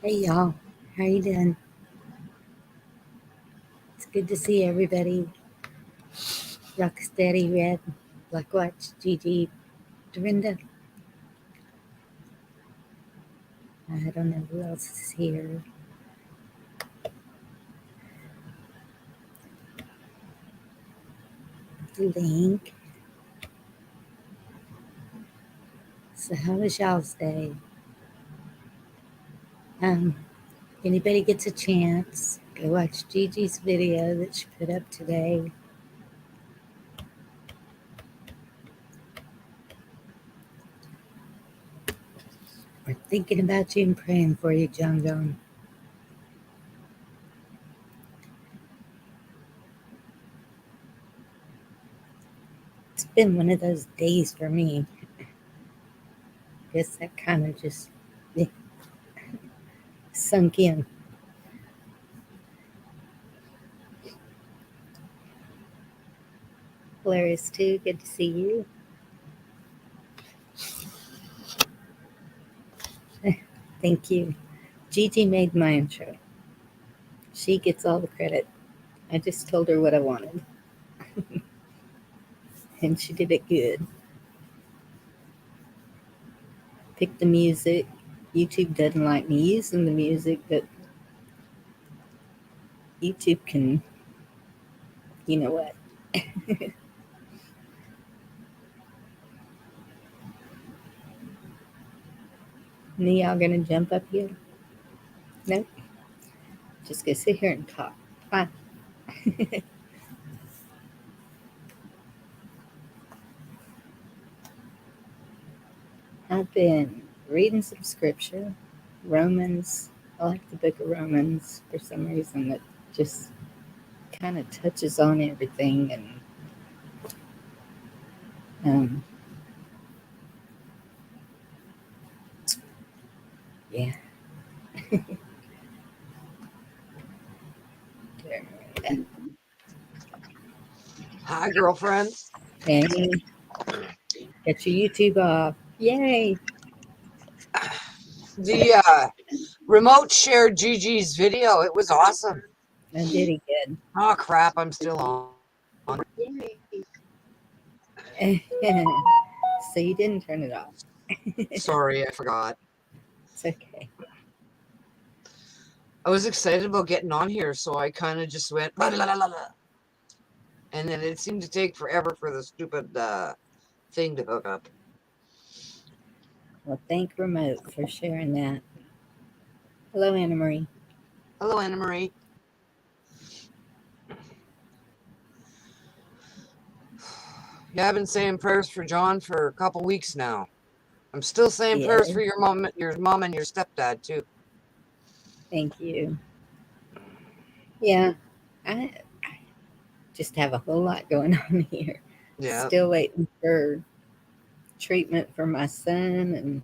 Hey y'all, how you doing? It's good to see everybody. Rocksteady, Red, Blackwatch, Gigi, Dorinda. I don't know who else is here. Link. So how was y'all's day? Um, anybody gets a chance, go watch Gigi's video that she put up today. We're thinking about you and praying for you, John John. It's been one of those days for me. Guess that kind of just sunk in. Hilarious too. Good to see you. Thank you. Gigi made my intro. She gets all the credit. I just told her what I wanted, and she did it good. Picked the music. YouTube doesn't like me using the music, but YouTube can, you know what? Y'all gonna jump up here? No? Just gonna sit here and talk. Fine. I've been reading some scripture. Romans. I like the book of Romans for some reason. It just kind of touches on everything, and um, yeah. Hi, girlfriend. And get your YouTube off. Yay! The remote shared Gigi's video. It was awesome. I did it good. Oh, crap. I'm still on. So you didn't turn it off. Sorry, I forgot. It's okay. I was excited about getting on here, so I kind of just went, "La, la, la, la, la." And then it seemed to take forever for the stupid thing to hook up. Well, thank Remote for sharing that. Hello, Anna Marie. Hello, Anna Marie. Yeah, I've been saying prayers for John for a couple weeks now. I'm still saying Yeah, prayers for your mom and your stepdad too. thank you. Yeah, I just have a whole lot going on here. Yeah. Still waiting for treatment for my son, and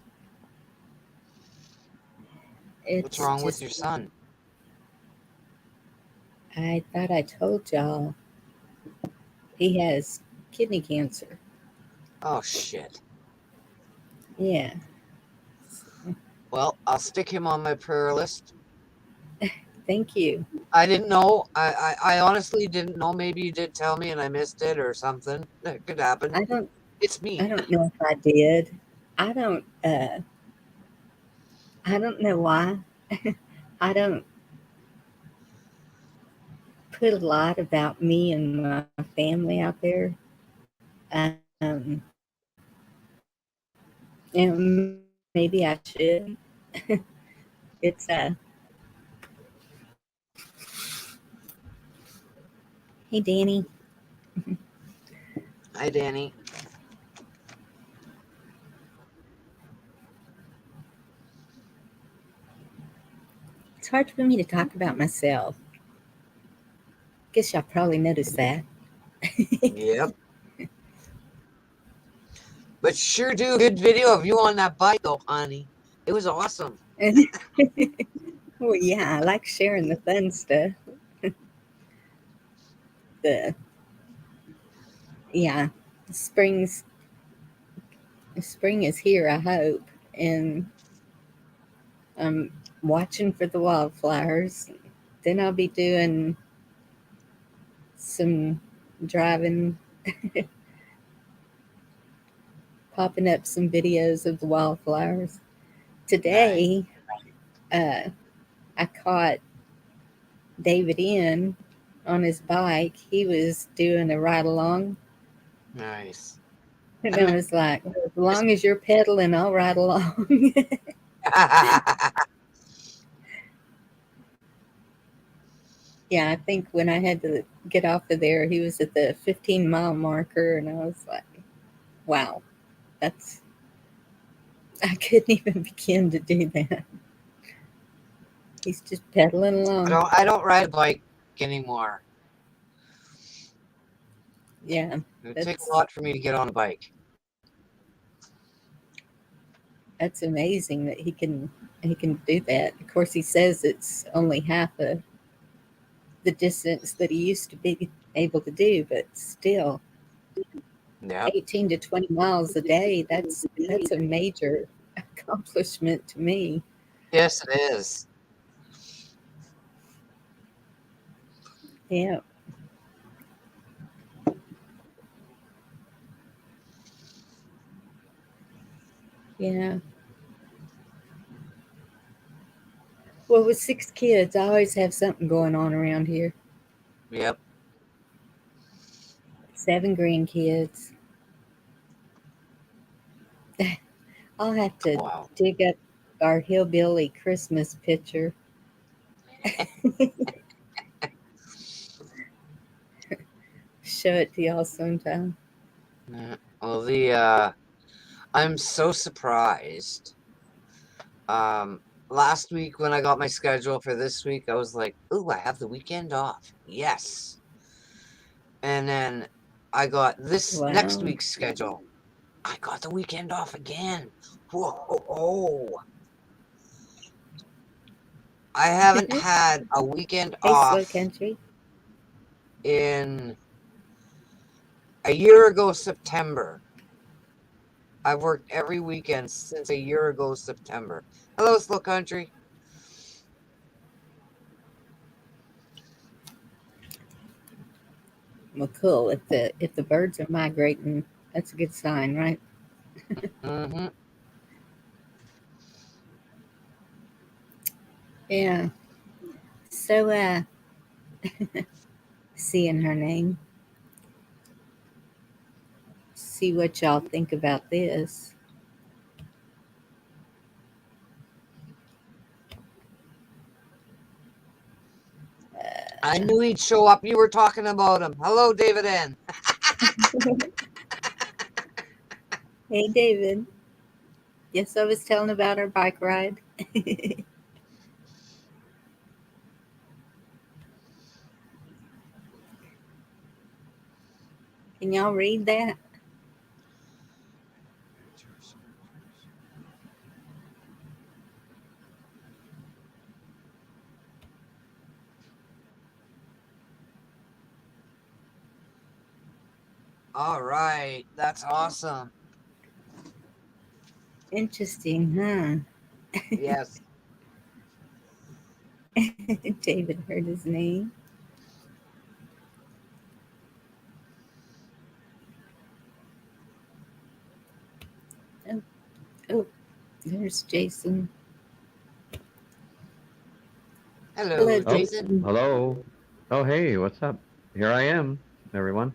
What's it's wrong with just, your son? I thought I told y'all he has kidney cancer. Oh, shit. Yeah, Well, I'll stick him on my prayer list. thank you. I didn't know. I honestly didn't know. Maybe you did tell me and I missed it or something. That could happen. I don't, It's I me. don't know if I did. I don't, I don't know why. I don't put a lot about me and my family out there. Um, maybe I should. It's hey Danny, Hi, Danny. it's hard for me to talk about myself. Guess y'all probably noticed that. Yep. But sure do a good video of you on that bike, though, honey. It was awesome. Well, yeah, I like sharing the fun stuff. The yeah, spring's spring is here. I hope, and I'm watching for the wildflowers. Then I'll be doing some driving, popping up some videos of the wildflowers. Nice. Today, uh, I caught David in on his bike. He was doing a ride along, Nice. and I I mean, was like, as long as you're pedaling, I'll ride along. Yeah, I think when I had to get off of there, he was at the 15-mile marker, and I was like, wow, that's, I couldn't even begin to do that. He's just pedaling along. I don't ride a bike anymore. Yeah, It would take a that's lot for me to get on a bike. that's amazing that he can do that. Of course, he says it's only half of the distance that he used to be able to do, but still, Yep. 18 to 20 miles a day, that's a major accomplishment to me. Yes, it is. Yeah. Yeah. Well, with 6 kids, I always have something going on around here. Yep. 7 grandkids. I'll have to Wow. dig up our hillbilly Christmas picture. Show it to y'all sometime. Well, I'm so surprised. Last week when I got my schedule for this week, I was like, "Ooh, I have the weekend off." Yes. And then I got this next Wow. week's schedule. I got the weekend off again. Whoa. I haven't had a weekend Hey, Slow off Country. in a year ago September. I've worked every weekend since a year ago September. Hello, Slow Country. Well, cool. If the birds are migrating, that's a good sign, right? Mm-hmm. Yeah. So, seeing her name, see what y'all think about this. I knew he'd show up. You were talking about him. Hello, David N. Hey, David. Yes, I was telling about our bike ride. Can y'all read that? All right. That's awesome. Interesting, huh? Yes. David heard his name. Oh, oh, there's Jason. Hello, Hello, Oh, Jason. Jason. hello. Oh, hey, what's up? Here I am, everyone.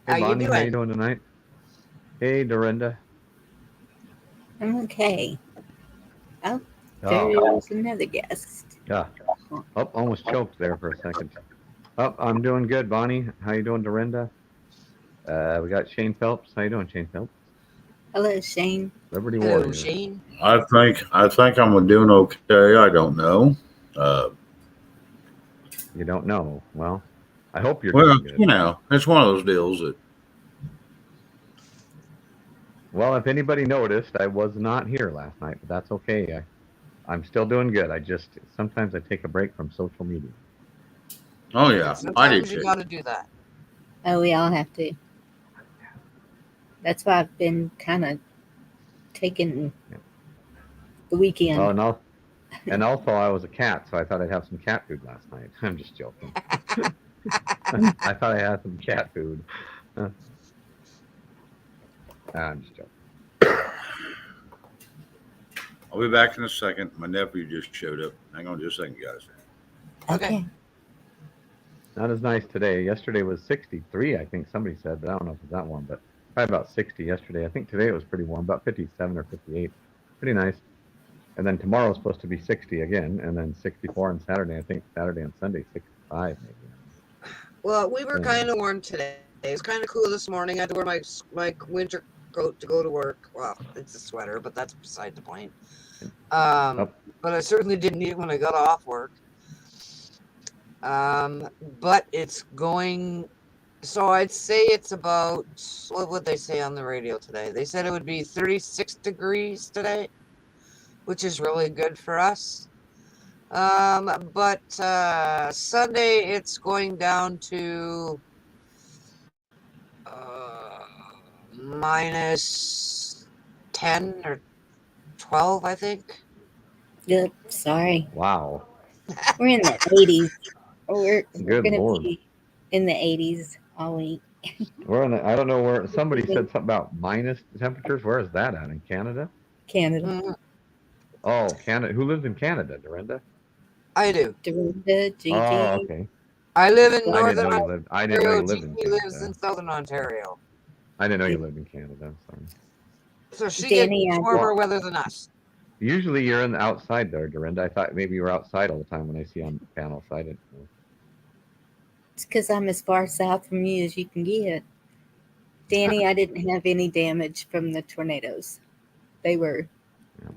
Hey, How you Bonnie, how doing? you doing tonight? Hey, Dorinda. I'm okay. Oh, Oh, there's another guest. yeah. Oh, almost choked there for a second. Oh, I'm doing good, Bonnie. How you doing, Dorinda? We got Shane Phelps. How you doing, Shane Phelps? Hello, Shane. Liberty Hello, Warrior. Shane. I think I'm doing okay. I don't know. Uh, You don't know. Well, I hope you're well, doing good. it's one of those deals that Well, if anybody noticed, I was not here last night, but that's okay. I'm still doing good. Sometimes I take a break from social media. oh And yeah, I do sometimes you too. got to do that. Oh, we all have to. That's why I've been kind of taking Yeah. the weekend. Well, And also, I was a cat, so I thought I'd have some cat food last night. I'm just joking. I thought I had some cat food. I'm just joking. I'll be back in a second. My nephew just showed up. Hang on just a second, guys. Okay. Not as nice today. Yesterday was 63, I think somebody said, but I don't know if it's that warm, but probably about 60 yesterday. I think today it was pretty warm, about 57 or 58. Pretty nice. And then tomorrow's supposed to be 60 again, and then 64 on Saturday. I think Saturday and Sunday, 65 maybe. Well, we were Yeah. kind of warm today. It was kind of cool this morning. I had to wear my winter coat to go to work. Well, it's a sweater, but that's beside the point. But I certainly didn't need it when I got off work. But it's going. So I'd say it's about, what would they say on the radio today? They said it would be 36 degrees today, which is really good for us. But Sunday it's going down to minus 10 or 12, I think. Yep. Sorry. Wow. We're in the 80s. We're Good going to Lord. be in the 80s all week. We're in the, I don't know where, somebody said something about minus temperatures. Where is that at? In Canada? Canada. Mhm. Oh, Canada. Who lives in Canada, Dorinda? I do. Dorinda, Gigi. Oh, okay. I live in I didn't Northern know you lived. I didn't know Ontario. you lived in Gigi lives in Canada. Southern Ontario. I didn't know you lived in Canada. Sorry. So she Danny, gets I warmer weather than us. Usually you're in the outside there, Dorinda. I thought maybe you were outside all the time when I see you on the panel. So I didn't know. It's because I'm as far south from you as you can get. Danny, I didn't have any damage from the tornadoes. They were, Yeah.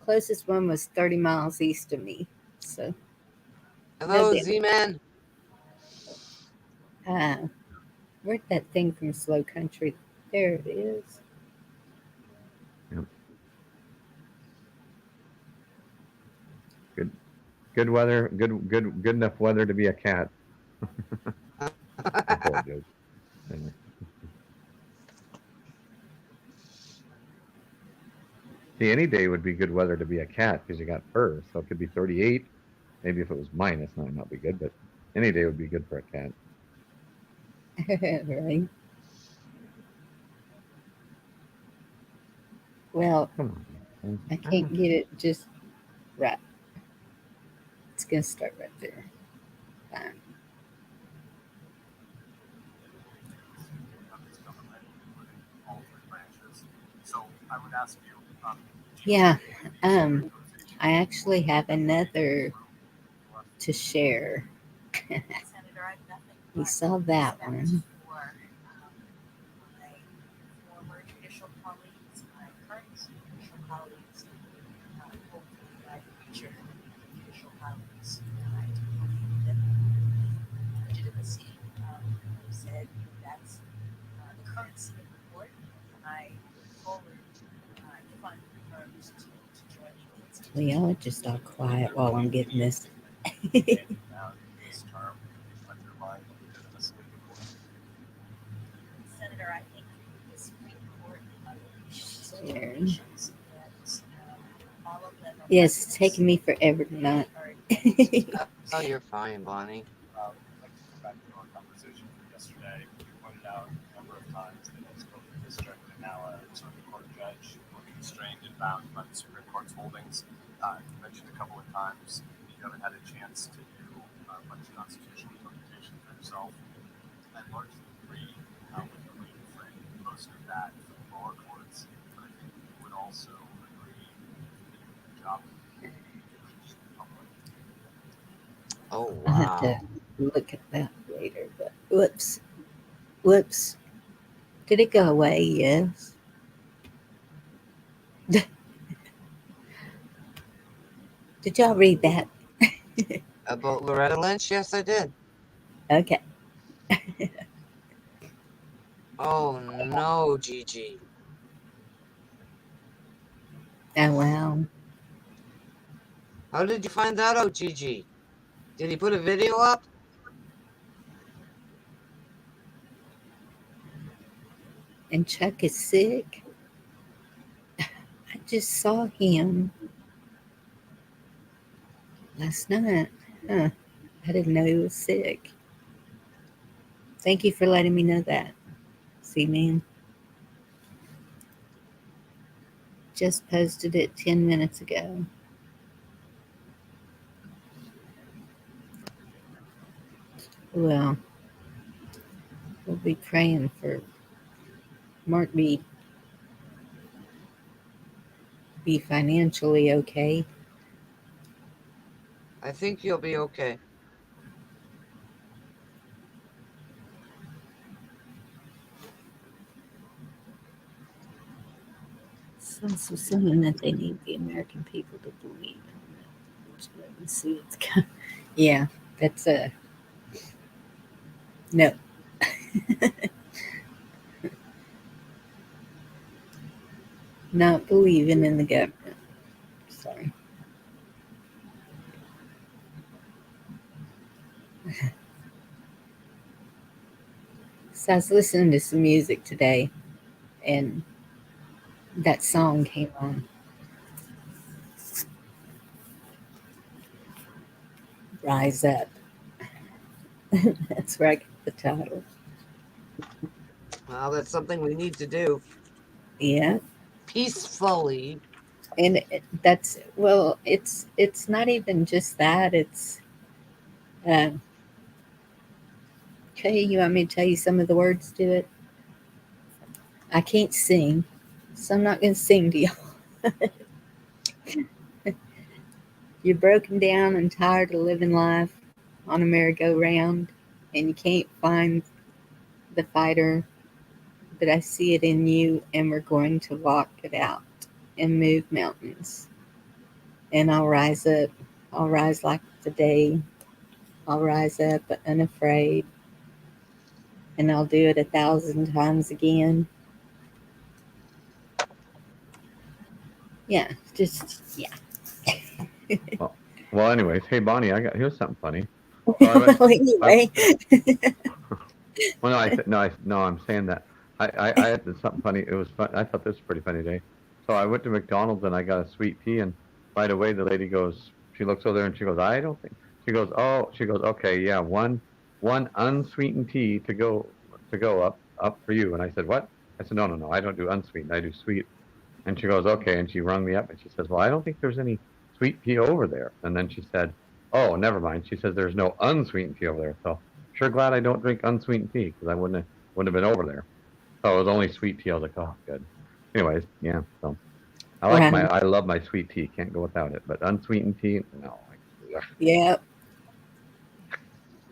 closest one was 30 miles east of me. So, Hello, damage. Z-Man. Where'd that thing from Slow Country? There it is. Yep. Good weather. Good enough weather to be a cat. Poor joke. Anyway. See, any day would be good weather to be a cat because you got fur. So it could be 38. Maybe if it was minus, might not be good, but any day would be good for a cat. Right. Well, Come on. I can't get it just right. It's going to start right there. Fine. Yeah. I actually have another to share. You saw that one. Well, y'all are just all quiet while I'm getting this. Share. Yes, it's taking me forever tonight. Oh, you're fine, Bonnie. Constrained and bound by the Supreme Court's holdings. You mentioned a couple of times you haven't had a chance to do much constitutional interpretation for yourself. I largely agree with the way you framed most of that for the lower courts, but I think you would also agree with the job of the public. Oh, I'll have to wow. look at that later. But whoops. Did it go away? Yes. Did y'all read that? About Loretta Lynch? Yes, I did. Okay. Oh, no, Gigi. Oh, wow. How did you find that out, Gigi? Did he put a video up? And Chuck is sick. I just saw him. Last night. Huh. I didn't know he was sick. Thank you for letting me know that. See, man. Just posted it 10 minutes ago. Well, we'll be praying for Mark be financially okay. I think you'll be okay. It's also something that they need the American people to believe in. Let me see. Yeah, that's a no. Not believing in the government. Sorry. So I was listening to some music today, and that song came on. Rise Up. That's where I get the title. Well, that's something we need to do Yeah, peacefully. and that's well. It's not even just that. It's um, okay. You want me to tell you some of the words to it? I can't sing, so I'm not going to sing to y'all. You're broken down and tired of living life on a merry-go-round, and you can't find the fighter, but I see it in you, and we're going to walk it out and move mountains. And I'll rise up. I'll rise like the day. I'll rise up unafraid, and I'll do it 1,000 times again. Yeah, just yeah. Well, anyways, hey Bonnie, here's something funny. So I went. Well, anyway, Well, no, no, I'm saying that I had something funny. It was fun. I thought this was a pretty funny day. So I went to McDonald's and I got a sweet tea, and right away the lady goes, she looks over there and she goes, I don't think. She goes, okay, yeah, one unsweetened tea to go up for you. And I said, what? I said, no, no, no, I don't do unsweetened, I do sweet. And she goes, okay, and she rung me up and she says, well, I don't think there's any sweet tea over there. And then she said, oh, never mind. She says there's no unsweetened tea over there. So sure glad I don't drink unsweetened tea because I wouldn't have been over there. So it was only sweet tea. I was like, oh, good. Anyways, yeah. So right. I love my sweet tea. Can't go without it. But unsweetened tea, no. Yeah,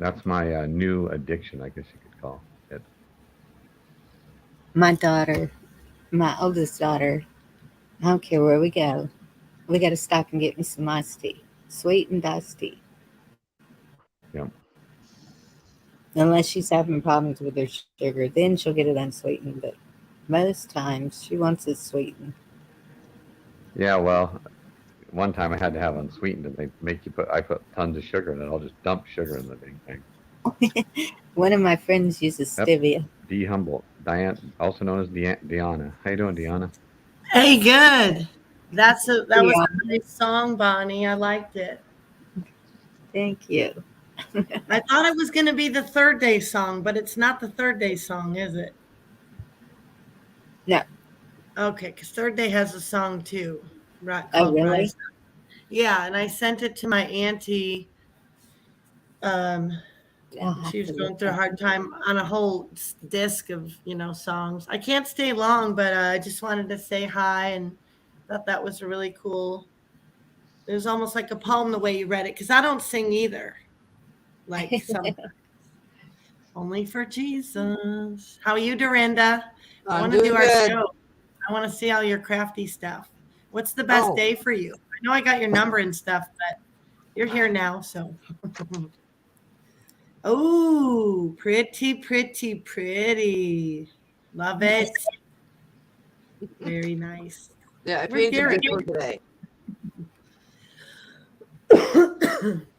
That's my new addiction, I guess you could call it. my daughter, my oldest daughter, I don't care where we go. We got to stop and get me some iced tea, sweetened iced tea. Yeah. Unless she's having problems with her sugar, then she'll get it unsweetened. But most times she wants it sweetened. Yeah. Well, one time I had to have unsweetened, and they make you I put tons of sugar in it. I'll just dump sugar in the dang thing. One of my friends uses Yep. stevia. D Humboldt, Diane, also known as Deanna. How you doing, Deanna? Hey, good. That was Yeah, a nice song, Bonnie. I liked it. thank you. I thought it was going to be the Third Day song, but it's not the Third Day song, is it? No. Okay, because Third Day has a song too, right? Oh, Called really? Rise Up. Yeah, and I sent it to my auntie. I'll have She was to going look through a that hard time on a whole disc of songs. I can't stay long, but I just wanted to say hi and thought that was really cool. It was almost like a poem the way you read it, because I don't sing either. Like some only for Jesus. How are you, Dorinda? I I'm want to do doing our good. show. I want to see all your crafty stuff. What's the best Oh, day for you? I know I got your number and stuff, but you're here now, so. Oh, pretty, pretty, pretty. Love it. Very nice. yeah, I Where's painted Gary? this one today.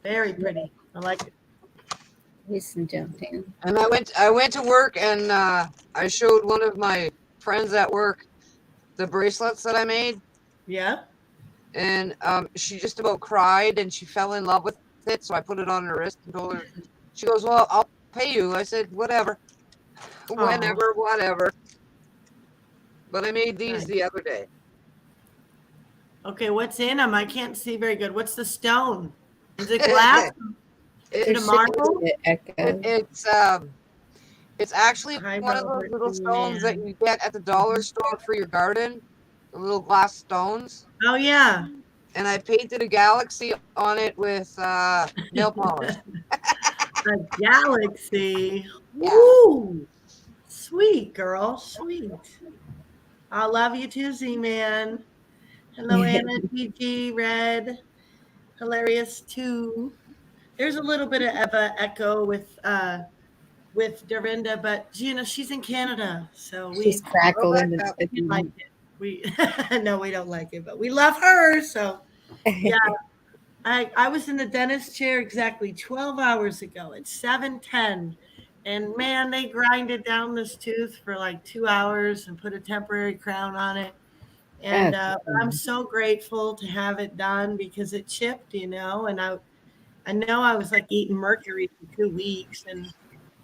Very pretty. I like it. Listen, jump in. And I went to work and I showed one of my friends at work the bracelets that I made. Yeah. and she just about cried, and she fell in love with it. So I put it on her wrist and told her. She goes, "Well, I'll pay you." I said, "Whatever, whenever, whatever." But I made these Nice. the other day. Okay, what's in them? I can't see very good. What's the stone? Is it glass? Is it a There's marble? the echo. It's actually High one of those velvet little stones that man. you get at the dollar store for your garden, the little glass stones. Oh yeah. And I painted a galaxy on it with nail polish. A galaxy. Yeah. Woo! Sweet girl, sweet. I love you too, Z-Man. Hello, Anna, TG, Red. Hilarious too. There's a little bit of a echo with Dorinda, but Gina, she's in Canada, so She's we crackling and like spitting. it. We no, we don't like it, but we love her. So yeah, I was in the dentist chair exactly 12 hours ago at 7:10. And man, they grinded down this tooth for like 2 hours and put a temporary crown on it. And I'm so grateful to have it done because it chipped, and I know I was like eating mercury for 2 weeks. And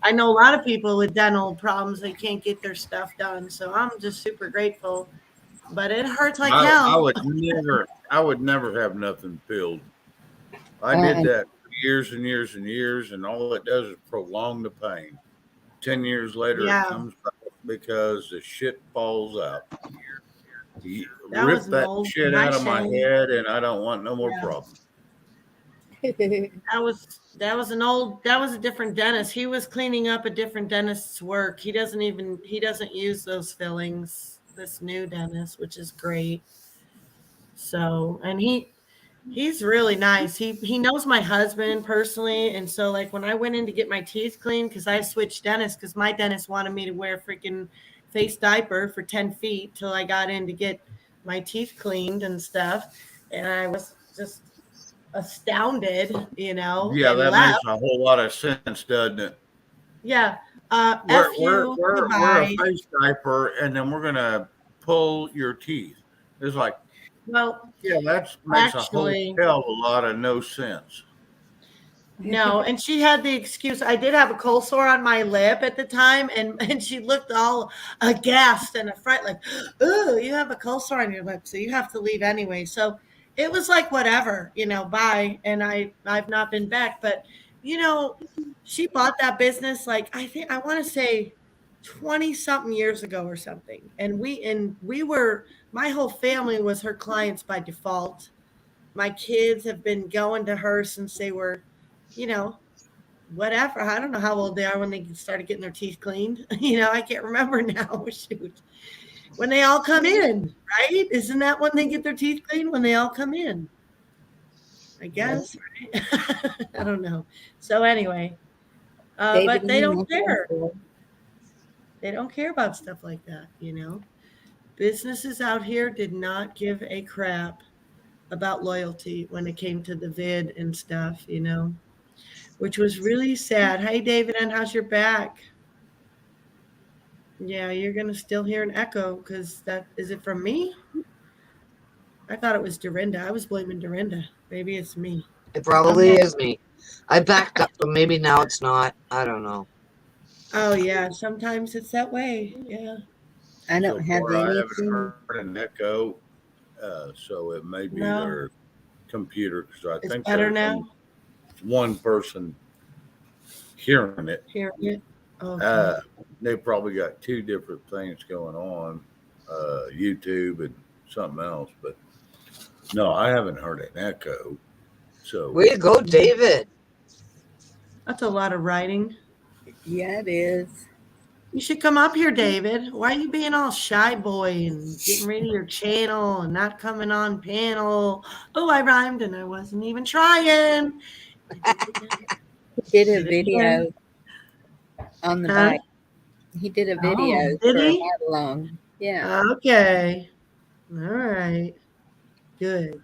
I know a lot of people with dental problems, they can't get their stuff done. So I'm just super grateful. But it hurts like I hell. would never have nothing filled. I did that for years and years and years, and all it does is prolong the pain. 10 years later, Yeah. it comes back because the shit falls out. You That rip was an that old shit my out of my shame. head, and I don't want no more Yeah. problems. That was a different dentist. He was cleaning up a different dentist's work. He doesn't use those fillings, this new dentist, which is great. So, and he's really nice. He knows my husband personally, and so like when I went in to get my teeth cleaned, because I switched dentists because my dentist wanted me to wear a freaking face diaper for 10 feet till I got in to get my teeth cleaned and stuff, and I was just astounded, Yeah, and that left. makes a whole lot of sense, doesn't it? Yeah. We're F we're you, we're, we're a goodbye. face diaper, and then we're gonna pull your teeth. It's like, Well, yeah, that makes a whole actually, hell of a lot of no sense. no, and she had the excuse. I did have a cold sore on my lip at the time, and she looked all aghast and affright, like, "Oh, you have a cold sore on your lip, so you have to leave anyway." So it was like whatever, bye. And I've not been back, but she bought that business like I want to say 20 something years ago or something, and we were my whole family was her clients by default. My kids have been going to her since they were, you know, whatever. I don't know how old they are when they started getting their teeth cleaned. I can't remember now. Shoot. When they all come in, right? Isn't that when they get their teeth cleaned? When they all come in? I guess, right? I don't know. So anyway, David, but they don't you care. know, They don't care about stuff like that. Businesses out here did not give a crap about loyalty when it came to the vid and stuff, which was really sad. Hey, David, and how's your back? Yeah, you're going to still hear an echo because is it from me? I thought it was Dorinda. I was blaming Dorinda. Maybe it's me. It probably is me. I backed up, but maybe now it's not. I don't know. Oh, yeah. Sometimes it's that way. Yeah. I don't So have far, I haven't anything. heard an echo, so it may be No. their computer because I It's think better there's now. only one person hearing it. Hearing it. Okay. They probably got two different things going on, YouTube and something else. But no, I haven't heard an echo. So Way to go, David. That's a lot of writing. Yeah, it is. You should come up here, David. Why are you being all shy boy and getting rid of your channel and not coming on panel? Oh, I rhymed and I wasn't even trying. He did a video on the Huh? bike. He did a video Oh, did for a he? ride along. Yeah. Okay. All right. Good.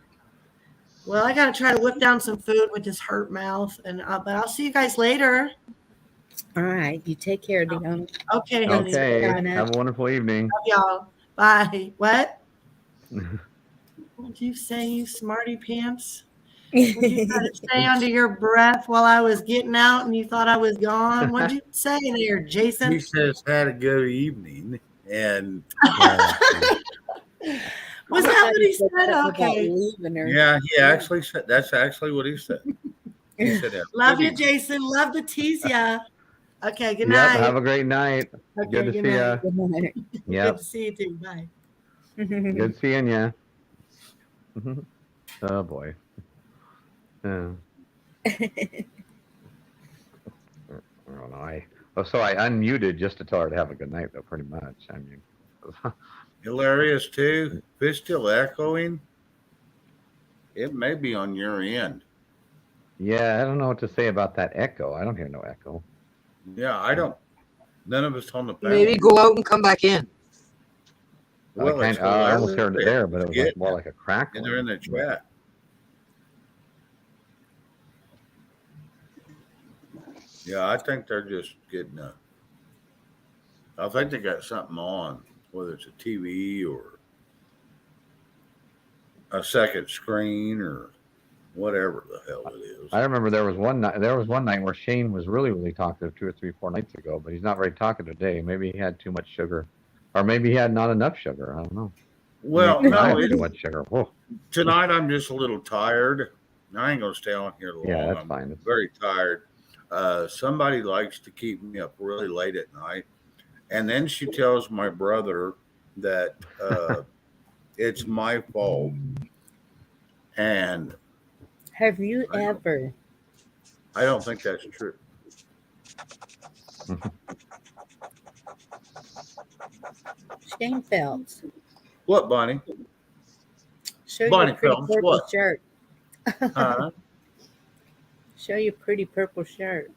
Well, I got to try to whip down some food with this hurt mouth, but I'll see you guys later. All right. You take care, Deanna. Okay, honey. Okay. Donna. Have a wonderful evening. Love y'all. Bye. What? What'd you say, you smarty pants? What'd you try to say under your breath while I was getting out and you thought I was gone? What'd you say there, He Jason? says had a good evening, and Yeah. Was I that thought what he he said said? something about Okay. leaving her. yeah, he actually said that's actually what he said. He said, have a Love good you, evening. Jason. Love to tease ya. Okay, good Yep. night. Have a great night. Okay, Good to good see night. ya. Good night. Good Yep. to see you too. Bye. Good seeing ya. Oh boy. Yeah. I don't know. So I unmuted just to tell her to have a good night, though. Pretty much. I mean, Hilarious too. If it's still echoing, it may be on your end. yeah. I don't know what to say about that echo. I don't hear no echo. Yeah, I don't. None of us on the panel. Maybe go out and come back in. Well, it's I almost heard it hilarious. there, but it was like more like a And crackling. they're in the chat. Yeah, I think they're just getting a. I think they got something on, whether it's a TV or a second screen or whatever the hell it is. I remember there was one night. There was one night where Shane was really, really talkative 2 or 3, 4 nights ago, but he's not very talkative today. Maybe he had too much sugar, or maybe he had not enough sugar. I don't know. Well, Maybe I no, had too much sugar. Whoa. tonight I'm just a little tired. I ain't gonna stay on here long. Yeah, that's I'm fine. very tired. Somebody likes to keep me up really late at night, and then she tells my brother that it's my fault. And Have you I don't- ever? I don't think that's true. Shane Phelps. What, Bonnie? Show Bonnie your pretty Phelps, purple what? shirt. Huh? Show your pretty purple shirt.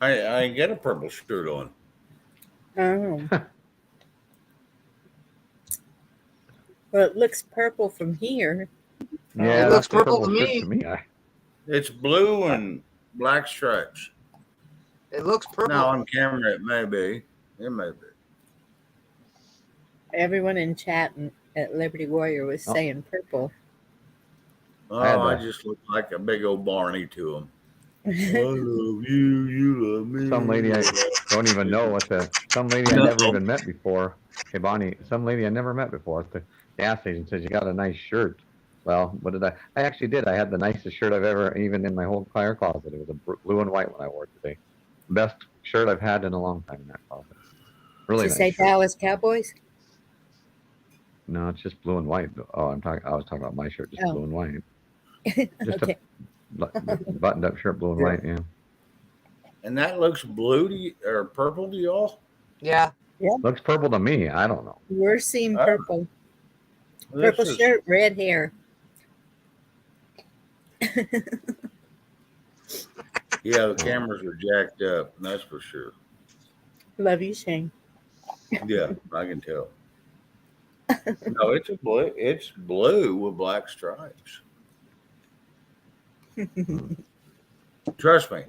I ain't got a purple shirt on. Oh. Well, it looks purple from here. Yeah, It looks that's a purple to shirt me. to me. It's blue and black stripes. It looks purple. Now on camera, it may be. It may be. Everyone in chat at Liberty Warrior was Oh. saying purple. Oh, I had I to- just look like a big old Barney to him. I love you, you love me. Some lady I don't even know what the. Some lady I never even met before. Hey Bonnie, some lady I never met before at the gas station says you got a nice shirt. Well, what did I? I actually did. I had the nicest shirt I've ever, even in my whole entire closet. It was a blue and white one I wore today. Best shirt I've had in a long time in that closet. Really Did you nice say shirt. Dallas Cowboys? No, it's just blue and white. Oh, I was talking about my shirt, just Oh. blue and white. Just Okay. a buttoned-up shirt, blue and Yeah. white. Yeah. And that looks blue to you, or purple to y'all? Yeah. Looks purple to me. I don't know. We're seeing Oh. purple. This Purple is- shirt, red hair. Yeah, the cameras are jacked up, that's for sure. Love you, Shane. Yeah, I can tell. No, it's a blue. It's blue with black stripes. Trust me.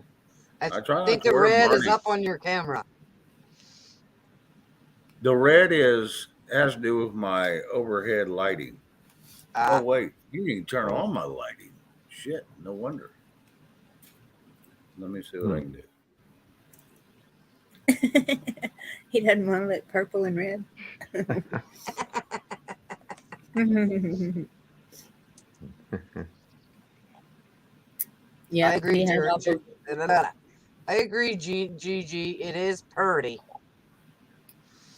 I try not think to the wear red is Barney. up on your camera. The red has to do with my overhead lighting. Oh wait, you can turn on my lighting. Shit, no wonder. Let me see what I can do. He doesn't want to look purple and red. Yeah, I agree, he had all George. the- I agree, Gigi. It is purty.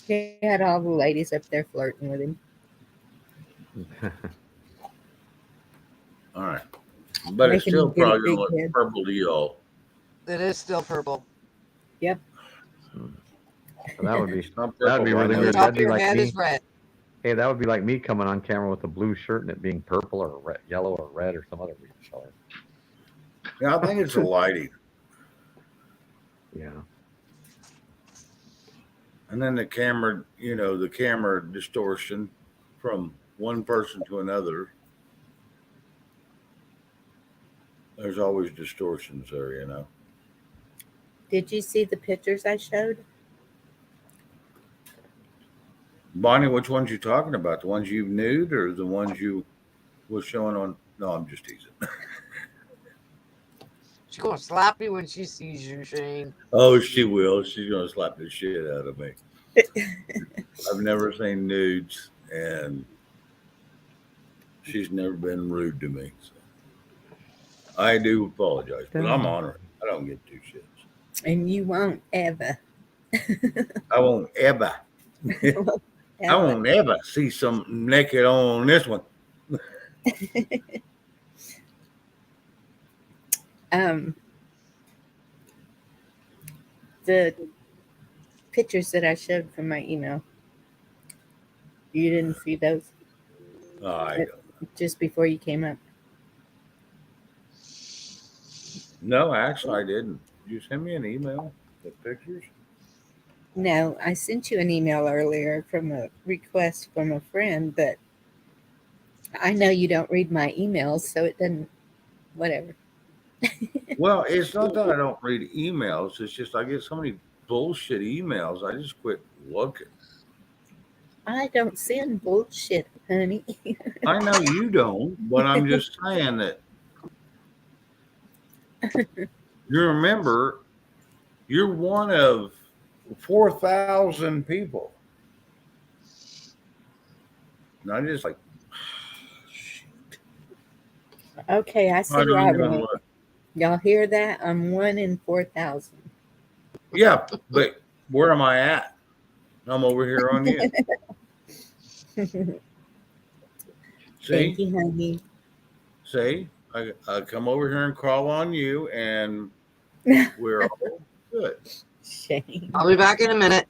he had all the ladies up there flirting with him. All right, but it's Making still him get a probably big gonna look head. purple to y'all. It is still purple. Yep. So that would be Not that would be purple, I really know weird. The that. top That'd of be your like head me. is red. Hey, that would be like me coming on camera with a blue shirt and it being purple or red, yellow or red or some other weird color. Yeah, I think it's the lighting, Yeah. and then the camera. You know, the camera distortion from one person to another. There's always distortions there, you know. Did you see the pictures I showed? Bonnie, which ones you talking about? The ones you've nude or the ones you? was showing on. No, I'm just teasing. She's gonna slap you when she sees you, Shane. Oh, she will. She's gonna slap the shit out of me. I've never seen nudes, and she's never been rude to me. So I do apologize, but I'm honored. I don't give two shits. And you won't ever. I won't ever. I Ever. won't ever see some naked on this one. Um, the pictures that I showed from my email, you didn't see those I don't. just before you came up. No, actually, I didn't. Did you send me an email? The pictures? No, I sent you an email earlier from a request from a friend, but I know you don't read my emails, so it doesn't, whatever. Well, it's not that I don't read emails. It's just I get so many bullshit emails. I just quit looking. I don't send bullshit, honey. I know you don't, but I'm just saying that you remember you're one of 4,000 people. And I just like, Okay, I see I don't why. even look. Y'all hear that? I'm 1 in 4,000. Yeah, but where am I at? I'm over here on you. Thank See? you, honey. See? I come over here and call on you, and we're all good. Shame. I'll be back in a minute.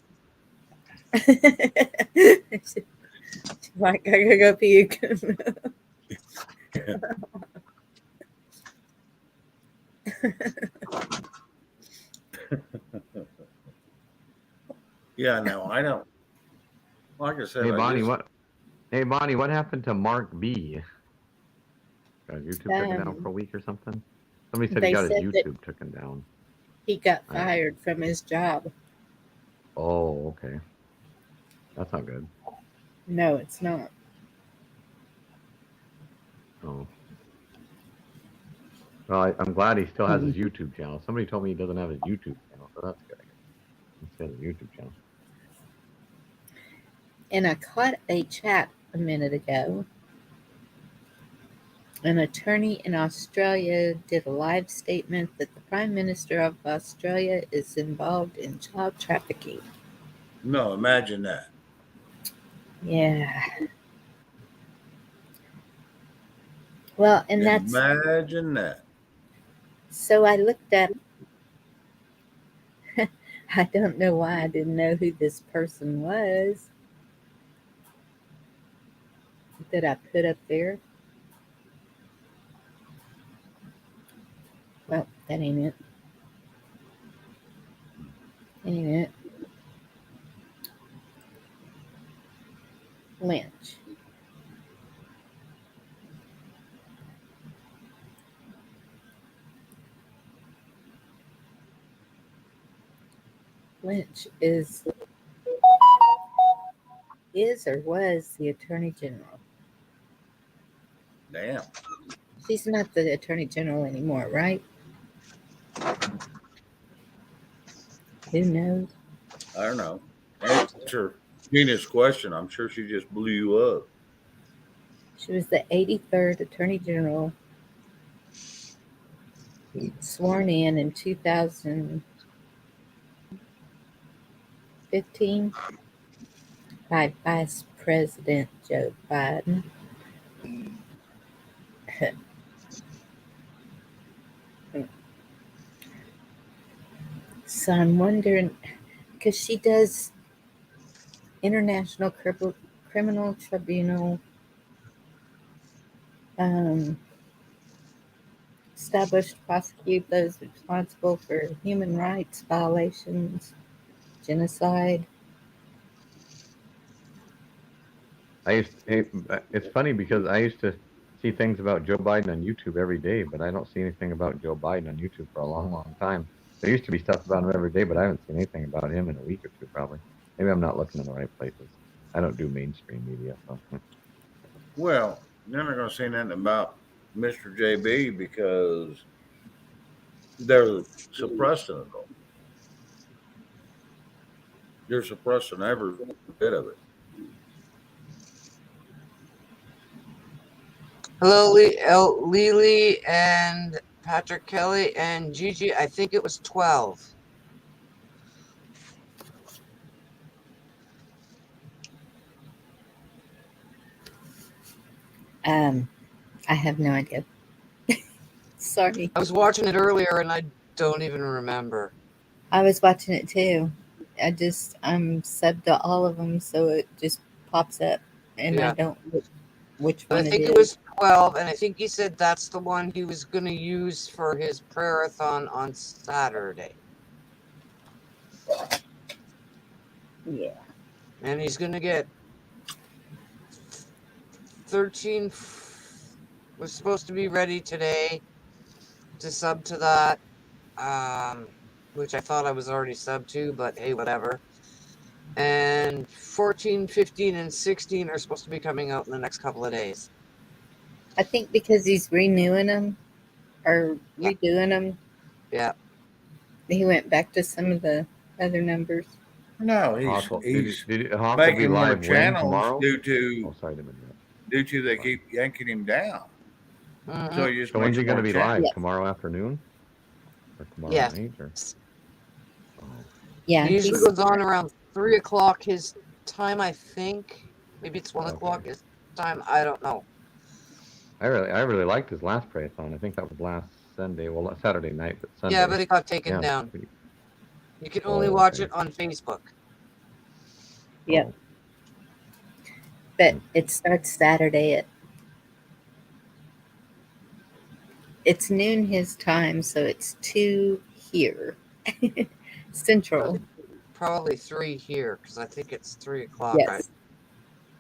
Like, I gotta go puke. Yeah, no, I don't. Like I said, Hey I Bonnie, just, what? Hey Bonnie, what happened to Mark B? Got his YouTube taken down for a week or something? Somebody said he They got his said that YouTube taken down. he got I don't know. fired from his job. Oh, okay. That's not good. No, it's not. Oh. Well, I'm glad he still has his YouTube channel. Somebody told me he doesn't have his YouTube channel, so that's good. I guess. He has a YouTube channel. And I caught a chat a minute ago. An attorney in Australia did a live statement that the Prime Minister of Australia is involved in child trafficking. no, imagine that. Yeah. Well, and that's Imagine that. so I looked up. I don't know why I didn't know who this person was that I put up there. Well, that ain't it. Ain't it? Lynch. Lynch is or was the Attorney General. Damn. She's not the Attorney General anymore, right? Who knows? I don't know. Answer Gina's question. I'm sure she just blew you up. She was the 83rd Attorney General, sworn in 2015 by Vice President Joe Biden. So I'm wondering, because she does International Criminal Tribunal, established to prosecute those responsible for human rights violations, genocide. It's funny because I used to see things about Joe Biden on YouTube every day, but I don't see anything about Joe Biden on YouTube for a long, long time. There used to be stuff about him every day, but I haven't seen anything about him in a week or two, probably. Maybe I'm not looking in the right places. I don't do mainstream media, so. Well, They're not going to say nothing about Mr. JB because they're suppressing it all. They're suppressing every bit of it. Hello, Lily and Patrick Kelly and Gigi. I think it was 12. I have no idea. Sorry. I was watching it earlier and I don't even remember. I was watching it too. I'm subbed to all of them, so it just pops up, and I Yeah. don't know which But I one think it it was is. 12, and I think he said that's the one he was going to use for his prayer-a-thon on Saturday. Yeah. And he's going to get 13, was supposed to be ready today to sub to that, which I thought I was already subbed to, but hey, whatever. And 14, 15, and 16 are supposed to be coming out in the next couple of days. I think because he's renewing them or Yeah. redoing them, Yeah. he went back to some of the other numbers. No, Hawk will be making more live when channels tomorrow? due to Oh, sorry, I didn't mean that. they keep yanking him down. Mhm. So he just So when's makes he going to more be channels. live? Yes. Tomorrow afternoon? Or tomorrow Yes. night? Or? Oh. Yeah, He usually he's goes on around 3 o'clock his time, I think. Maybe it's 1 Okay. o'clock his time. I don't know. I really liked his last prayer-a-thon. I think that was last Sunday. Well, not Saturday night, but Sunday. Yeah, but it got taken Yeah, down. pretty- You can only Oh, watch okay. it on Facebook. Yep. Oh, But it starts Saturday at it's noon his time, so it's 2 here. Central. Probably 3 here, because I think it's 3 o'clock. Yes.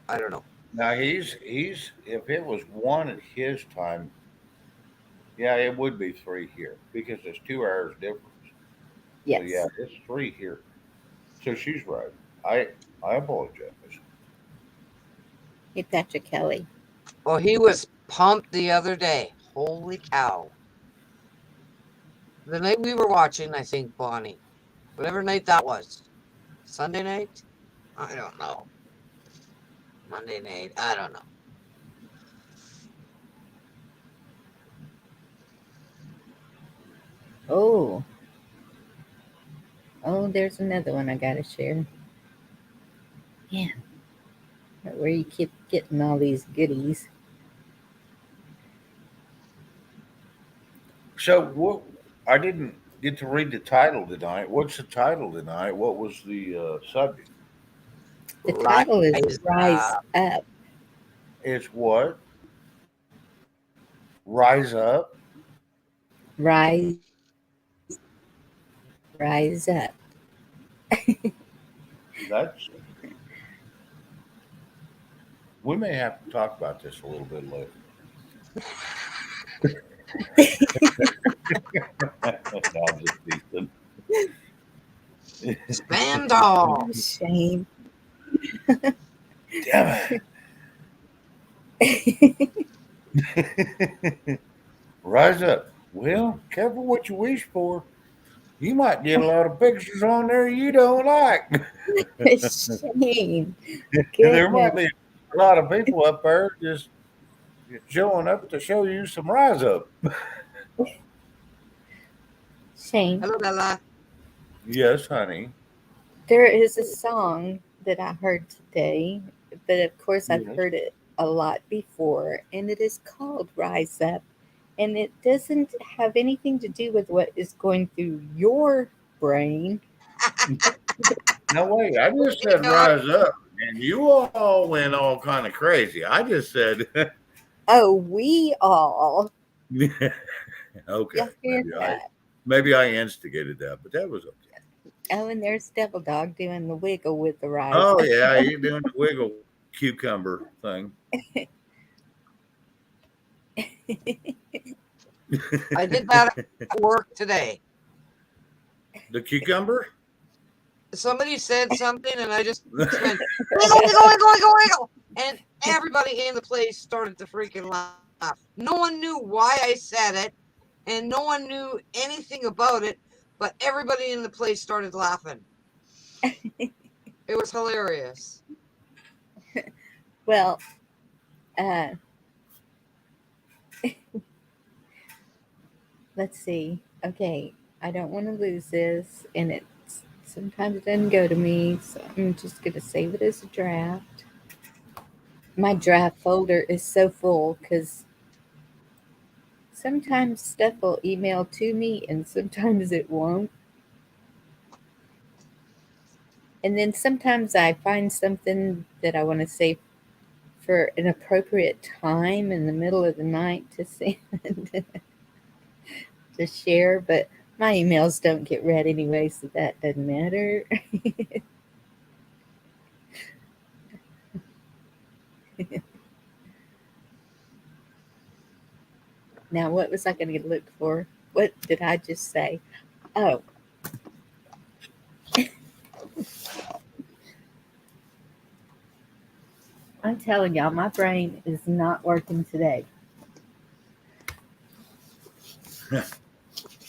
I don't know. Now he's if it was 1 at his time, yeah, it would be 3 here because there's 2 hours difference. Yes. So yeah, it's 3 here. So she's right. I apologize. Hey, Patrick Kelly. Well, he was pumped the other day. Holy cow. The night we were watching, I think, Bonnie. Whatever night that was. Sunday night? I don't know. Monday night? I don't know. Oh. Oh, there's another one I gotta share. Yeah. Where you keep getting all these goodies. So what? I didn't get to read the title tonight. What's the title tonight? What was the subject? The title is Rise Up. Up. It's what? Rise up. Rise. Rise up. That's. We may have to talk about this a little bit later. No, I'm just teasing. Stand tall. Shame. Damn it. Rise up. Well, careful what you wish for. You might get a lot of pictures on there you don't like. Shame. There might Goodness. be a lot of people up there just showing up to show you some rise up. Shame. Hello, Bella. Yes, honey. There is a song that I heard today, but of course I've Yes. heard it a lot before, and it is called Rise Up. And it doesn't have anything to do with what is going through your brain. No way. I just said rise up, and you all went all kind of crazy. I just said, Oh, we all. okay. Y'all hear that? Maybe I instigated that, but that was okay. Oh, and there's Devil Dog doing the wiggle with the rise. Oh yeah, you're doing the wiggle cucumber thing. I did that at work today. The cucumber? Somebody said something, and I just went, wiggle, wiggle, wiggle, wiggle, wiggle. And everybody in the place started to freaking laugh. No one knew why I said it, and no one knew anything about it, but everybody in the place started laughing. It was hilarious. Well, let's see. Okay, I don't want to lose this, and it sometimes it doesn't go to me, so I'm just gonna save it as a draft. My draft folder is so full because sometimes stuff will email to me, and sometimes it won't. And then sometimes I find something that I want to say for an appropriate time in the middle of the night to send to share, but my emails don't get read anyway, so that doesn't matter. Now, what was I going to look for? What did I just say? Oh, I'm telling y'all, my brain is not working today.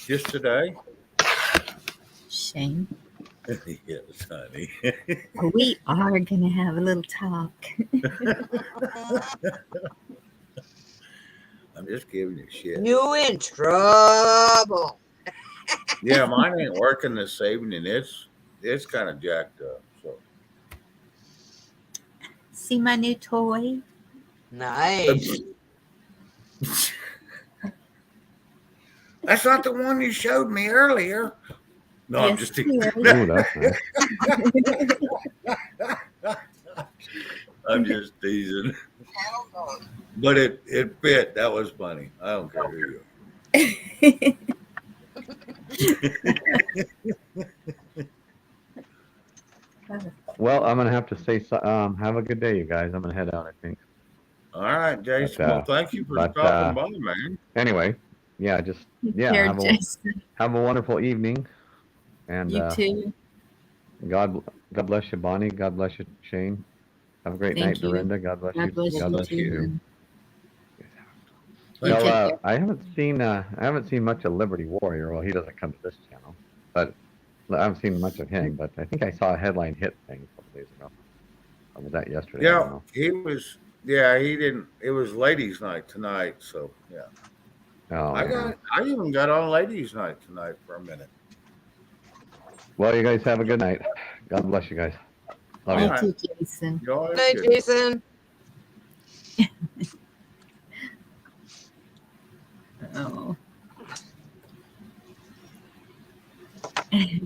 Just today? Shame. Yes, honey. We are going to have a little talk. I'm just giving you shit. You in trouble. Yeah, mine ain't working this evening. It's kind of jacked up. So See my new toy? Nice. that's not the one you showed me earlier. No, I'm Yes, just it teasing. is. Ooh, that's nice. I'm just teasing. But it fit. That was funny. I don't care who you Well, I'm gonna have to say, have a good day, you guys. I'm gonna head out, I think. are. All right, Jason. But, Well, thank you for but, stopping by, man. Anyway, yeah, Here, have Jason. have a wonderful evening, and You too. God bless you, Bonnie. God bless you, Shane. Have a great Thank night, you. Dorinda. God bless you. God bless God you bless you too. too. You Well, take care. I haven't seen much of Liberty Warrior. Well, he doesn't come to this channel, but I haven't seen much of him. But I think I saw a headline hit thing a couple days ago. Or was that yesterday? I Yeah, don't know. he was. Yeah, he didn't. It was ladies' night tonight. So yeah, Oh, yeah. I even got on ladies' night tonight for a minute. Well, you guys have a good night. God bless you guys. Love All you. You right. too, Jason. Y'all have Good night, good- Jason. Oh.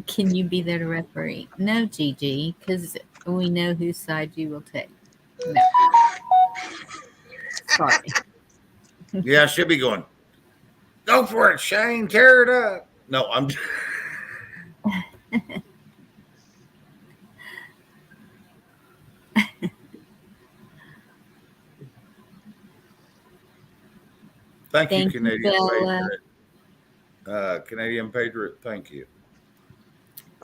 Can you be there to referee? No, Gigi, because we know whose side you will take. No. Sorry. Yeah, I should be going. Go for it, Shane. Tear it up. No, I'm. Thank you, Thank you, Canadian Bella. Patriot. Canadian Patriot, thank you.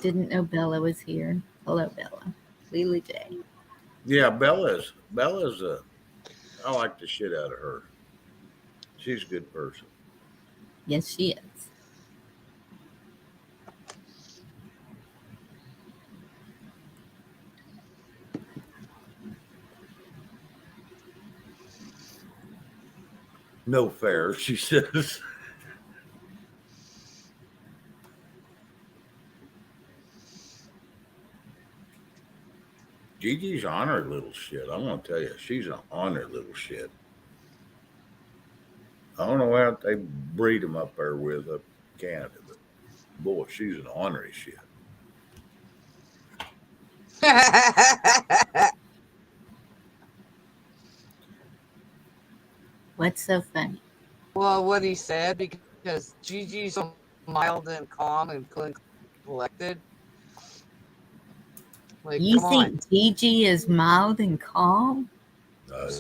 Didn't know Bella was here. Hello, Bella. Lily J. Yeah, Bella's I like the shit out of her. She's a good person. Yes, she is. No fair, she says. Gigi's on her little shit. I'm gonna tell you, she's on her little shit. I don't know what they breed them up there with up in Canada, but boy, she's an ornery shit. What's so funny? Well, what he said, because Gigi's so mild and calm and collected. Like, You come on. think Gigi is mild and calm?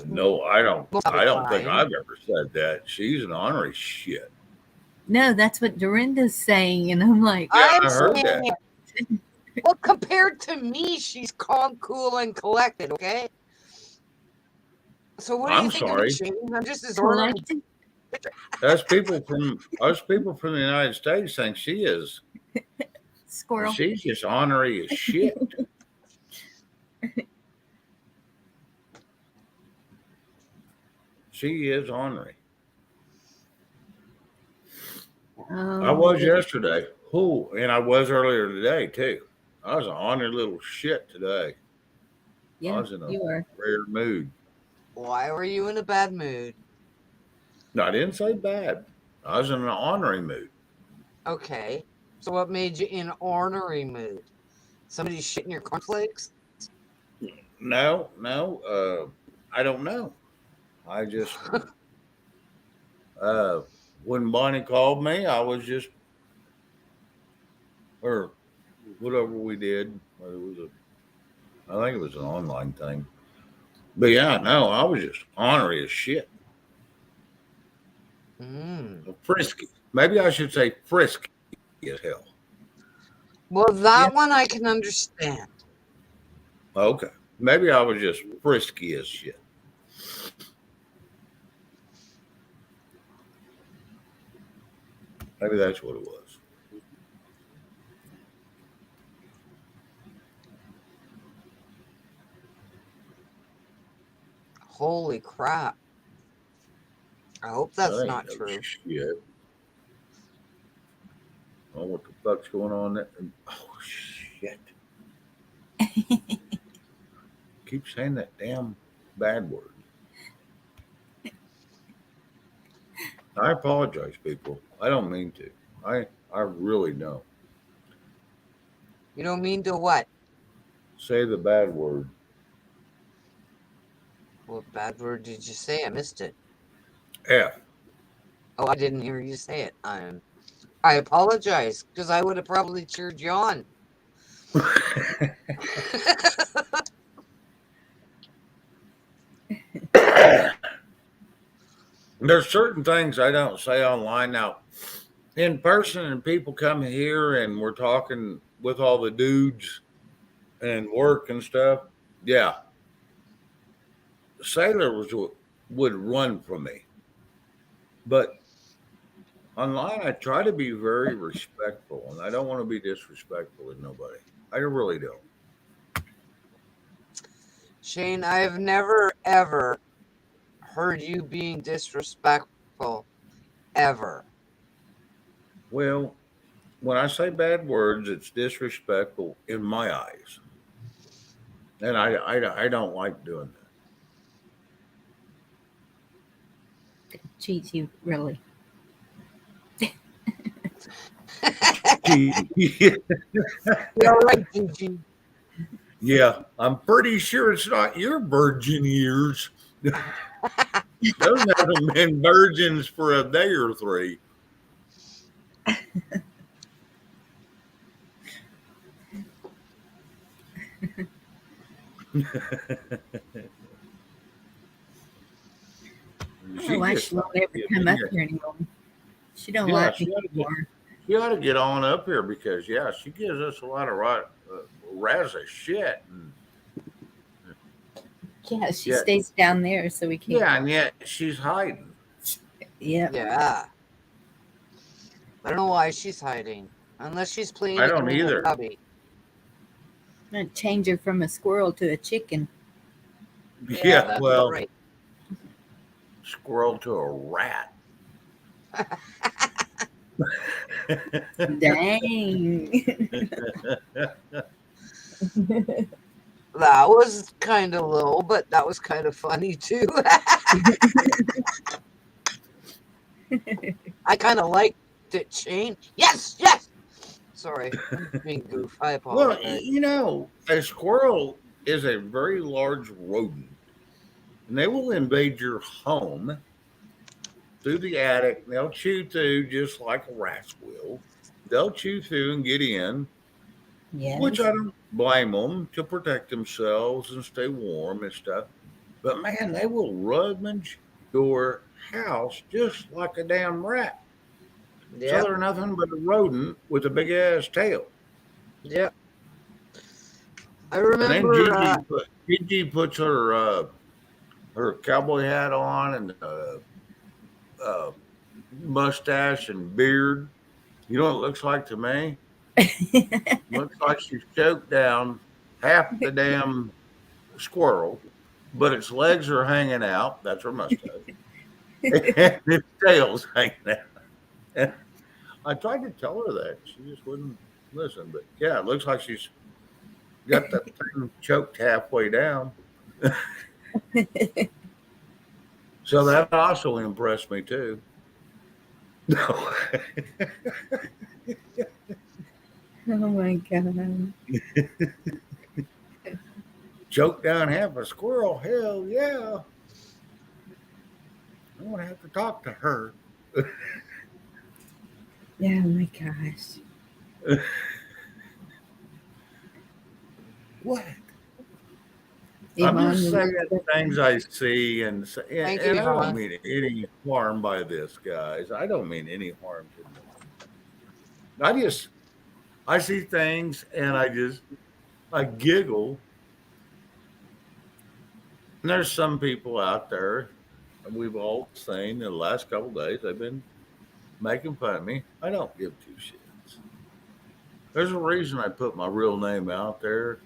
No, I don't. Most of the I don't think time. I've ever said that. She's an ornery shit. No, that's what Dorinda's saying, and I'm like, Yeah, I'm I heard saying, that. well, compared to me, she's calm, cool, and collected, okay? So what do I'm you think of sorry. it, Shane? I'm just as ordinary. Us people from the United States think Squirrel. she's just ornery as shit. She is ornery. I was yesterday. Who and I was earlier today too. I was an ornery little shit today. I Yeah, was in a you are. rare mood. Why were you in a bad mood? No, I didn't say bad. I was in an ornery mood. Okay. So what made you in ornery mood? Somebody shitting your cornflakes? No, I don't know. I just uh when Bonnie called me, I was just or whatever we did. I think it was an online thing. But yeah, no, I was just ornery as shit. Frisky. Maybe I should say frisky as hell. Well, that Yeah. one I can understand. Okay. Maybe I was just frisky as shit. Maybe that's what it was. Holy crap. I hope that's That not ain't no true. shit. Oh, what the fuck's going on there? Oh shit. Keep saying that damn bad word. I apologize, people. I don't mean to. I really don't. You don't mean to what? Say the bad word. What bad word did you say? I missed it. F. Oh, I didn't hear you say it. I apologize because I would have probably cheered you on. There's certain things I don't say online now. In person, and people come here and we're talking with all the dudes and work and stuff. Yeah, sailors would run from me, but online I try to be very respectful, and I don't want to be disrespectful to nobody. I really don't. Shane, I've never ever heard you being disrespectful ever. Well, when I say bad words, it's disrespectful in my eyes, and I don't like doing Cheats you, really. that. You're right, Gigi. Yeah, I'm pretty sure it's not your virgin years. Those haven't been virgins for a day or three. I don't know why she won't ever come up here anymore. She don't Yeah, like me anymore. she ought to get on up here because yeah, she gives us a lot of razz of shit. Yeah, she Yeah. stays down there, so we can't. Yeah, and yet she's hiding. Yeah. Yeah. I don't know why she's hiding. Unless she's playing I a don't game with either. Bubby. I'm gonna change her from a squirrel to a chicken. Yeah, that's well, right. squirrel to a rat. Dang. That was kind of low, but that was kind of funny too. I kind of liked it, Shane. Yes, yes. Sorry, I'm being goof. I Well, apologize. you know, a squirrel is a very large rodent, and they will invade your home through the attic. They'll chew through just like rats will. They'll chew through and get in, Yes. which I don't blame them to protect themselves and stay warm and stuff. But man, they will rummage your house just like a damn rat. So Yep, they're nothing but a rodent with a big ass tail. yep. I And then remember. Gigi puts her her cowboy hat on and mustache and beard. You know what it looks like to me? Looks like she's choked down half the damn squirrel, but its legs are hanging out. That's her mustache. And its tail's hanging out. And I tried to tell her that. She just wouldn't listen. But yeah, it looks like she's got the thing choked halfway down. So that also impressed me too. No. Oh my God. Choke down half a squirrel. Hell yeah. I'm going to have to talk to her. Yeah, oh my gosh. What? I'm Yvonne, just saying remember- things I see, and Thank and you, I don't Yvonne. mean any harm by this, guys. I don't mean any harm to them. I see things and I giggle. And there's some people out there, and we've all seen in the last couple of days, they've been making fun of me. I don't give two shits. There's a reason I put my real name out there,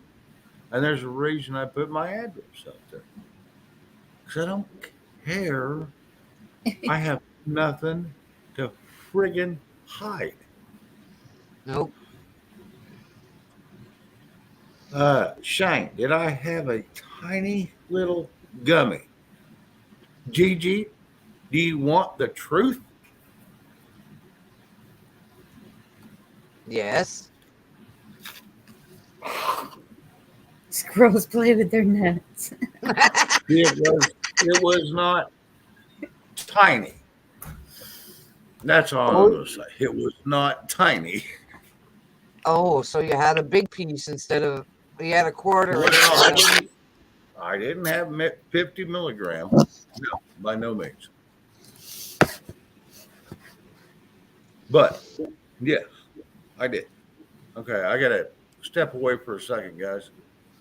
and there's a reason I put my address out there. Because I don't care. I have nothing to friggin' hide. Nope. Shane, did I have a tiny little gummy? Gigi, do you want the truth? Yes. Squirrels play with their nuts. It was not tiny. That's all I'm going to say. It was not tiny. Oh, so you had a big piece instead of you had a quarter. Well, I didn't have 50 milligrams. No, by no means. But yes, I did. Okay, I got to step away for a second, guys.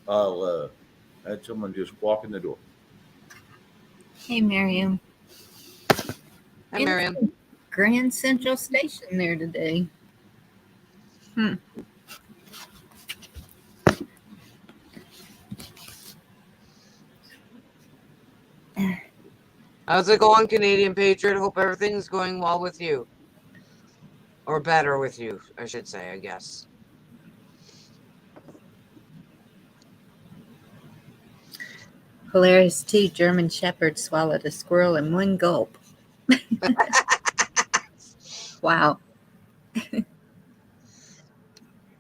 I'll had someone just walk in the door. Hey, Miriam. Hi, Marion. Grand Central Station there today. How's it going, Canadian Patriot? Hope everything's going well with you. Or better with you, I should say, I guess. Hilarious, 2 German shepherds swallowed a squirrel in one gulp. Wow.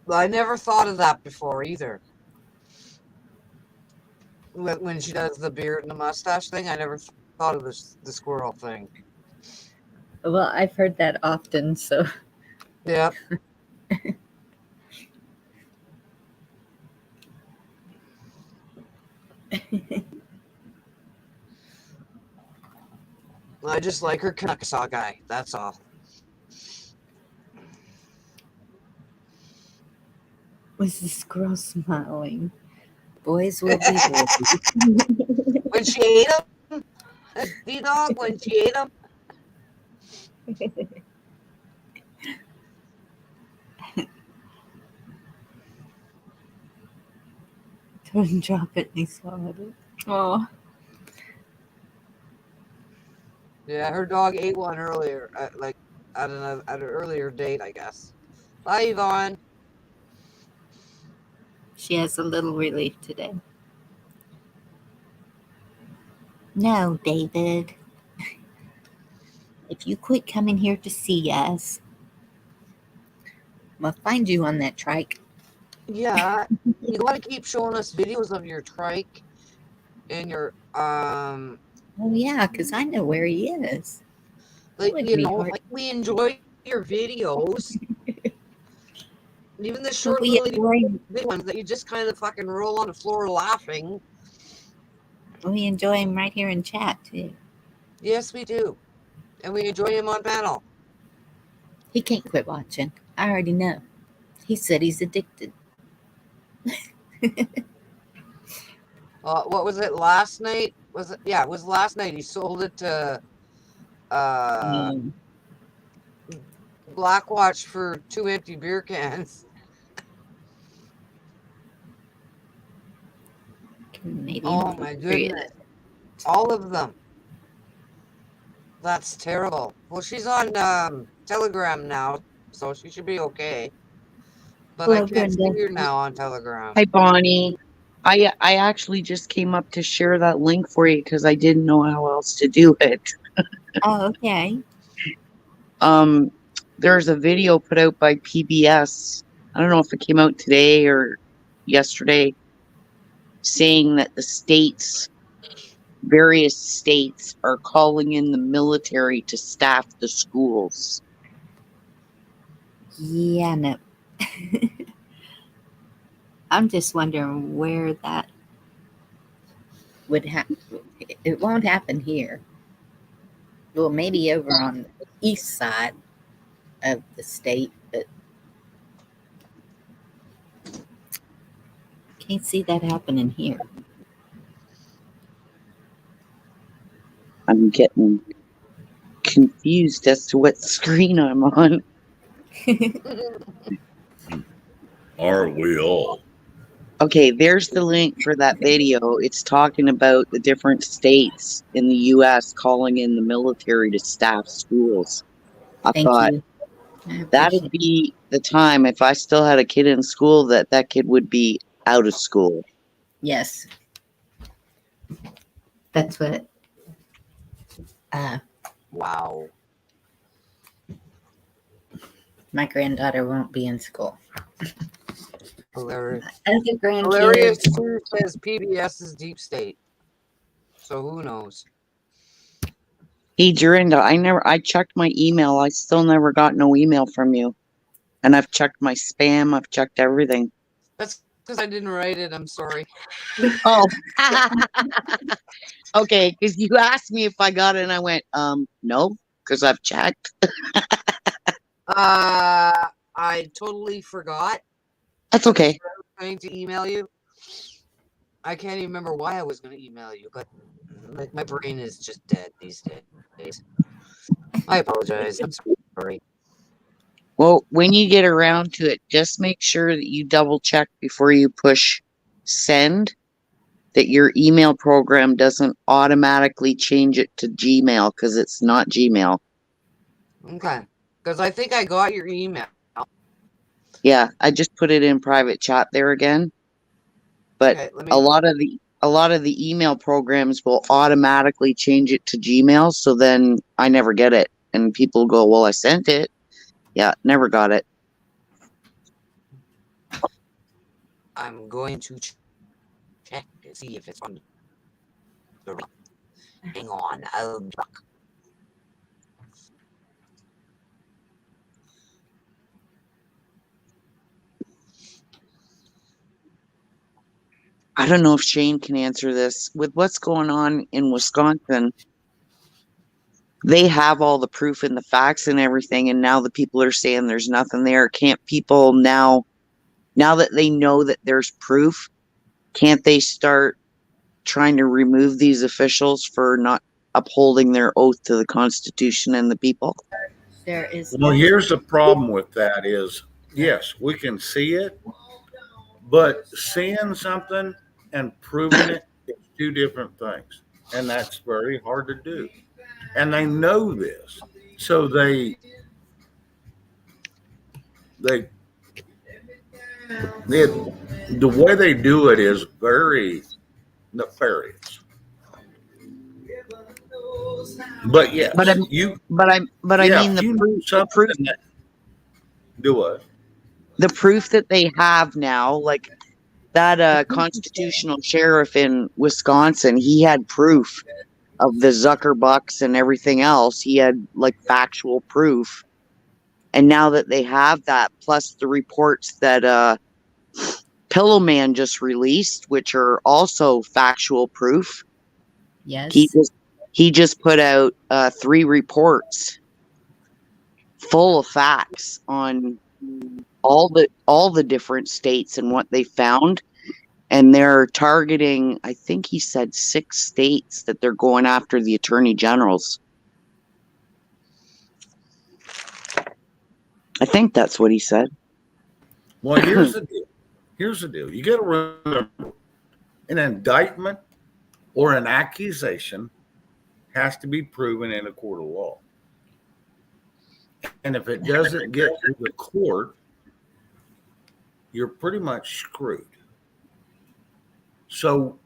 Well, I never thought of that before either. When she does the beard and the mustache thing, I never thought of the squirrel thing. Well, I've heard that often, so Yep. I just like her Kanakasaw guy. That's all. was the squirrel smiling? Boys will be boys. When she ate him, D-Dog, when she ate him. Couldn't drop it and he swallowed it. Oh. Yeah, her dog ate one earlier, at an earlier date, I guess. Bye, Yvonne. She has a little relief today. No, David. If you quit coming here to see us, we'll find you on that trike. Yeah, you want to keep showing us videos of your trike and your Oh, yeah, because I know where he is. like would you be know, hard. like we enjoy your videos. Even the But short we little enjoy, big ones that you just kind of fucking roll on the floor laughing. him right here in chat, too. Yes, we do. And we enjoy him on panel. He can't quit watching. I already know. He said he's addicted. What was it last night? Was it? Yeah, it was last night. He sold it to Um, Blackwatch for 2 empty beer cans. Canadian Oh my goodness. All of them. That's terrible. Well, she's on Telegram now, so she should be okay. But I Hello, can't see Brenda. her now on Telegram. Hi, Bonnie. I actually just came up to share that link for you because I didn't know how else to do it. Oh, okay. There's a video put out by PBS. I don't know if it came out today or yesterday, saying that various states are calling in the military to staff the schools. Yeah, no. I'm just wondering where that would happen. It won't happen here. Well, maybe over on the east side of the state, but can't see that happening here. I'm getting confused as to what screen I'm on. Are we all? Okay, there's the link for that video. It's talking about the different states in the US calling in the military to staff schools. I Thank thought you. I that'd appreciate it. be the time if I still had a kid in school that kid would be out of school. Yes. That's what Wow. my granddaughter won't be in school. Hilarious. Other Hilarious grandkids. too says PBS is deep state. So who knows? Hey Dorinda, I checked my email. I still never got no email from you. And I've checked my spam, I've checked everything. That's because I didn't write it. I'm sorry. Oh. Okay, because you asked me if I got it and I went, no, because I've checked. I totally forgot. That's okay. I was going to email you. I can't even remember why I was going to email you, but like my brain is just dead these days. I apologize. I'm sorry. Well, when you get around to it, just make sure that you double check before you push send, that your email program doesn't automatically change it to Gmail, because it's not Gmail. Okay. Because I think I got your email. Yeah, I just put it in private chat there again. But Okay, a lot of the email programs will automatically change it to Gmail, so then I never get it. And people go, well, I sent it. Yeah, never got it. I'm going to check to see if it's on the right. Hang on. I'll be back. I don't know if Shane can answer this. With what's going on in Wisconsin, they have all the proof and the facts and everything, and now the people are saying there's nothing there. Can't people now that they know that there's proof, can't they start trying to remove these officials for not upholding their oath to the Constitution and the people? There is Well, here's the problem with that is, yes, we can see it, but seeing something and proving it is two different things. And that's very hard to do. And they know this. So the way they do it is very nefarious. But yes, But I mean the you know proof, something that do what? the proof that they have now, like that constitutional sheriff in Wisconsin, he had proof of the Zuckerbucks and everything else. He had like factual proof. And now that they have that, plus the reports that Pillowman just released, which are also factual proof. yes. He just put out 3 reports full of facts on all the different states and what they found. and they're targeting, I think he said 6 states that they're going after the attorney generals. I think that's what he said. Well, here's the deal. Here's the deal. You got to remember, an indictment or an accusation has to be proven in a court of law. And if it doesn't get to the court, you're pretty much screwed. So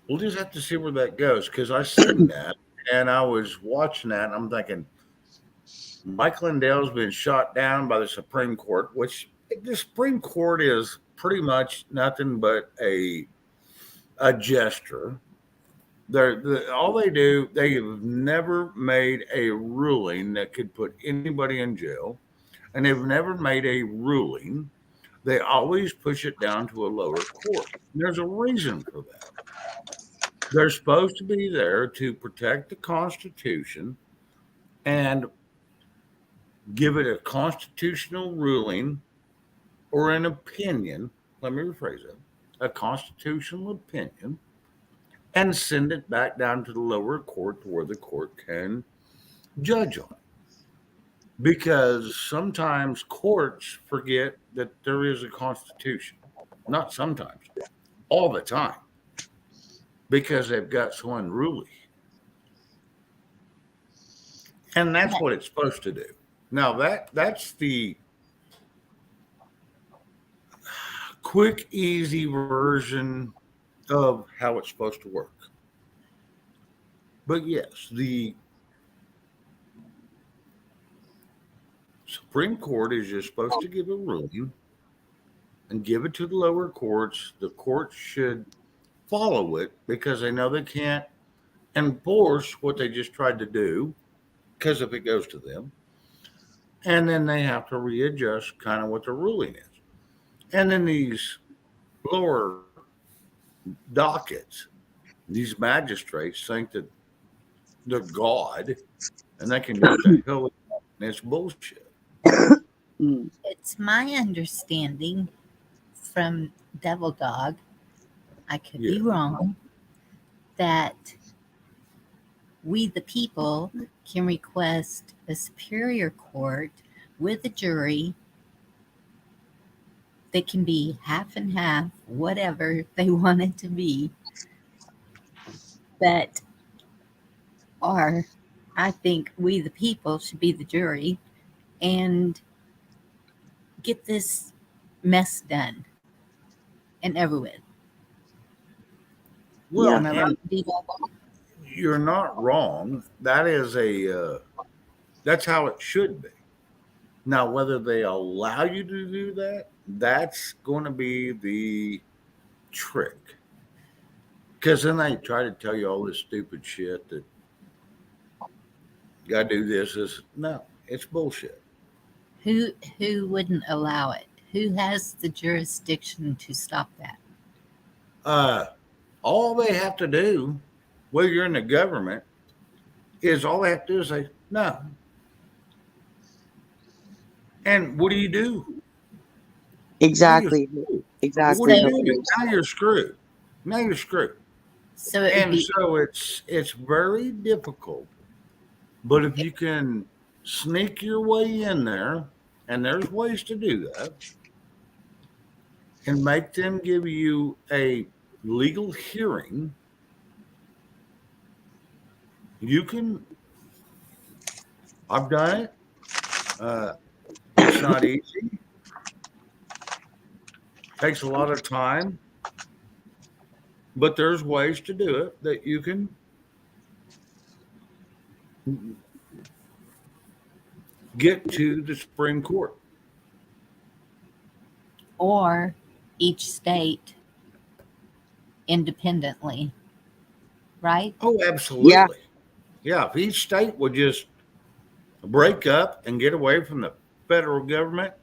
we'll just have to see where that goes, because I seen that and I was watching that and I'm thinking, Mike Lindell's been shot down by the Supreme Court, which the Supreme Court is pretty much nothing but a gesture. All they do, they have never made a ruling that could put anybody in jail, and they've never made a ruling. They always push it down to a lower court. There's a reason for that. They're supposed to be there to protect the Constitution and give it a constitutional ruling or an opinion. Let me rephrase it: a constitutional opinion, and send it back down to the lower court to where the court can judge on it. Because sometimes courts forget that there is a constitution. Not sometimes, all the time. Because they've got so unruly. And that's what it's supposed to do. Now that's the quick, easy version of how it's supposed to work. But yes, the Supreme Court is just supposed to give a ruling and give it to the lower courts. The courts should follow it because they know they can't enforce what they just tried to do, because if it goes to them, and then they have to readjust kind of what the ruling is. And then these lower dockets, these magistrates think that they're God and they can do what the hell they want. And it's bullshit. It's my understanding from Devil Dog, I could be wrong, that we the people can request a superior court with a jury. They can be half and half, whatever they want it to be. But, or I think we the people should be the jury and get this mess done and over with. Well, Yeah. you're not wrong. That is that's how it should be. Now, whether they allow you to do that, that's going to be the trick. Because then they try to tell you all this stupid shit that you got to do this. No, it's bullshit. Who wouldn't allow it? Who has the jurisdiction to stop that? All they have to do, whether you're in the government, is all they have to do is say no. And what do you do? Exactly. What do you do? Now you're screwed. Now you're screwed. So it's very difficult. But if you can sneak your way in there, and there's ways to do that, and make them give you a legal hearing, you can. I've done it. It's not easy. Takes a lot of time. But there's ways to do it that you can get to the Supreme Court. or each state independently, right? Oh, absolutely. Yeah. Yeah, if each state would just break up and get away from the federal government,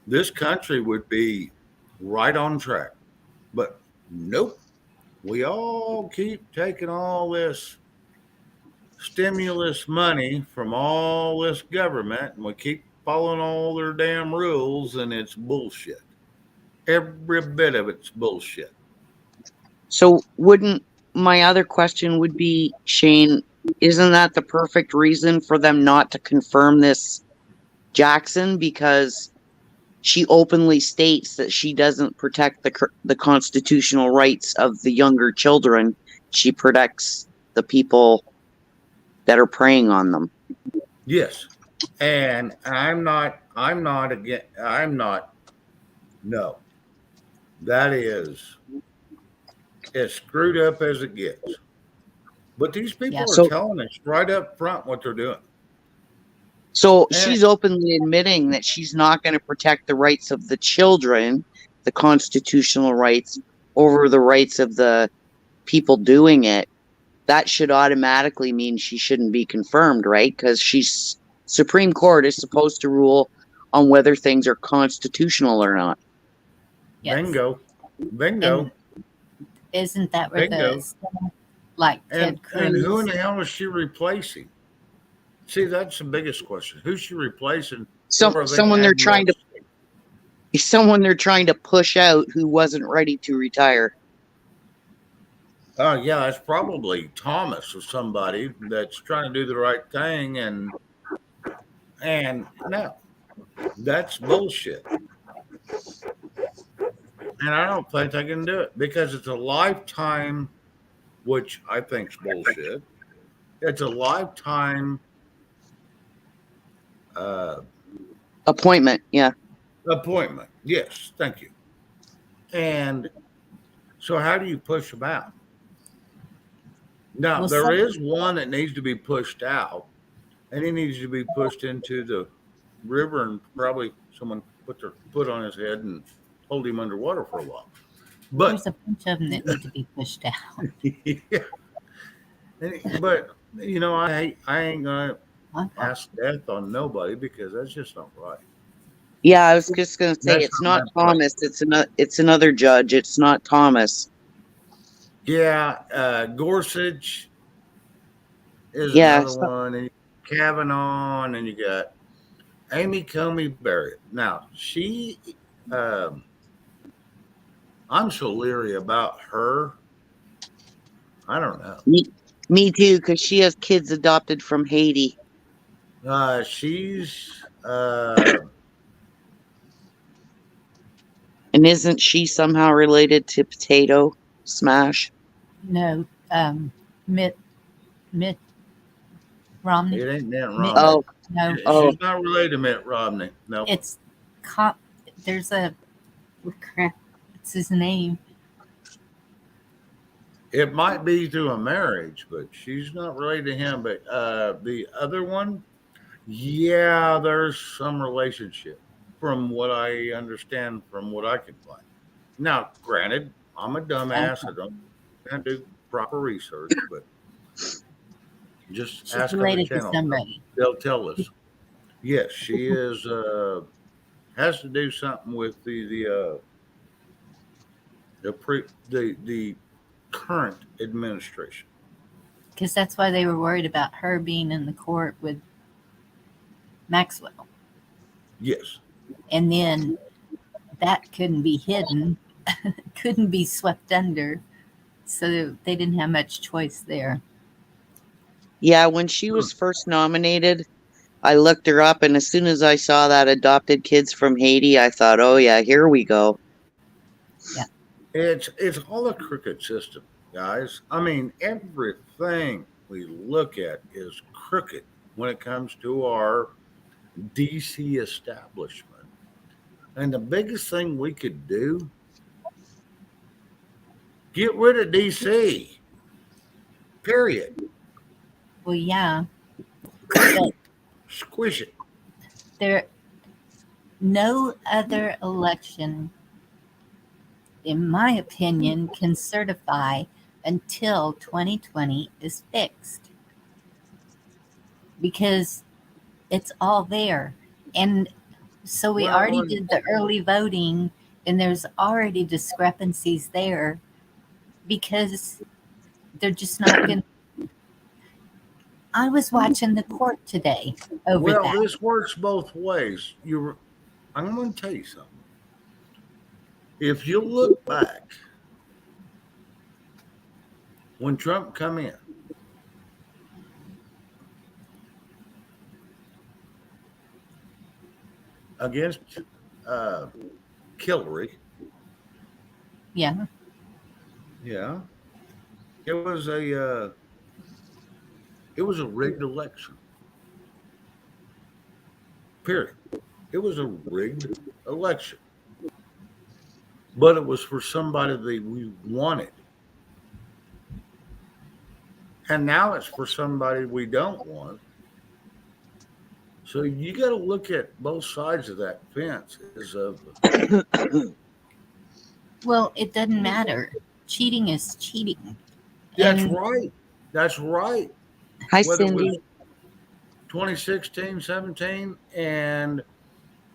this country would be right on track. But nope, we all keep taking all this stimulus money from all this government, and we keep following all their damn rules, and it's bullshit. Every bit of it's bullshit. So wouldn't my other question would be, Shane, isn't that the perfect reason for them not to confirm this Jackson? Because she openly states that she doesn't protect the constitutional rights of the younger children. She protects the people that are preying on them. Yes. And I'm not again, no. That is as screwed up as it gets. But these people Yep. are So, telling us right up front what they're doing. so And she's openly admitting that she's not going to protect the rights of the children, the constitutional rights, over the rights of the people doing it. That should automatically mean she shouldn't be confirmed, right? Because she's Supreme Court is supposed to rule on whether things are constitutional or not. Yes. bingo, bingo, And isn't that where bingo. like And Ted who in Cruz? the hell is she replacing? See, that's the biggest question. Who's she replacing? So Or are they adding more? someone they're trying to push out who wasn't ready to retire. Oh, yeah, it's probably Thomas or somebody that's trying to do the right thing. And no, that's bullshit. And I don't think they can do it because it's a lifetime, which I think's bullshit. It's a lifetime uh, Appointment, yeah. appointment. Yes, thank you. And so, how do you push them out? Now, Well, there some, is one that needs to be pushed out, and he needs to be pushed into the river, and probably someone put their foot on his head and hold him underwater for a while. there's But a bunch of them that need to be pushed out. yeah, but I ain't gonna ask death on nobody because that's just not right. Yeah, I was just going to say That's it's not not my place. Thomas, it's another judge. It's not Thomas. Yeah, Gorsuch is Yeah, another one, and Kavanaugh, and you got Amy Comey Barrett. Now um, I'm so leery about her. I don't know. me too, because she has kids adopted from Haiti. She's And isn't she somehow related to Potato Smash? No, Mitt Mitt Romney. it ain't Mitt Mitt, Romney. no, Oh, She's not related to Mitt Romney. No, it's there's a crap. What's his name? it might be through a marriage, but she's not related to him. But the other one, yeah, there's some relationship from what I understand, from what I can find. Now, granted, I'm a dumbass. I don't do proper research, but just She's ask other related to channels. somebody. They'll tell us. Yes, she is. Has to do something with the current administration. Because that's why they were worried about her being in the court with Maxwell. Yes. And then that couldn't be hidden, couldn't be swept under. So they didn't have much choice there. yeah, when she was first nominated, I looked her up, and as soon as I saw that adopted kids from Haiti, I thought, oh yeah, here we go. Yeah. It's all a crooked system, guys. I mean, everything we look at is crooked when it comes to our DC establishment. And the biggest thing we could do, get rid of DC. Period. Well, yeah. But Squish it. no other election, in my opinion, can certify until 2020 is fixed. Because it's all there. And so we already did the early voting, and there's already discrepancies there because they're just not going to. I was watching the court today over that. This works both ways. I'm going to tell you something. If you look back, when Trump come in, against uh, Hillary, Yeah. yeah, it was a it was a rigged election. Period. It was a rigged election, but it was for somebody that we wanted, and now it's for somebody we don't want. So you got to look at both sides of that fence. Is of Well, it doesn't matter. Cheating is cheating. That's And right. That's right. Hi, Whether it was Cindy. 2016, 17, and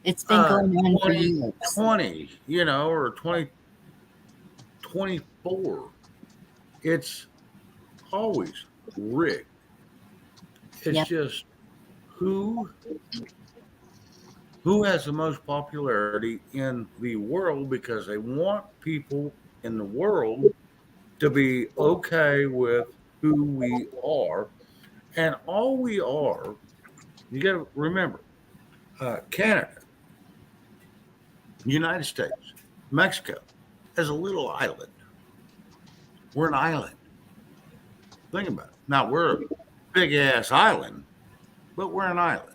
it's been going on for years. 2020, or 2024, it's always rigged. It's Yep. just who who has the most popularity in the world because they want people in the world to be okay with who we are. And all we are, you got to remember, Canada, United States, Mexico, is a little island. We're an island. Think about it. Now, we're a big ass island, but we're an island.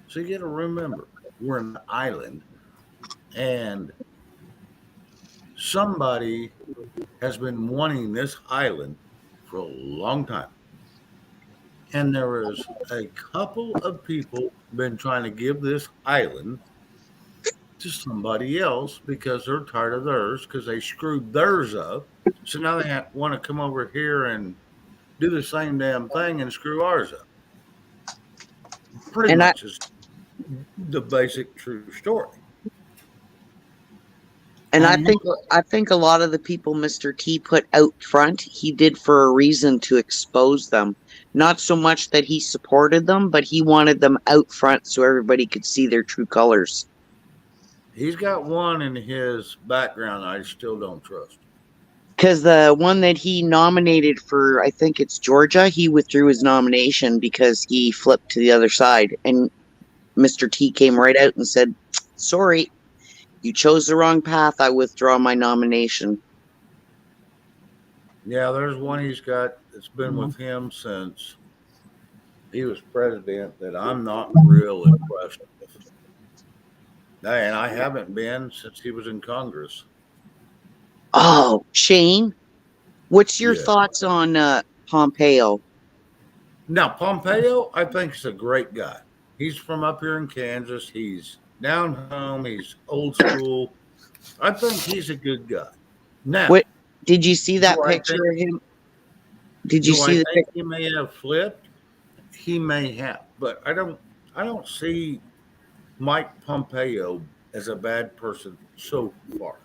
So you got to remember, we're an island, and somebody has been wanting this island for a long time. And there is a couple of people been trying to give this island to somebody else because they're tired of theirs because they screwed theirs up. So now they want to come over here and do the same damn thing and screw ours up. Pretty And I much is the basic true story. and I'm not, I think a lot of the people Mr. T put out front, he did for a reason to expose them. Not so much that he supported them, but he wanted them out front so everybody could see their true colors. He's got one in his background I still don't trust. Because the one that he nominated for, I think it's Georgia, he withdrew his nomination because he flipped to the other side. And Mr. T came right out and said, "Sorry, you chose the wrong path. I withdraw my nomination." Yeah, there's one he's got that's been with him since he was president that I'm not real impressed with. And I haven't been since he was in Congress. Oh, Shane, what's your Yeah. thoughts on Pompeo? Now, Pompeo, I think is a great guy. He's from up here in Kansas. He's down home. He's old school. I think he's a good guy. Now, What did you see that do I picture think of him? Did you do I see the think he may have flipped? He may have, but I don't see Mike Pompeo as a bad person so far.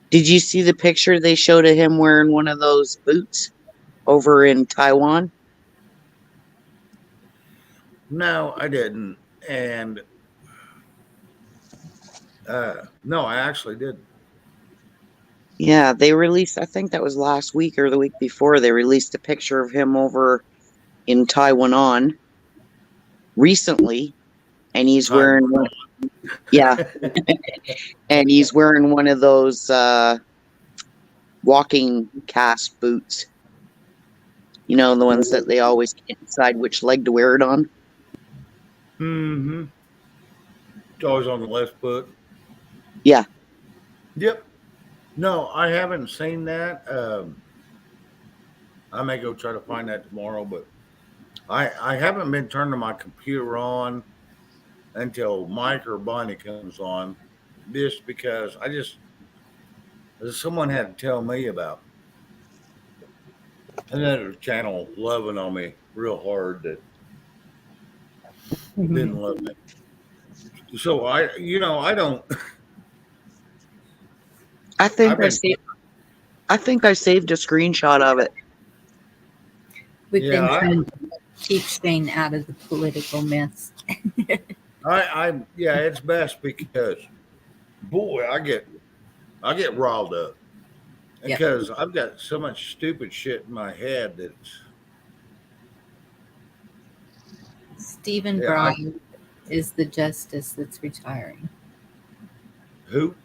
Did you see the picture they showed of him wearing one of those boots over in Taiwan? No, I didn't. And no, I actually didn't. Yeah, they released, I think that was last week or the week before, they released a picture of him over in Taiwan recently, and he's wearing one, yeah, and he's wearing one of those walking cast boots. You know, the ones that they always can't decide which leg to wear it on. Mm-hmm. It's always on the left foot. Yeah. Yep. No, I haven't seen that. I may go try to find that tomorrow, but I haven't been turning my computer on until Mike or Bonnie comes on, just because someone had to tell me about another channel loving on me real hard that didn't love me. So I don't. I think I've I think I saved a screenshot of it. we've been Yeah, trying to keep Shane out of the political mess. yeah, it's best because boy, I get riled up Yep. because I've got so much stupid shit in my head that Stephen yeah, I Bryan is the justice that's retiring. who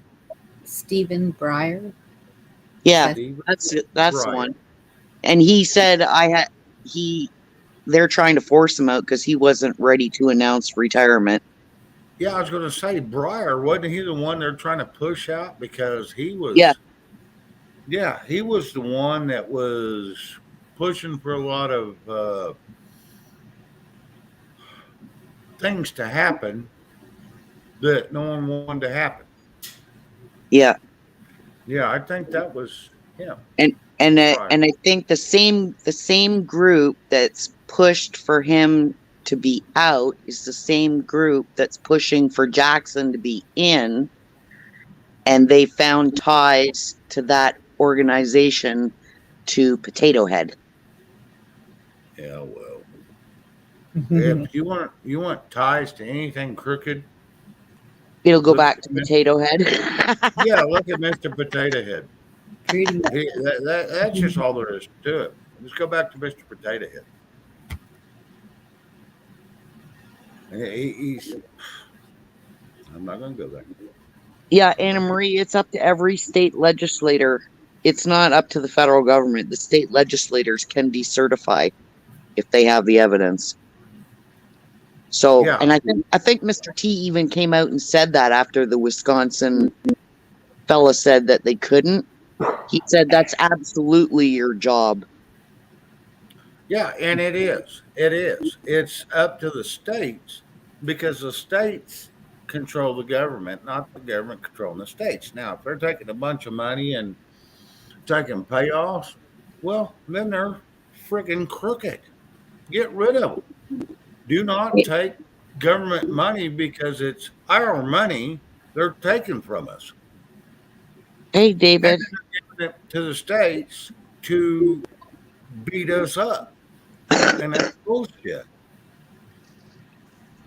Stephen Breyer. Yeah, That's Stephen that's the Breyer. one. And he said he they're trying to force him out because he wasn't ready to announce retirement. Yeah, I was going to say Breyer, wasn't he the one they're trying to push out because he Yeah, was yeah, he was the one that was pushing for a lot of things to happen that no one wanted to happen. yeah. Yeah, I think that was him. Breyer. And I think the same group that's pushed for him to be out is the same group that's pushing for Jackson to be in, and they found ties to that organization to Potato Head. Yeah, well, if you want ties to anything crooked, It'll go look back to at Potato Head. yeah, look at Mr. Potato Head. pretty much. That's just all there is to it. Let's go back to Mr. Potato Head. He's. I'm not going to go there. Yeah, Anna Marie, it's up to every state legislator. It's not up to the federal government. The state legislators can decertify if they have the evidence. So, Yeah, and I think Mr. T even came out and said that after the Wisconsin fella said that they couldn't. He said that's absolutely your job. yeah, and it is. It is. It's up to the states because the states control the government, not the government controlling the states. Now, if they're taking a bunch of money and taking payoffs, well, then they're freaking crooked. Get rid of them. Do not take government money because it's our money they're taking from us. Hey, And David. then they're giving it to the states to beat us up. And that's bullshit.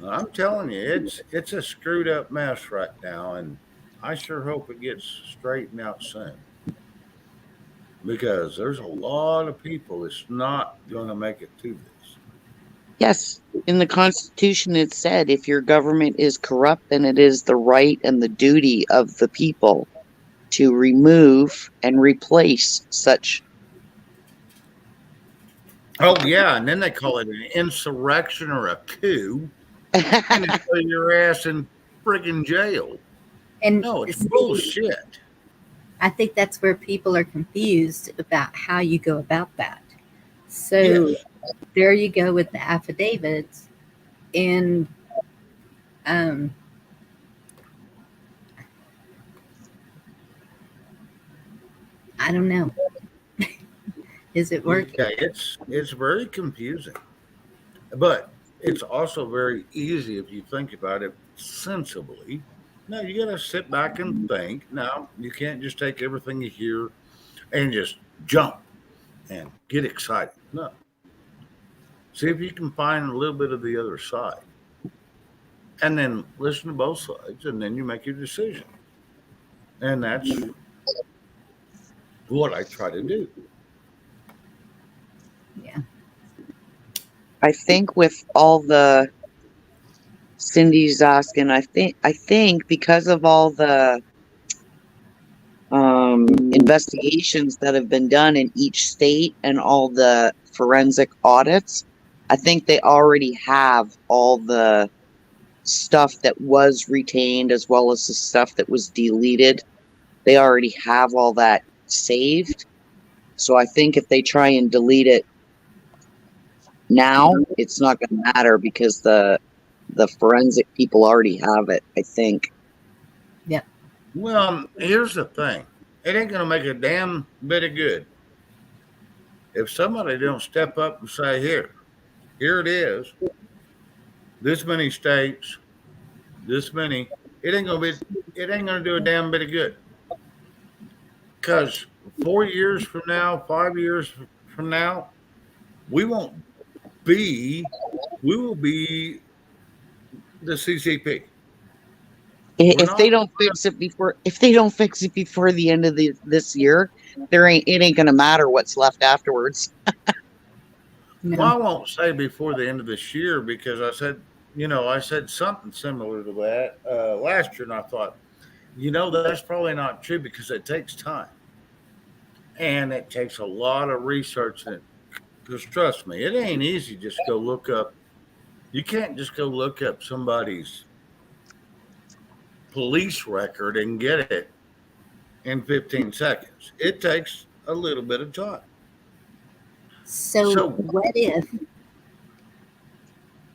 I'm telling you, it's a screwed up mess right now, and I sure hope it gets straightened out soon. Because there's a lot of people that's not going to make it to this. Yes, in the Constitution it said if your government is corrupt, then it is the right and the duty of the people to remove and replace such. Oh yeah, and then they call it an insurrection or a coup, and they put your ass in friggin' jail. And No, it's see, bullshit. I think that's where people are confused about how you go about that. So Yes. there you go with the affidavits, and um, I don't know. Is it working? Yeah, it's very confusing, but it's also very easy if you think about it sensibly. No, you got to sit back and think. Now, you can't just take everything you hear and just jump and get excited. No, see if you can find a little bit of the other side, and then listen to both sides, and then you make your decision. And that's what I try to do. Yeah. I think with all the Cindy's asking, I think because of all the investigations that have been done in each state and all the forensic audits, I think they already have all the stuff that was retained as well as the stuff that was deleted. They already have all that saved. So I think if they try and delete it now, it's not going to matter because the forensic people already have it, I think. Yep. Well, here's the thing: it ain't gonna make a damn bit of good if somebody don't step up and say, here it is, this many states, this many. It ain't gonna do a damn bit of good because 4 years from now, 5 years from now, we won't be, we will be the CCP. If they don't fix it before, the end of this year, it ain't gonna matter what's left afterwards. No. Well, I won't say before the end of this year because I said something similar to that last year, and I thought, that's probably not true because it takes time and it takes a lot of research. Because trust me, it ain't easy just go look up. You can't just go look up somebody's police record and get it in 15 seconds. It takes a little bit of time. So what if?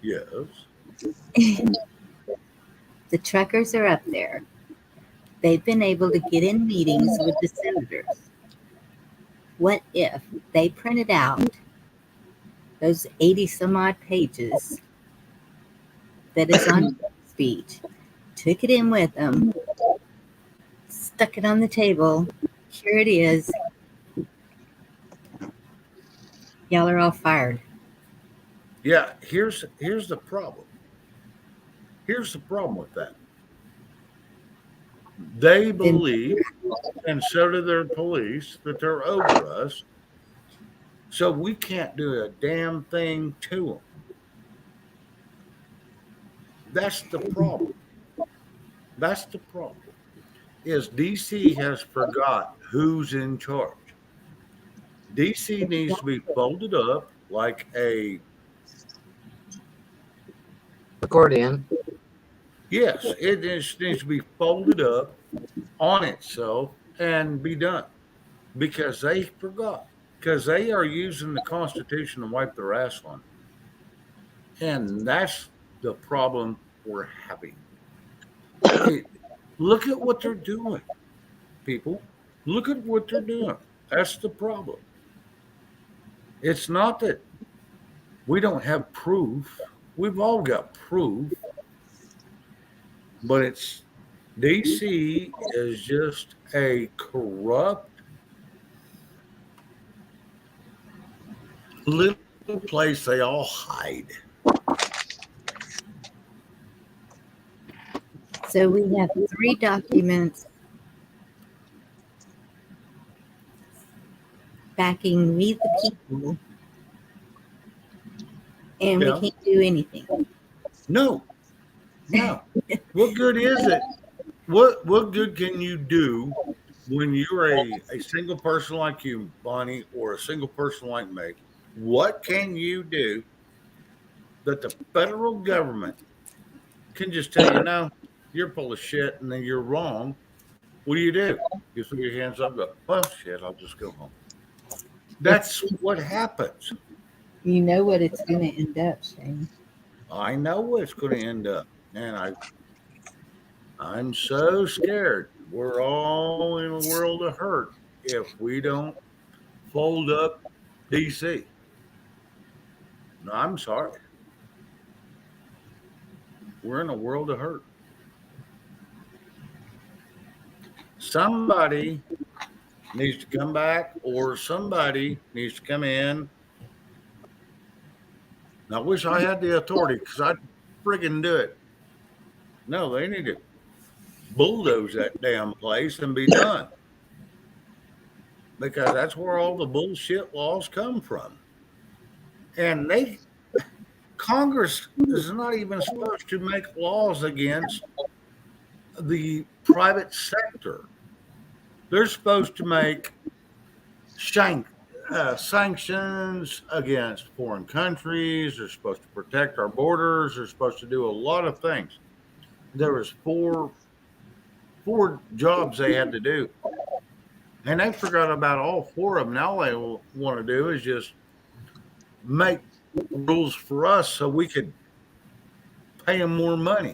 Yes. The truckers are up there. They've been able to get in meetings with the senators. What if they printed out those 80 some odd pages that is on speech, took it in with them, stuck it on the table, here it is, y'all are all fired. Yeah, here's the problem. Here's the problem with that. They believe, and so do their police, that they're over us. So we can't do a damn thing to them. That's the problem. That's the problem. Is DC has forgot who's in charge. DC needs to be folded up like a accordion. Yes, it needs to be folded up on itself and be done because they forgot. Because they are using the Constitution to wipe their ass on it. And that's the problem we're having. Look at what they're doing, people. Look at what they're doing. That's the problem. It's not that we don't have proof. We've all got proof. But it's DC is just a corrupt little place they all hide. So we have 3 documents backing we the people, and we can't do anything. No. What good is it? What good can you do when you're a single person like you, Bonnie, or a single person like me? What can you do that the federal government can just tell you, no, you're full of shit and then you're wrong? What do? You throw your hands up and go, well, shit, I'll just go home. That's what happens. You know what it's going to end up, Shane. I know what it's going to end up. And I'm so scared. We're all in a world of hurt if we don't fold up DC. No, I'm sorry. We're in a world of hurt. Somebody needs to come back or somebody needs to come in. I wish I had the authority because I'd friggin' do it. No, they need to bulldoze that damn place and be done. Because that's where all the bullshit laws come from. And Congress is not even supposed to make laws against the private sector. They're supposed to make sanctions against foreign countries. They're supposed to protect our borders. They're supposed to do a lot of things. There was four jobs they had to do, and they forgot about all 4 of them. Now all they want to do is just make rules for us so we could pay them more money.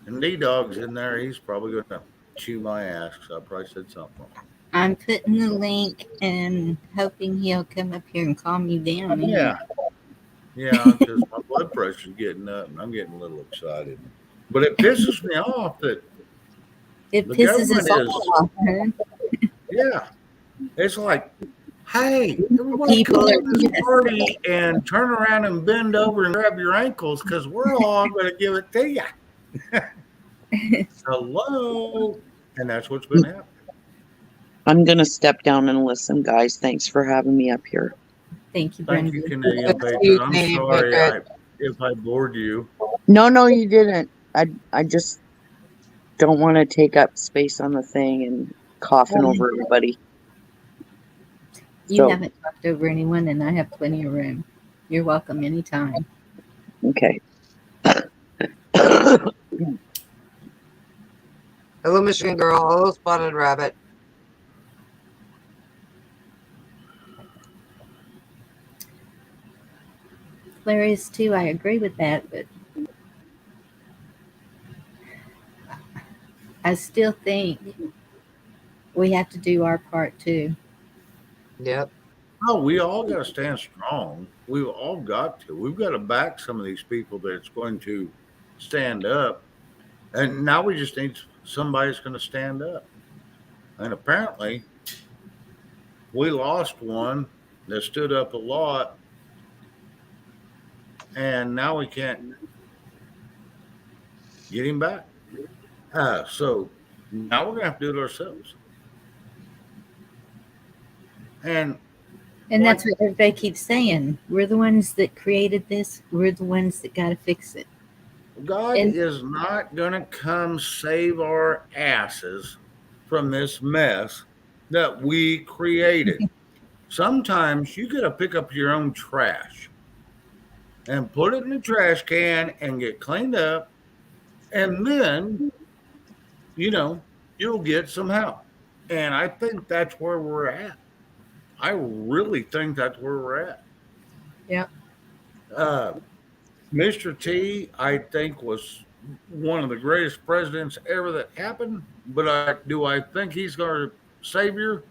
And D-Dog's in there. He's probably going to chew my ass because I probably said something wrong. I'm putting the link and hoping he'll come up here and calm you down. Yeah, because my blood pressure's getting up and I'm getting a little excited. But it pisses me off that it pisses us all off. Yeah, it's like, Hey, everybody come People are to this yes. party and turn around and bend over and grab your ankles because we're all going to give it to you. Hello. And that's what's been happening. I'm going to step down and listen, guys. Thanks for having me up here. Thank you, Thank you, Brenda. Canadian Good to see you, Patriot. I'm Canadian sorry Patriot. if I bored you. No, you didn't. I just don't want to take up space on the thing and coughing over everybody. You So, haven't talked over anyone, and I have plenty of room. You're welcome anytime. okay. Hello, Michigan girl. Hello, Spotted Rabbit. Hilarious too. I agree with that, but I still think we have to do our part too. Yep. Oh, we all got to stand strong. We've all got to. We've got to back some of these people that's going to stand up. And now we just need somebody that's going to stand up. And apparently, we lost one that stood up a lot, and now we can't get him back. So now we're going to have to do it ourselves. And And like that's what everybody keeps saying. We're the ones that created this. We're the ones that got to fix it. God And is not going to come save our asses from this mess that we created. Sometimes you got to pick up your own trash and put it in the trash can and get cleaned up. And then, you'll get some help. And I think that's where we're at. I really think that's where we're at. yeah, Uh, Mr. T, I think, was one of the greatest presidents ever that happened. But do I think he's our savior?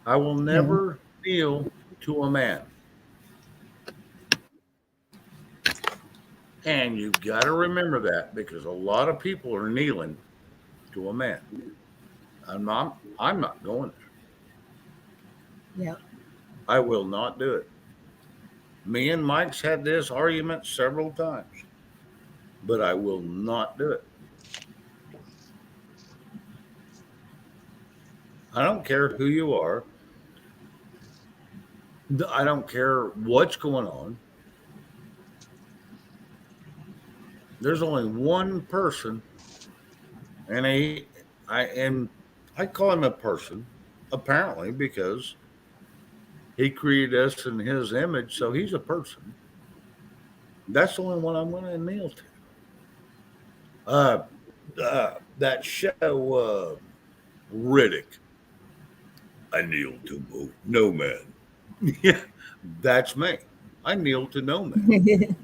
I will no. never kneel to a man. And you've got to remember that because a lot of people are kneeling to a man. I'm not going there. Yeah. I will not do it. Me and Mike's had this argument several times, but I will not do it. I don't care who you are. I don't care what's going on. There's only one person, and I call him a person, apparently, because he created us in his image, so he's a person. That's the only one I'm going to kneel to. That show, Riddick. I kneel to no man. Yeah, that's me. I kneel to no man.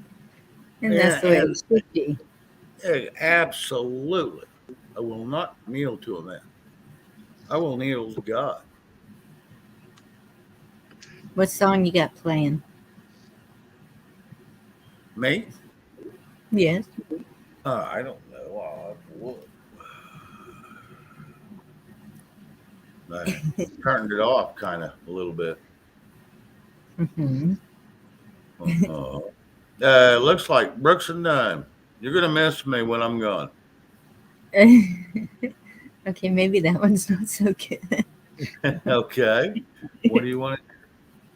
And that's the way And, it should be. absolutely, I will not kneel to a man. I will kneel to God. What song you got playing? Me? Yes. I don't know. I'll have to look. I turned it off kind of a little bit. Mm-hmm. Looks like Brooks and Dunn. You're going to miss me when I'm gone. Okay, maybe that one's not so good. Okay. What do you want to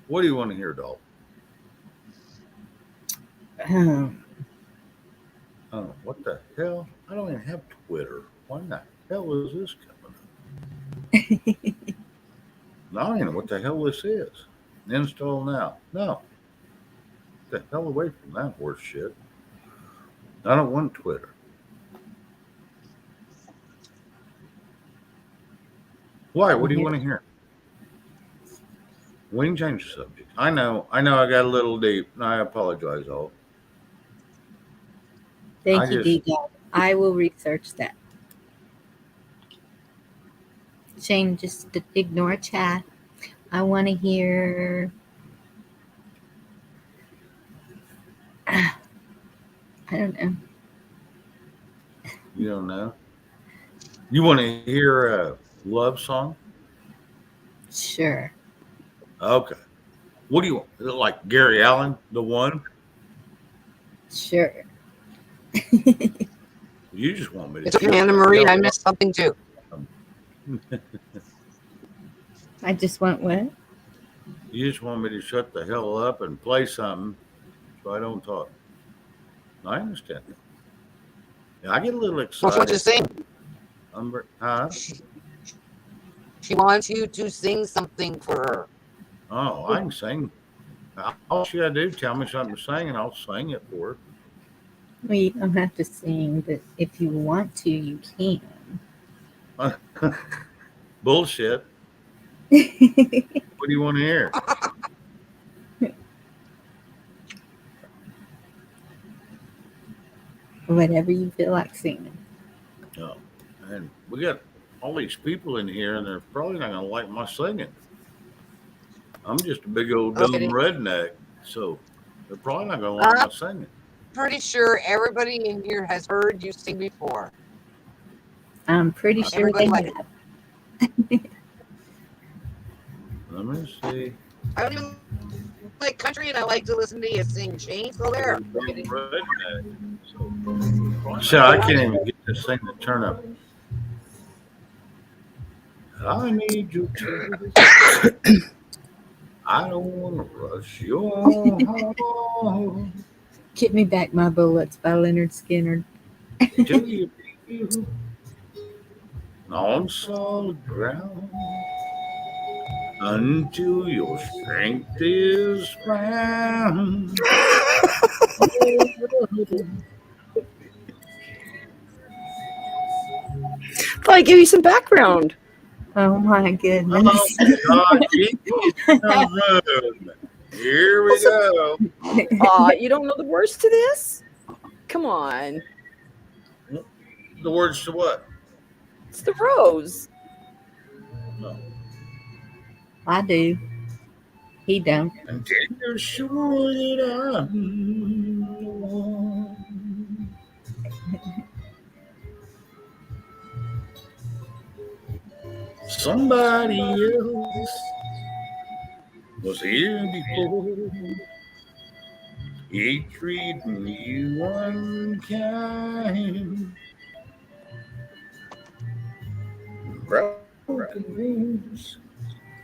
What do you want to hear, doll? Oh, what the hell? I don't even have Twitter. Why the hell is this coming up? I don't even know what the hell this is. Install now. No. Get the hell away from that horse shit. I don't want Twitter. Why? What do you want to hear? We can change the subject. I know I got a little deep, and I apologize, all. Thank you, D-Dog. I will research that. Shane, just ignore chat. I want to hear. I don't know. You don't know? You want to hear a love song? Sure. Okay. What do you want? Is it like Gary Allen, the one? Sure. You just want me to It's okay, shut Anna the Marie. I hell missed something too. up. I just want what? You just want me to shut the hell up and play something so I don't talk. I understand that. Yeah, I get a little Well, she wants you to excited. sing. Huh? She wants you to sing something for her. Oh, I can sing. All she gotta do, tell me something to sing, and I'll sing it for Well, you don't have to sing, but if you want to, you can. her. Bullshit. What do you want to hear? Whatever you feel like singing. No. And we got all these people in here, and they're probably not gonna like my singing. I'm just a big old dumb Okay. redneck, so they're probably not gonna like my singing. Pretty sure everybody in here has heard you sing before. I'm pretty sure Everybody they like have. Let me see. I don't even like country, and I like to listen to you sing. Shane, go there. Dumb redneck. So I can't even get this thing to turn up. I need you to. I don't want to rush your heart. Give Me Back My Bullets by Leonard Skinner. Till you feel on solid ground until your strength is found. Thought I'd give you some background. Oh my goodness. Oh God, keep me in the room. Here we go. You don't know the words to this? Come on. The words to what? It's the rose. No. I do. He don't. Until you're sure that I'm the one. Somebody else was here before. He treating you unkind. Broken dreams.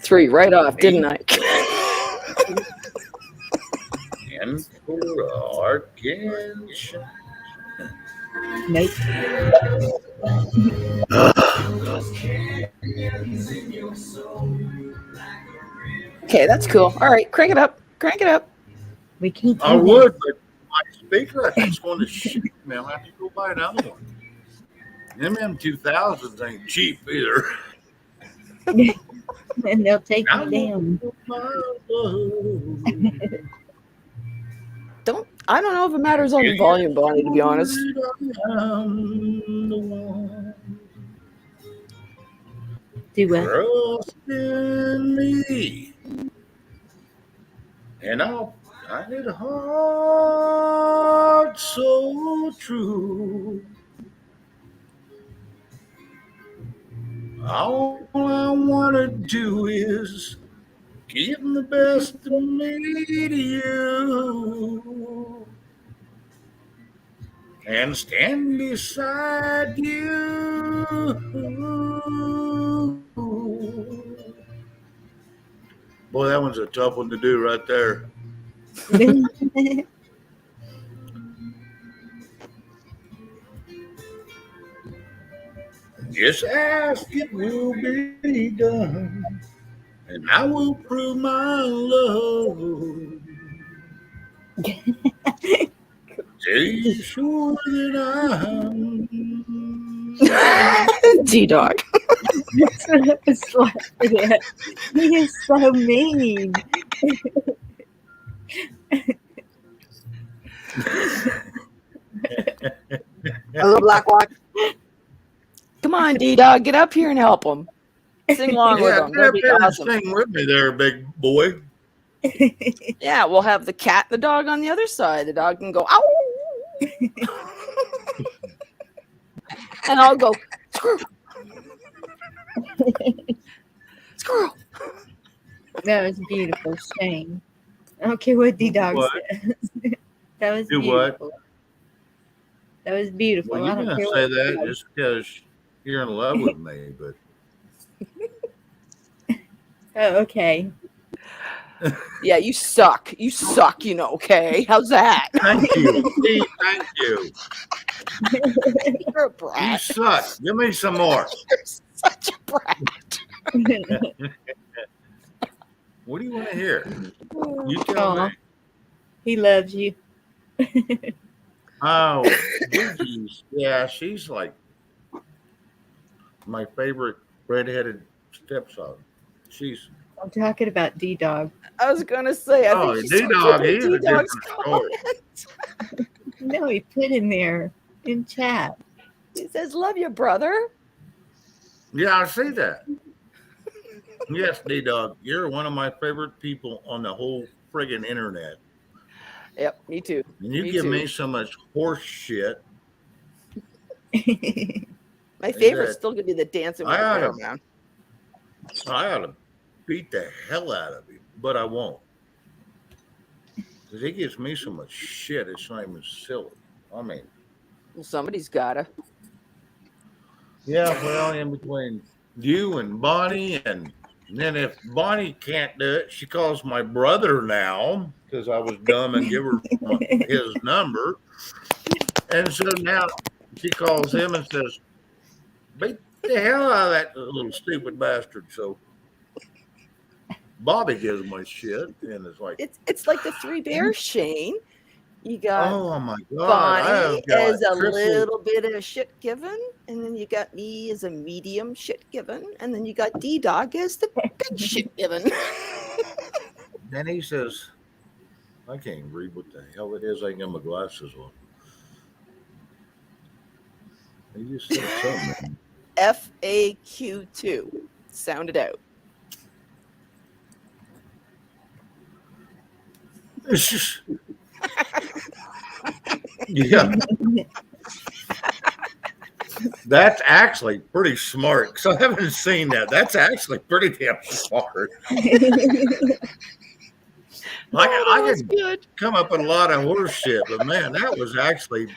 Threw you right off, didn't I? And for a heart can shine. Nope. Okay, that's cool. All right, crank it up. Crank it up. We can't do I that. would, but my speaker, I think, is going to shoot me. I'll have to go buy another one. MM2000s ain't cheap either. And they'll take you down. I don't know if it matters on the volume, Bonnie, to be honest. Do what? Trust in me, and I'll find it hard, so true. All I want to do is give the best of me to you and stand beside you. Boy, that one's a tough one to do right there. Just ask, it will be done, and I will prove my love. Tell you sure that I'm D-Dog. That's what I was laughing at. He is so mean. A little black watch. Come on, D-Dog, get up here and help him. Sing along with Yeah, him. get up That'd be there and awesome. sing with me there, big boy. Yeah, we'll have the cat and the dog on the other side. The dog can go, ow! And I'll go, squirrel. Squirrel. That was beautiful, Shane. I don't care what D-Dog What? says. That was Do what? beautiful. That was beautiful. Well, I you're don't gonna care say what that D-Dog just because you're in love with me, but Oh, okay. Yeah, you suck. You suck, okay? How's that? thank you. See, thank you. You're a You brat. suck. Give me some more. You're such a brat. What do you want to hear? You tell Aw, me. he loves you. Oh, Gigi's. Yeah, she's like my favorite redheaded stepson. She's I'm talking about D-Dog. I was gonna say, I think oh, she's D Dog. He's a D-Dog's different story. comment. No, he put in there in chat. He says, "Love you, brother." Yeah, I see that. Yes, D Dog. You're one of my favorite people on the whole friggin' internet. Yep, me too. And you Me give too. me so much horse shit. My favorite's that still gonna be the dancing with I the ought bear, to, man. I ought to beat the hell out of him, but I won't. Because he gives me so much shit, it's not even silly. I mean, Well, somebody's gotta. yeah, well, in between you and Bonnie, and then if Bonnie can't do it, she calls my brother now because I was dumb and give her his number. And so now she calls him and says, beat the hell out of that little stupid bastard. So Bobby gives my shit, and it's like, It's like the three bears, Shane. You got oh my God, I Bonnie have got as a triple. little bit of shit given, and then you got me as a medium shit given, and then you got D-Dog as the big shit given. Then he says, I can't even read what the hell it is. I ain't got my glasses on. He just said something. FAQ2. Sound it out. It's just, yeah. That's actually pretty smart because I haven't seen that. That's actually pretty damn smart. Like That I was could good. come up with a lot of horse shit, but man, that was actually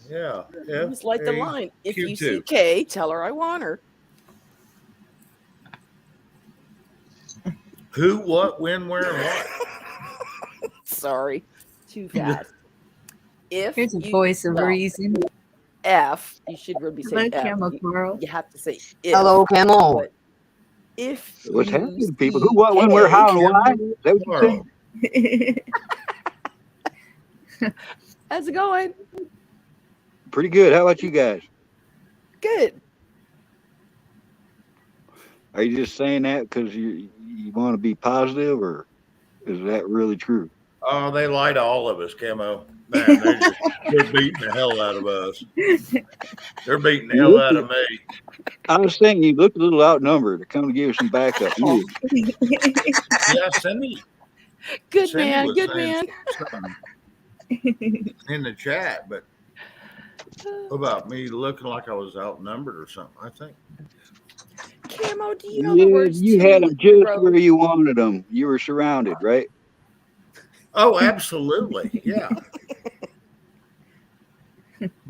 yeah. It was like the line. If you see Q2. Kay, tell her I want her. Who, what, when, where, and what? Sorry. Too fast. If Here's a you voice of spell reason. F, you should really say Hello, F. Camel Carl. You have to say if. Hello, Camel. But if What's you happening, people? see Who, what, when, where, Kay- how, and why? Kimberly Is that what you're saying? Carl. How's it going? Pretty good. How about you guys? Good. Are you just saying that because you want to be positive, or is that really true? Oh, they lie to all of us, Camo. Man, they're beating the hell out of us. They're beating the hell out of me. I was saying you looked a little outnumbered. To come to give you some backup. Yeah, Cindy Good man. was Good saying man. something in the chat, but about me looking like I was outnumbered or something, I think. Camo, do you know the Yeah, words you to had them the just road? where you wanted them. You were surrounded, right? Oh, absolutely. Yeah.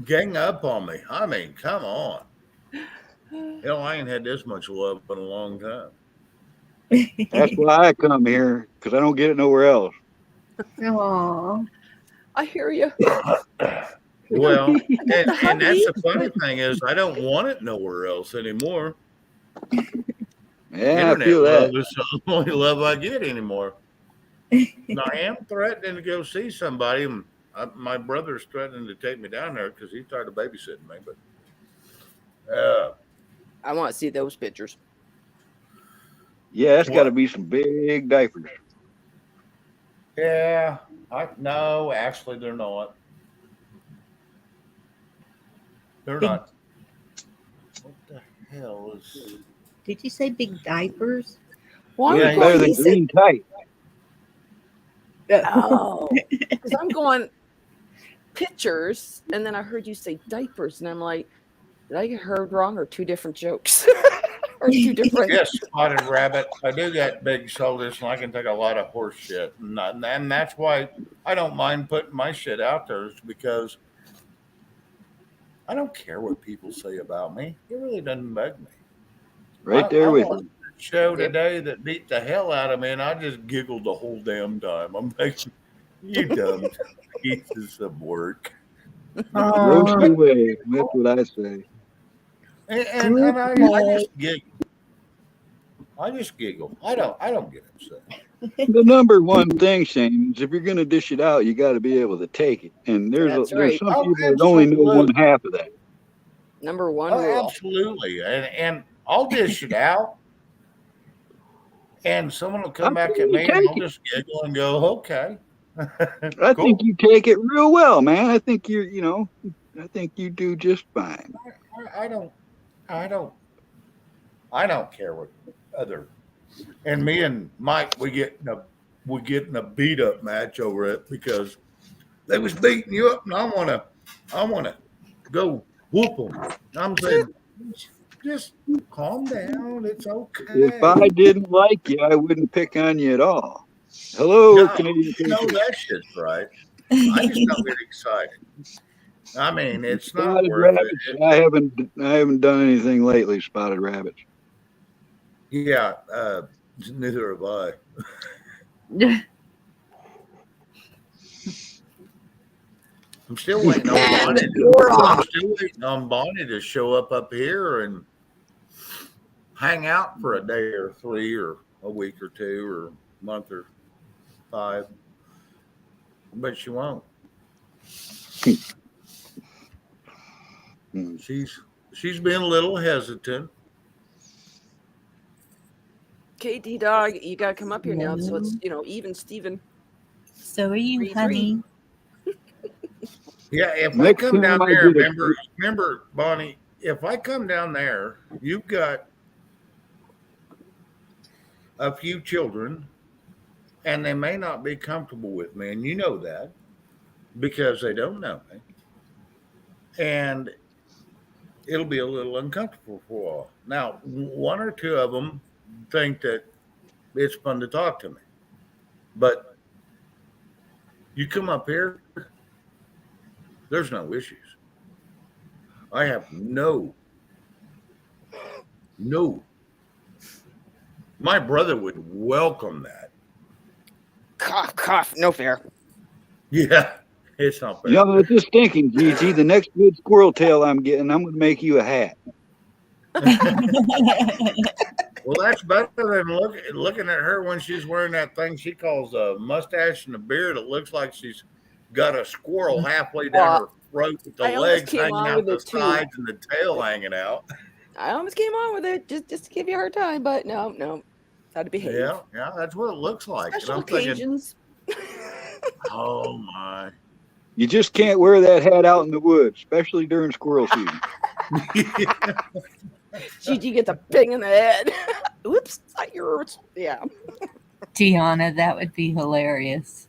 Gang up on me. I mean, come on. Hell, I ain't had this much love in a long time. That's why I come here, because I don't get it nowhere else. Aw. I hear you. Well, the and that's the hubby. funny thing is I don't want it nowhere else anymore. Yeah, I Internet feel love that. is the only love I get anymore. Now, I am threatening to go see somebody. And my brother's threatening to take me down there because he's tired of babysitting me. But I want to see those pictures. Yeah, that's got to What? be some big diapers. Yeah, no, actually, they're not. They're Big- not. What the hell is? Did you say big diapers? Well, Yeah, I'm it's going, better than he said, green tight. oh, because I'm going pictures, and then I heard you say diapers, and I'm like, did I get heard wrong or two different jokes? Or two different? Yes, Spotted Rabbit. I do got big shoulders and I can take a lot of horse shit. And that's why I don't mind putting my shit out there, is because I don't care what people say about me. It really doesn't bug me. Right I there with watched you. a show Yep. today that beat the hell out of me, and I just giggled the whole damn time. I'm thinking, you dumb pieces of work. Roast Oh, away. That's what I say. And I just giggle. I just giggle. I don't get upset. The number one thing, Shane, is if you're going to dish it out, you got to be able to take it. And That's there's right. some Oh, people that only know one absolutely. half of that. Number one Oh, rule. absolutely. And I'll dish it out, and someone will I come back think at you me, and I'll take it. just giggle and go, okay, I think cool. you take it real well, man. I think I think you do just fine. I don't, I don't, I don't care what other. And me and Mike, we get in a beat up match over it because they was beating you up, and I wanna go whoop them. I'm saying, just calm down. It's If okay. I didn't like you, I wouldn't pick on you at all. Hello, No, Canadian you know Patriot. that shit's right. I just don't get excited. I mean, it's not Spotted worth it. rabbits. I haven't done anything lately. Spotted rabbits. Yeah, neither have I. I'm still waiting on And Bonnie. you're I'm off. still waiting on Bonnie to show up here and hang out for a day or three or a week or two or a month or 5. But she won't. Hmm. She's been a little hesitant. Okay, D Dog, you gotta come up here now. So it's even Steven. so are you, 3-3. honey? Yeah, if I Next come down time I there, get remember, Bonnie, if I come down there, you've got a few children, and they may not be comfortable with me, and you know that because they don't know me, and it'll be a little uncomfortable for a while. Now, one or two of them think that it's fun to talk to me, but you come up here, there's no issues. I have no. My brother would welcome that. Cough, cough. No fair. Yeah, it's not You fair. know, it's just thinking, Gigi, the next good squirrel tail I'm getting, I'm going to make you a hat. Well, that's better than looking at her when she's wearing that thing she calls a mustache and a beard. It looks like she's got a squirrel halfway down her throat with the I almost legs came hanging on out with the it too. sides and the tail hanging out. I almost came on with it just to give you a hard time, but no. How to behave. Yeah, that's what it looks like. Special And I'm thinking, occasions. oh my. You just can't wear that hat out in the woods, especially during squirrel season. Gigi gets a ping in the head. Oops, not yours. Yeah. Tiana, that would be hilarious.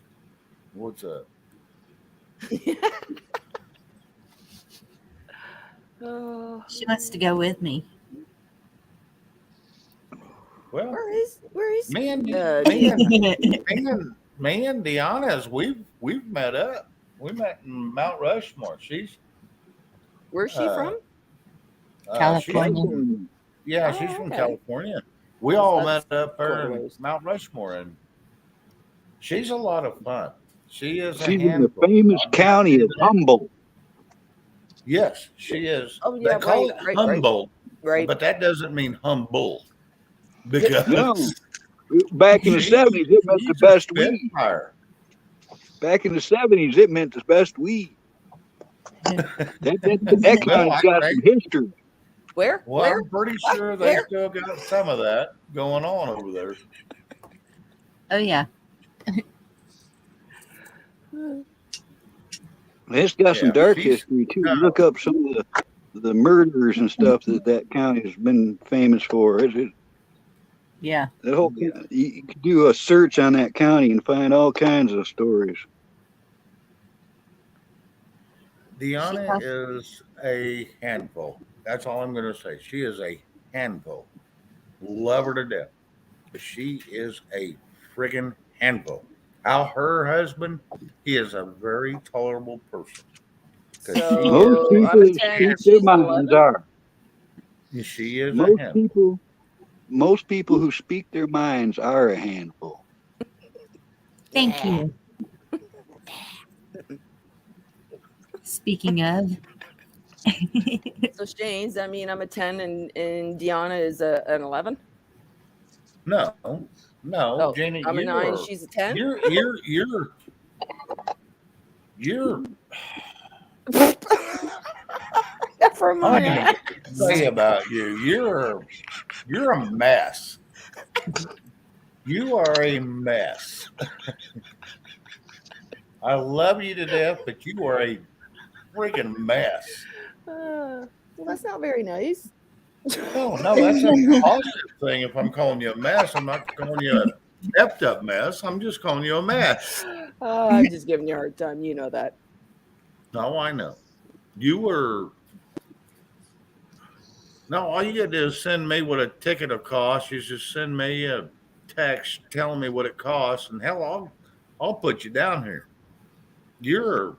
What's up? Oh, She wants to go with me. Well, where is me and Deanna's we've met up. We met in Mount Rushmore. where's she from? California. She's Oh, from okay. California. We all That's met up there quite a in ways. Mount Rushmore, and she's a lot of fun. She is a She's in the handful. famous county of Humboldt. Yes, she is. Oh, yeah, They call right, it right. Humboldt, Right. but that doesn't mean humble because No, back in the 70s, it meant the she's a best weed. spitfire. Back in the 70s, it meant the best weed. That county's got some history. Where? Well, Where? I'm pretty What? sure they Where? still got some of that going on over there. Oh, yeah. It's got some dark she's- history too. Look up some of the murders and stuff that county has been famous for. Yeah. That whole you could do a search on that county and find all kinds of stories. Deanna is a handful. That's all I'm going to say. She is a handful. Love her to death. But she is a friggin' handful. How her husband, he is a very tolerable person. Most So people I'm a that 10 speak and their she's an minds 11. are. She is a Most handful. people who speak their minds are a handful. Thank you. Speaking of, So Shane, does that mean I'm a 10 and Deanna is an 11? No, Oh, Janie, I'm a 9, she's a 10? you're Never I'm mind. gonna say about you. You're a mess. You are a mess. I love you to death, but you are a freaking mess. Well, that's not very nice. No, that's a positive thing. If I'm calling you a mess, I'm not calling you a effed up mess. I'm just calling you a mess. I'm just giving you a hard time. You know that. No, I know. You were. No, all you got to do is send me what a ticket will cost. You just send me a text telling me what it costs, and hell, I'll put you down here. You're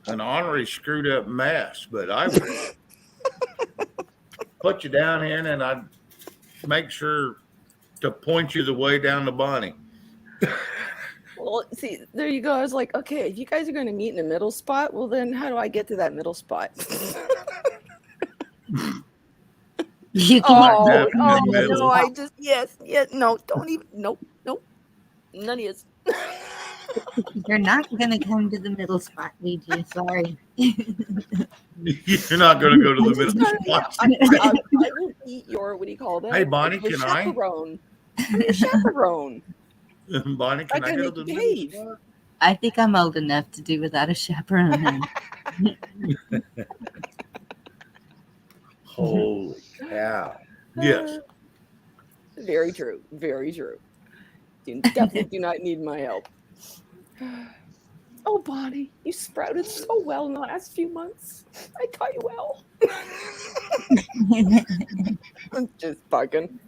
an ornery, screwed up mess, but I would put you down here, and then I'd make sure to point you the way down to Bonnie. Well, see, there you go. I was like, okay, if you guys are going to meet in a middle spot, well, then how do I get to that middle spot? you can Oh, Smack dab in the no, middle. I just, yes, no, don't even, nope, none of yous. You're not going to come to the middle spot, Ouija. Sorry. You're not going to go to the middle spot. I will be your, what do you call that? Hey, Bonnie, Your can I? chaperone. I'm your chaperone. Bonnie, I can I gotta go make to you the behave. middle spot? I think I'm old enough to do without a chaperone. Holy cow. Yes. Very true. Very true. You definitely do not need my help. Oh, Bonnie, you sprouted so well in the last few months. I taught you well. I'm just fucking.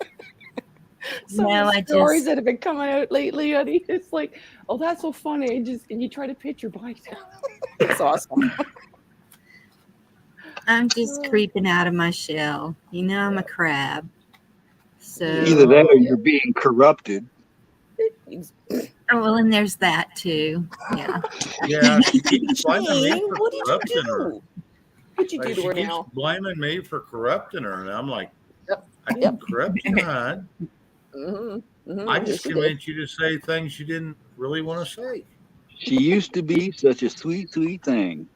Some No, of the I stories just- that have been coming out lately, honey, it's like, oh, that's so funny. And you try to pitch your bike down. It's awesome. I'm just creeping out of my shell. You know, I'm a crab. So, Either that or you're being corrupted. well, and there's that too. Yeah. Yeah, she keeps blaming me Jane, for what did you corrupting her. do? What'd you do to She her keeps now? blaming me for corrupting her, and I'm like, Yep. I didn't corrupt you, hon. I just Yes, you did. convinced you to say things you didn't really want to say. She used to be such a sweet, sweet thing.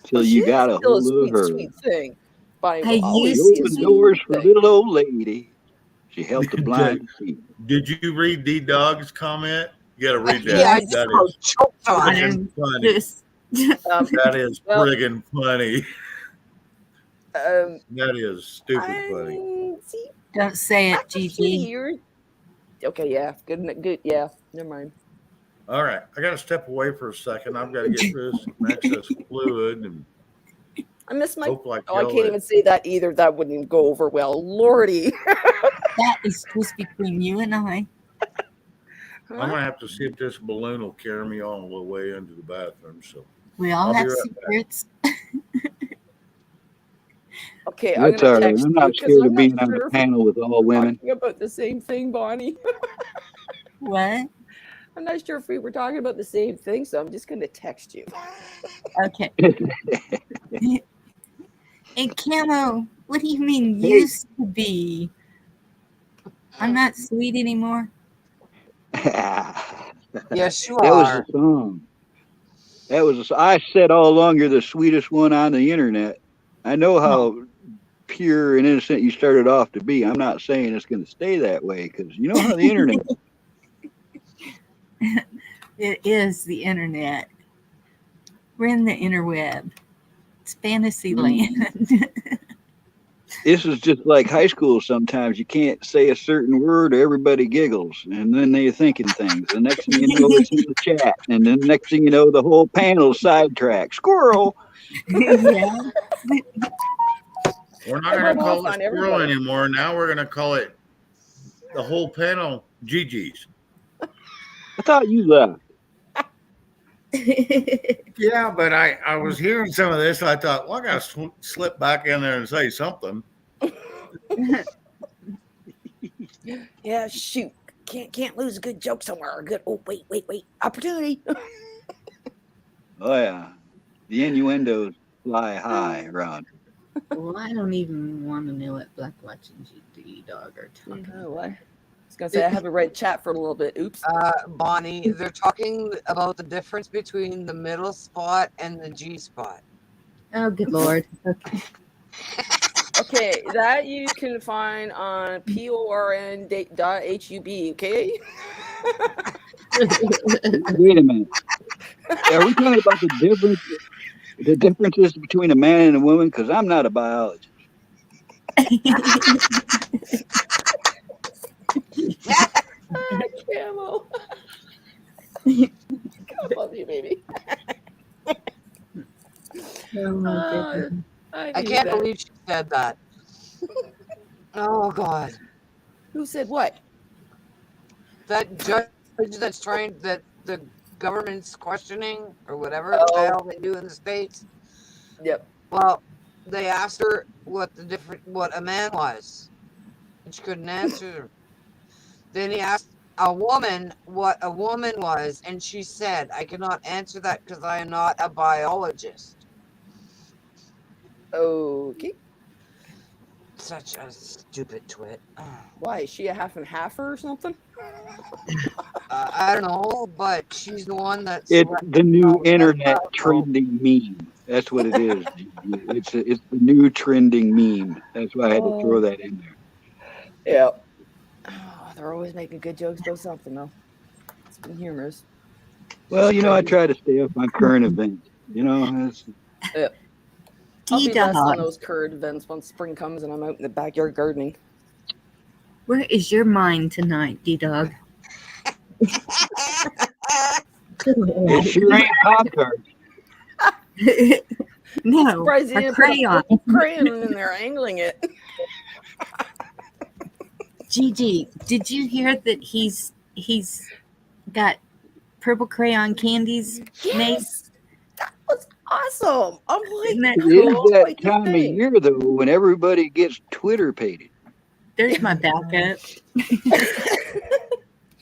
Till Well, she you is got a still a hold of sweet, her. sweet thing. Bonnie I will always used be a to Opened sweet doors for thing. little old lady. She helped the blind see. Did you read D Dog's comment? You got to read that. Yeah, I That Oh, is choked on it. friggin' funny. Just, That is well, friggin' funny. That is stupid funny. See, don't say it, after Gigi. years. Okay, yeah, good. Yeah, never mind. All right, I got to step away for a second. I've got to get through some excess fluid, and I miss my. hope like Oh, I hell can't that- even say that either. That wouldn't even go over well. Lordy. That is just between you and I. I'm gonna have to see if this balloon will carry me all the way into the bathroom. So We all I'll be have right back. secrets. Okay, I'm That's gonna all right. text I'm you not 'cause scared I'm of not being on sure the if panel with all we're women. talking about the same thing, Bonnie. What? I'm not sure if we were talking about the same thing, so I'm just gonna text you. Okay. Hey, Camo, what do you mean Hey. used to be? I'm not sweet anymore. Yes, you That was are. the song. That was. I said all along you're the sweetest one on the internet. I know how pure and innocent you started off to be. I'm not saying it's going to stay that way because you know how the internet. It is the internet. We're in the interweb. It's fantasy land. This is just like high school. Sometimes you can't say a certain word, or everybody giggles, and then they're thinking things. The next thing you know, it's in the chat, and then the next thing you know, the whole panel's sidetracked. Squirrel. Yeah. We're not I going rub to off call it on squirrel everybody. anymore. Now we're going to call it the whole panel Gigi's. I thought you left. Yeah, but I was hearing some of this. I thought, well, I got to slip back in there and say something. Yeah, shoot. Can't lose a good joke somewhere. A good. Oh, wait. Opportunity. Oh yeah, the innuendos fly high around. Well, I don't even want to know what Black Watch and GD Dog are talking Oh, about. I was gonna say I haven't read chat for a little bit. Oops. Bonnie, they're talking about the difference between the middle spot and the G spot. Oh, good Lord. Okay. Okay, that you can find on porn.hub. Okay. Wait a minute. Are we talking about the differences between a man and a woman? Because I'm not a biologist. Camo. God love you, baby. Oh, my goodness. I can't believe she said that. Oh God. Who said what? That judge that's trying that the government's questioning or whatever the hell they do in the States. Yep. Well, they asked her what a man was. And she couldn't answer. Then he asked a woman what a woman was, and she said, I cannot answer that because I am not a biologist. Okay. Such a stupid twit. Why? Is she a half and halfer or something? I don't know, but she's the one that's it's the new internet trending meme. That's what it is. It's the new trending meme. That's why I had to throw that in there. Yeah. Oh, they're always making good jokes about something, though. It's been humorous. Well, I try to stay up on current events. Yeah. I'll be less on those current events once spring comes and I'm out in the backyard gardening. Where is your mind tonight, D-Dog? It sure ain't Pop-Tarts. No, a crayon. Crayon in there, angling it. Gigi, did you hear that he's got purple crayon candies made? That was awesome. I'm like, isn't that It cool? is that time of year, though, when everybody gets Twitter pated. There's my backup.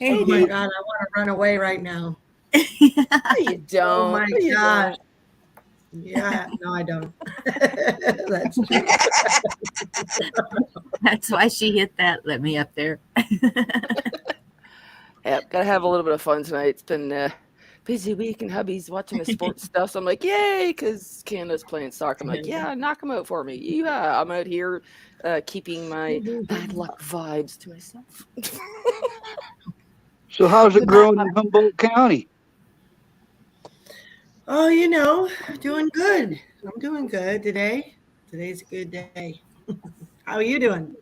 Oh my God, I want to run away right now. No, you don't. Oh my No, you gosh. don't. Yeah, no, I don't. That's true. That's why she hit that. Let me up there. Yep, gotta have a little bit of fun tonight. It's been a busy week, and hubby's watching the sports stuff. So I'm like, yay, because Canada's playing soccer. I'm like, yeah, knock them out for me. Yeah, I'm out here keeping my bad luck vibes to myself. So how's it growing in Humboldt County? Oh, doing good. I'm doing good today. Today's a good day. How are you doing?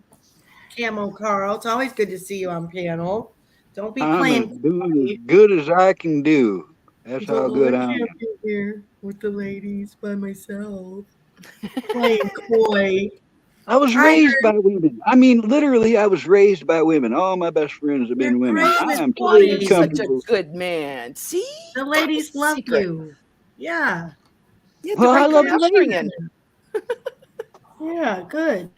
Camo Carl, it's always good to see you on panel. Don't be playing. Doing as good as I can do. That's how good I am. Here with the ladies by myself. Playing coy. I was raised by women. I mean, literally, I was raised by women. All my best friends have been women. I am totally You're such a comfortable. good man. See? The ladies love you. Yeah. Well, I love the ladies. Yeah, good.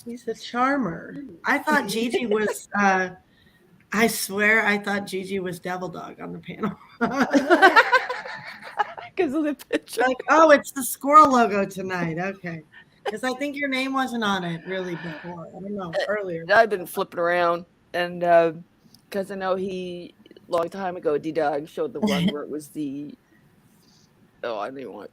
He's a charmer. I thought Gigi was, I swear, I thought Gigi was Devil Dog on the panel. Because of the picture. Like, oh, it's the squirrel logo tonight. Okay. Because I think your name wasn't on it really before. I don't know, earlier. I've been flipping around, and because I know he, long time ago, D-Dog showed the one where it was the, I didn't want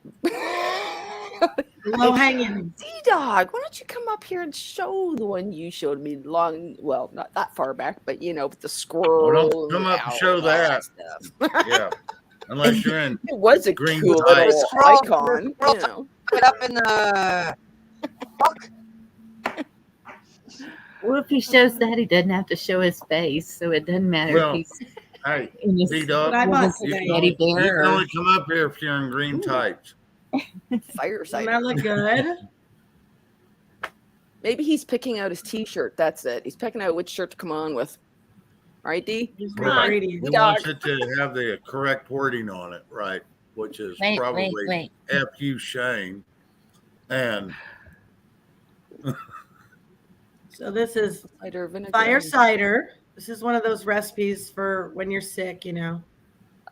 low hanging. D-Dog, why don't you come up here and show the one you showed me well, not that far back, but with the squirrel. Well, don't come up and show that. Yeah. Unless you're in it was a green cool ties. little icon, Put up in the book. Well, if he shows that, he doesn't have to show his face, so it doesn't matter Well, if he's hey, in his D-Dog, you can only come up here if you're in green tights. Fireside. Doesn't that look good? Maybe he's picking out his T-shirt. That's it. He's picking out which shirt to come on with. Right, D? He's Come on, great. He dog. wants it to have the correct wording on it, right? Which is Wait, probably wait. F you Shane. And So this is Cider vinegar. fire cider. This is one of those recipes for when you're sick, you know.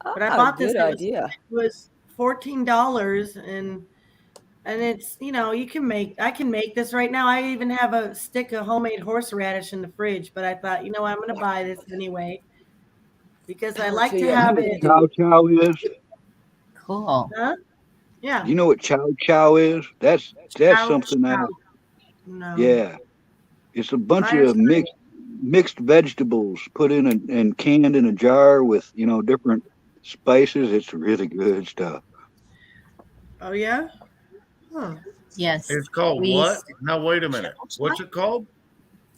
But I Ah, bought this. good idea. It was $14, and it's, you know, I can make this right now. I even have a stick of homemade horseradish in the fridge, but I thought, you know, I'm going to buy this anyway because I Power like to to ya. have What it. chow chow is? Cool. Huh? Yeah. Do you know what chow chow is? That's Chow something chow. I No. yeah. It's a bunch Fire of mixed vegetables put in and canned in a jar with, you know, different spices. It's really good stuff. Oh yeah. Huh. Yes. it's called We what? used- Now wait a minute. What's it called?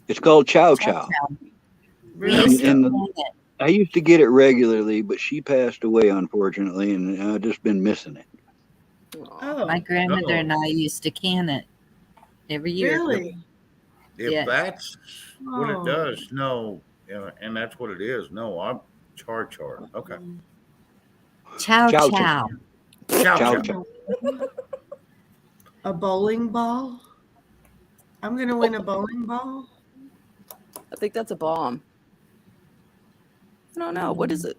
It's called chow chow. We Really? used to And can it. I used to get it regularly, but she passed away unfortunately, and I've just been missing it. Oh, My grandmother Oh. and I used to can it every year. really? If Yeah. that's what it Oh. does, no, and that's what it is. No, I'm char. Okay. Chow Chow chow. Chow Chow chow. chow. A bowling ball? I'm gonna win a bowling ball. I think that's a bomb. I don't know. What is it?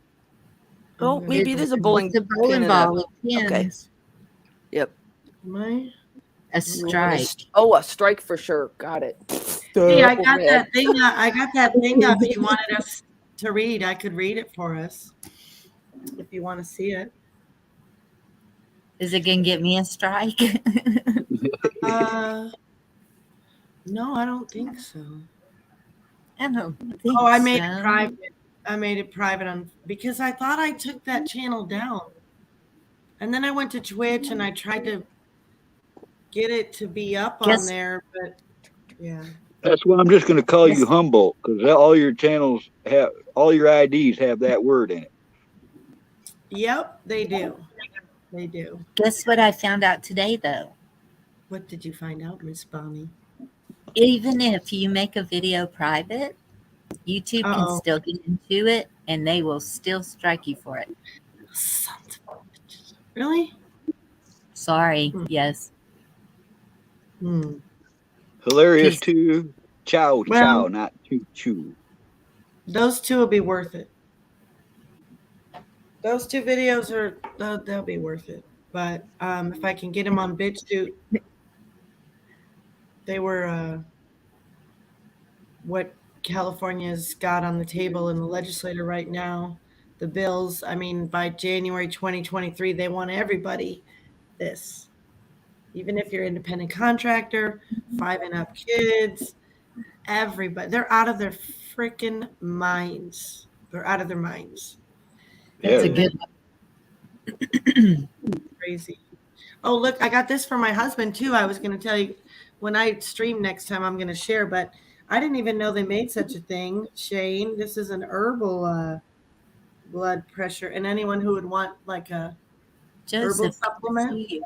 Oh, Mm. maybe it is a bowling It's a bowling pin. ball with Okay. pins. Yep. Am I? A strike. Oh, a strike for sure. Got it. Hey, I Oh, got man. that thing. I got that thing up. If you wanted us to read, I could read it for us. If you want to see it. Is it gonna get me a strike? No, I don't think so. I don't think Oh, I made so. it private. I made it private on because I thought I took that channel down, and then I went to Twitch and I tried to get it to be up on Guess- there, but yeah. That's why I'm just going to call you Yes. Humboldt, because all your channels have, all your IDs have that word in it. Yep, they do. They do. Guess what I found out today, though? What did you find out, Miss Bonnie? Even if you make a video private, YouTube can Uh-oh. still get into it, and they will still strike you for it. Sons of bitches. Really? Sorry. Hmm. Yes. Hilarious 'Cause- too. Chow Well- chow, not choo choo. Those two will be worth it. Those two videos they'll be worth it. But if I can get them on BitChute, they were what California's got on the table in the legislature right now. The bills, I mean, by January 2023, they want everybody this. Even if you're an independent contractor, 5 and up kids, everybody. They're out of their freaking minds. They're out of their minds. That's a Yeah. good one. Crazy. Oh, look, I got this for my husband too. I was going to tell you when I stream next time, I'm going to share, but I didn't even know they made such a thing. Shane, this is an herbal blood pressure, and anyone who would want like a herbal Joseph, supplement.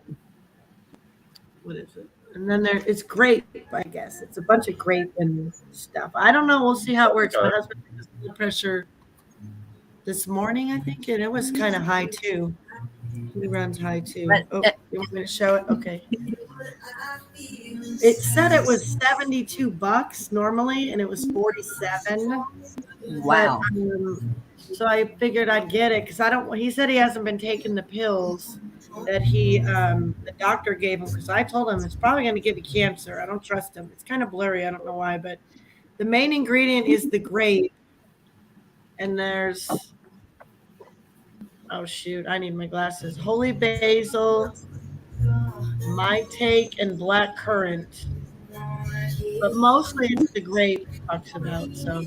What is it? And then it's grape, I guess. It's a bunch of grape and stuff. I don't know. We'll see how it works. My husband took his blood pressure this morning, I think, and it was kind of high too. He runs high too. But- Oh, you want me to show it? Okay. It said it was $72 normally, and it was 47. Wow. But, so I figured I'd get it because I don't. He said he hasn't been taking the pills that the doctor gave him because I told him it's probably going to give you cancer. I don't trust him. It's kind of blurry. I don't know why, but the main ingredient is the grape, and there's. Oh shoot! I need my glasses. Holy basil, maitake, and black currant. But mostly it's the grape he talks about. So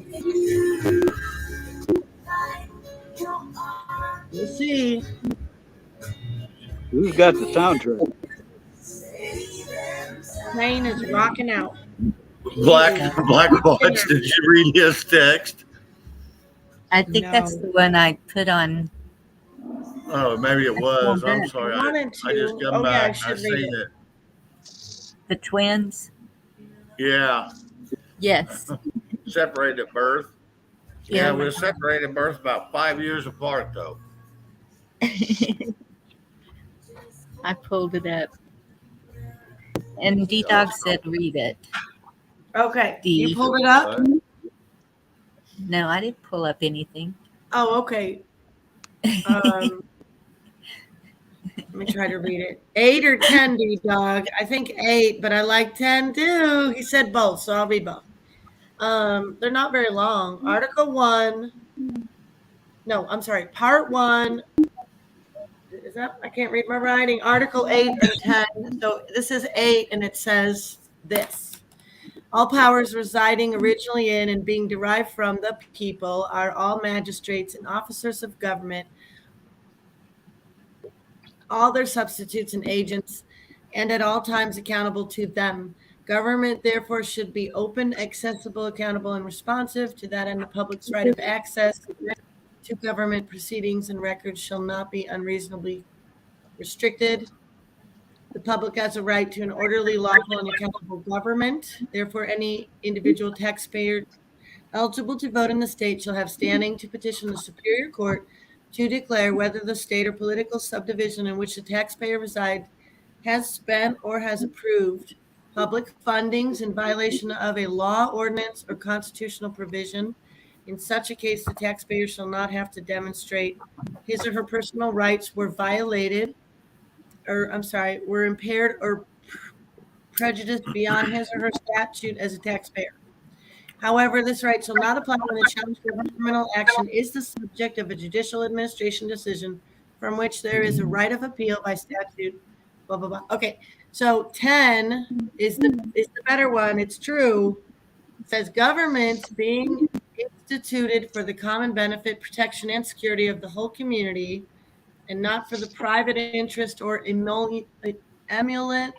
we'll see. Who's got the soundtrack? Plane is rocking out. Black Watch, did you read his text? I think that's the one I put on. Oh, maybe it was. I'm sorry. I wanted I just to. come Oh, yeah, I back. should I read seen it. it. The twins. Yeah, Yes. separated at birth. Yeah. Yeah, we were separated at birth about 5 years apart, though. I pulled it up. And D Dog said read it. Okay. D. You pulled it up? What? No, I didn't pull up anything. Oh, okay. Let me try to read it. 8 or 10, D Dog. I think 8, but I like 10 too. He said both, so I'll read both. They're not very long. Article 1. No, I'm sorry. Part 1. Is that? I can't read my writing. Article 8 and 10. So this is 8, and it says this. All powers residing originally in and being derived from the people are all magistrates and officers of government, all their substitutes and agents, and at all times accountable to them. Government, therefore, should be open, accessible, accountable, and responsive. To that end, the public's right of access to government proceedings and records shall not be unreasonably restricted. The public has a right to an orderly, lawful, and accountable government. Therefore, any individual taxpayer eligible to vote in the state shall have standing to petition the Superior Court to declare whether the state or political subdivision in which the taxpayer resides has spent or has approved public fundings in violation of a law, ordinance, or constitutional provision. In such a case, the taxpayer shall not have to demonstrate his or her personal rights were violated, were impaired or prejudiced beyond his or her statute as a taxpayer. However, this right shall not apply when the challenge for criminal action is the subject of a judicial administration decision from which there is a right of appeal by statute. Blah blah blah. Okay, so 10 is the better one. It's true. It says government being instituted for the common benefit, protection, and security of the whole community, and not for the private interest or emolument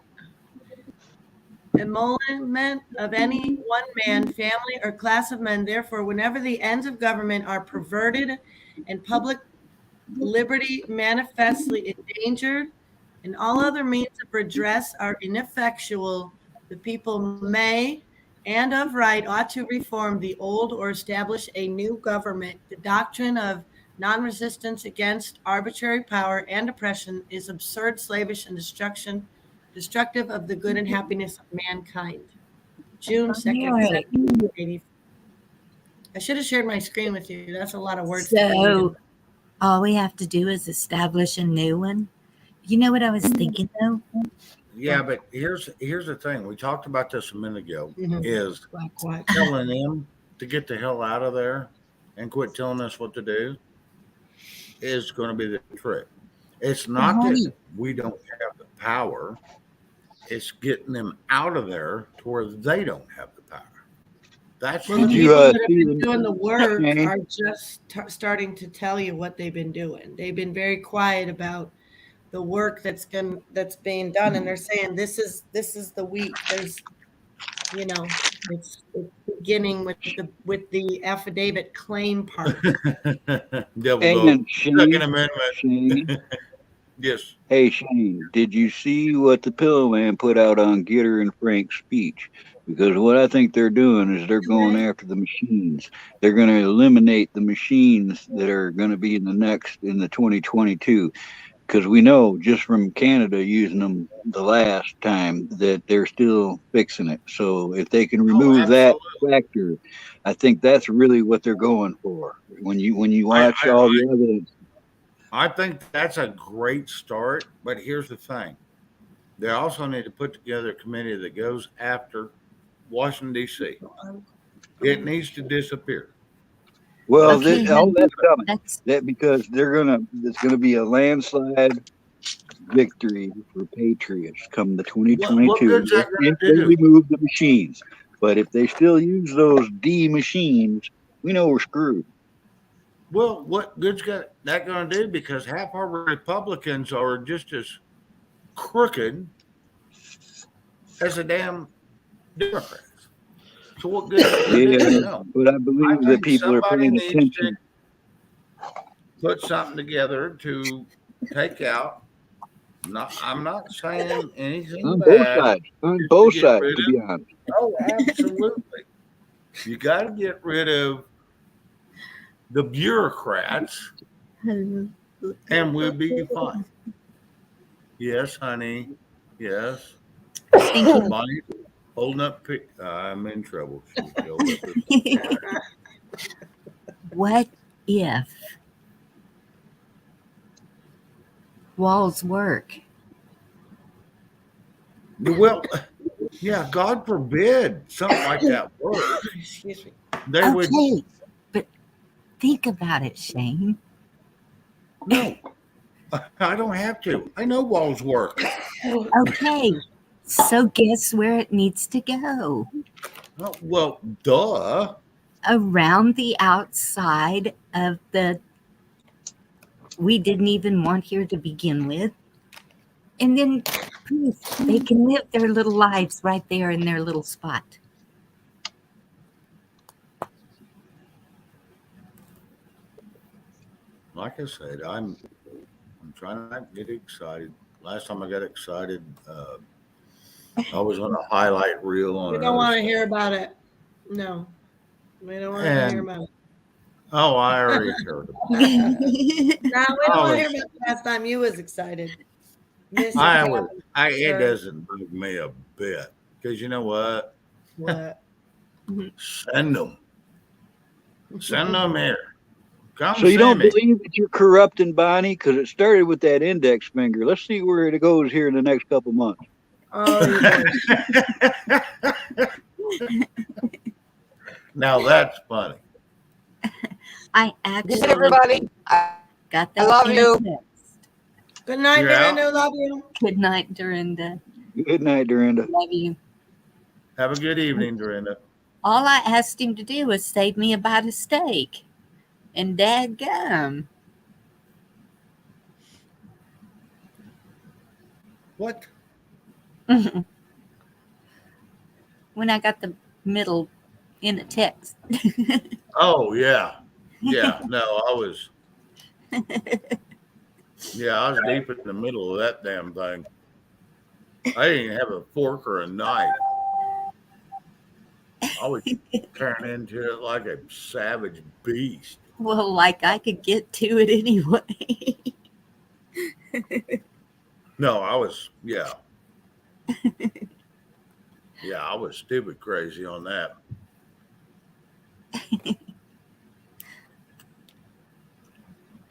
of any one man, family, or class of men. Therefore, whenever the ends of government are perverted and public liberty manifestly endangered, and all other means of redress are ineffectual, the people may and of right ought to reform the old or establish a new government. The doctrine of non-resistance against arbitrary power and oppression is absurd, slavish, and destructive of the good and happiness of mankind. June 2nd, 1780. I should have shared my screen with you. That's a lot of words. So all we have to do is establish a new one. You know what I was thinking though? Yeah, but here's the thing. We talked about this a minute ago. Is What? telling them to get the hell out of there and quit telling us what to do is going to be the trick. It's not that we don't have the power. It's getting them out of there to where they don't have the power. That's Well, the Did people you that have see been doing the work Shane? are just starting to tell you what they've been doing. They've been very quiet about the work that's being done, and they're saying this is the week. There's, it's beginning with the affidavit claim part. Devil And Second Amendment. Shane, Yes. hey Shane, did you see what the Pillow Man put out on Gitter and Frank's speech? Because what I think they're doing is they're going after the machines. They're going to eliminate the machines that are going to be in the 2022. Because we know just from Canada using them the last time that they're still fixing it. So if they can remove that factor, I think that's really what they're going for. When you watch all the evidence. I think that's a great start, but here's the thing. They also need to put together a committee that goes after Washington, D.C. It needs to disappear. Well, Okay, all that's coming. That's That because it's gonna be a landslide victory for Patriots come the 2022 What good's that gonna if they do? remove the machines. But if they still use those D machines, we know we're screwed. Well, what good's that going to do? Because half our Republicans are just as crooked as the damn Democrats. So what good? Yeah, but I believe that people are paying attention. Put something together to take out I'm not saying anything On both bad. sides. On Just both to get sides, rid to of- be honest. Oh, absolutely. You got to get rid of the bureaucrats, and we'll be fine. Yes, honey. Yes. Thinking, Bonnie holding up. I'm in trouble. She held up her. what if walls work? Well, yeah, God forbid something like that works. Excuse me. They would. Okay, but think about it, Shane. No, I don't have to. I know walls work. Okay, so guess where it needs to go? Oh, well, duh. Around the outside of the we didn't even want here to begin with. And then poof, they can live their little lives right there in their little spot. Like I said, I'm trying not to get excited. Last time I got excited, I was on a highlight reel on We don't want to hear about it. No, we don't want to hear And about it. oh, I already heard about No, we don't want to hear was- about the last time you was excited. Miss it. It Sure. doesn't bug me a bit because you know what? What? Send them here. Come So you see don't me. believe that you're corrupting Bonnie? Because it started with that index finger. Let's see where it goes here in the next couple months. Oh, you boys. Now that's funny. I Good actually night, everybody. got I that. love in you. text. Good night, You're out? Miranda. Love you. Good night, Dorinda. Good night, Dorinda. Love you. Have a good evening, Dorinda. All I asked him to do was save me a bite of steak. And dadgum. What? When I got the middle in a text. Oh yeah, yeah. No, I was. Yeah, I was deep in the middle of that damn thing. I didn't even have a fork or a knife. I was turning into it like a savage beast. Well, like I could get to it anyway. No, I was. Yeah. Yeah, I was stupid crazy on that.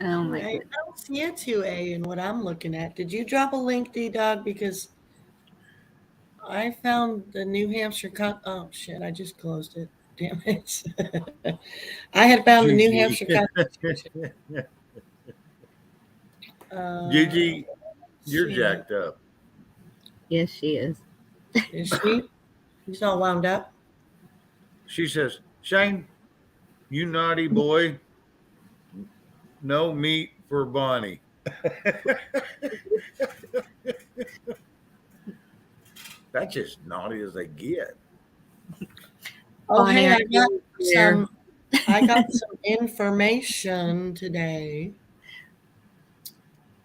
Oh my I goodness. don't see a 2A in what I'm looking at. Did you drop a link, D-Dog? Because I found the New Hampshire oh shit, I just closed it. Damn it. I had found the New Hampshire Constitution. Gigi, you're shit. jacked up. Yes, she is. Is she? She's all wound up. She says, Shane, you naughty boy. No meat for Bonnie. That's just naughty as they get. Oh, Bonnie, hey, are I got you there? some information today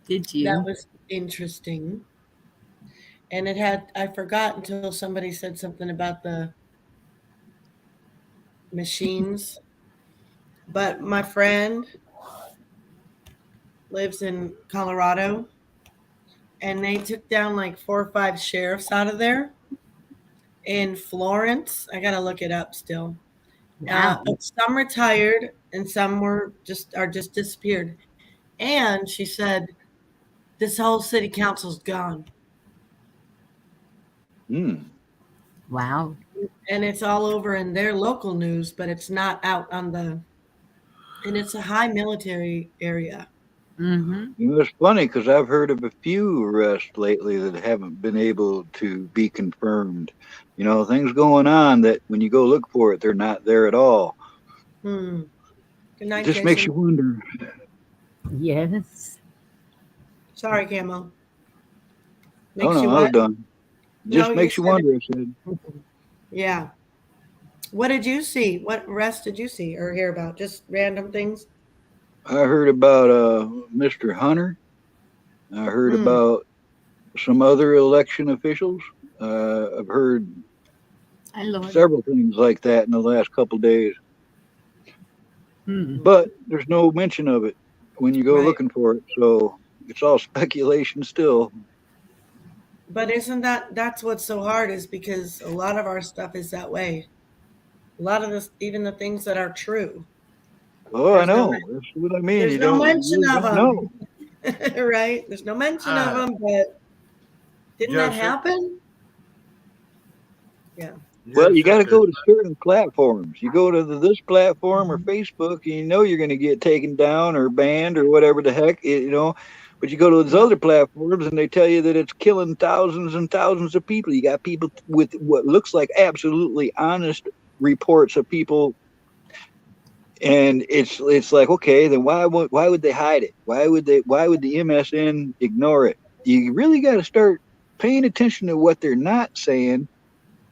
Did you? that was interesting. And I forgot until somebody said something about the machines. But my friend lives in Colorado, and they took down like 4 or 5 sheriffs out of there. In Florence, I gotta look it up still. Wow. But some retired, and some are just disappeared. And she said, this whole city council's gone. Wow. And it's all over in their local news, but it's not out on and it's a high military area. Mm-hmm. You know, it's funny because I've heard of a few arrests lately that haven't been able to be confirmed. You know, things going on that when you go look for it, they're not there at all. Good night, Just Jason. makes you wonder. Yes. Sorry, Camo. Oh no, I was done. Just No, makes you said wonder. I said. Yeah. What did you see? What arrest did you see or hear about? Just random things? I heard about Mr. Hunter. I heard about some other election officials. I've heard I Lord. several things like that in the last couple of days, Hmm. but there's no mention of it when you go Right. looking for it. So it's all speculation still. But isn't that's what's so hard is because a lot of our stuff is that way. A lot of this, even the things that are true, Oh, I there's no know. That's what I mean. there's You no don't, you mention really of don't know. them, right? There's no mention of them. But didn't that Joseph, happen? Yeah. Well, you got to Joseph, go to certain platforms. You go to this platform or Facebook, and you know you're going to get taken down or banned or whatever the heck, you know. But you go to those other platforms, and they tell you that it's killing thousands and thousands of people. You got people with what looks like absolutely honest reports of people, and it's like, okay, then why would they hide it? Why would the MSN ignore it? You really got to start paying attention to what they're not saying,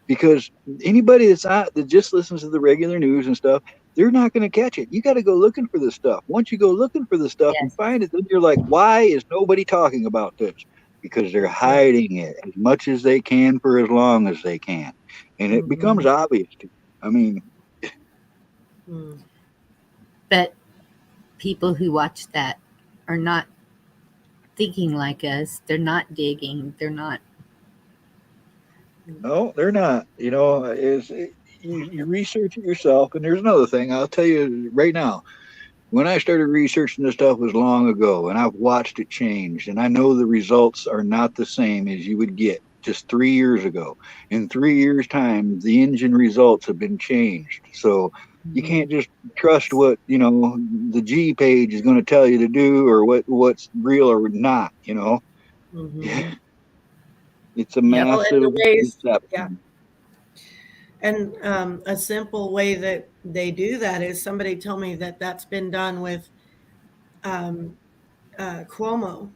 because anybody that's out that just listens to the regular news and stuff, they're not going to catch it. You got to go looking for this stuff. Once you go looking for the stuff and Yes. find it, then you're like, why is nobody talking about this? Because they're hiding it as much as they can for as long as they can, and it becomes obvious to you. I mean, Mm. But people who watch that are not thinking like us. They're not digging. They're not. no, they're not. You know, you research it yourself, and there's another thing I'll tell you right now. When I started researching this stuff was long ago, and I've watched it change, and I know the results are not the same as you would get just 3 years ago. In 3 years' time, the engine results have been changed. So you can't just trust what, you know, the G page is going to tell you to do, or what's real or not, you know. Mm-hmm. It's a Well, and massive the ways, yeah. deception. And a simple way that they do that is somebody told me that that's been done with um, Cuomo,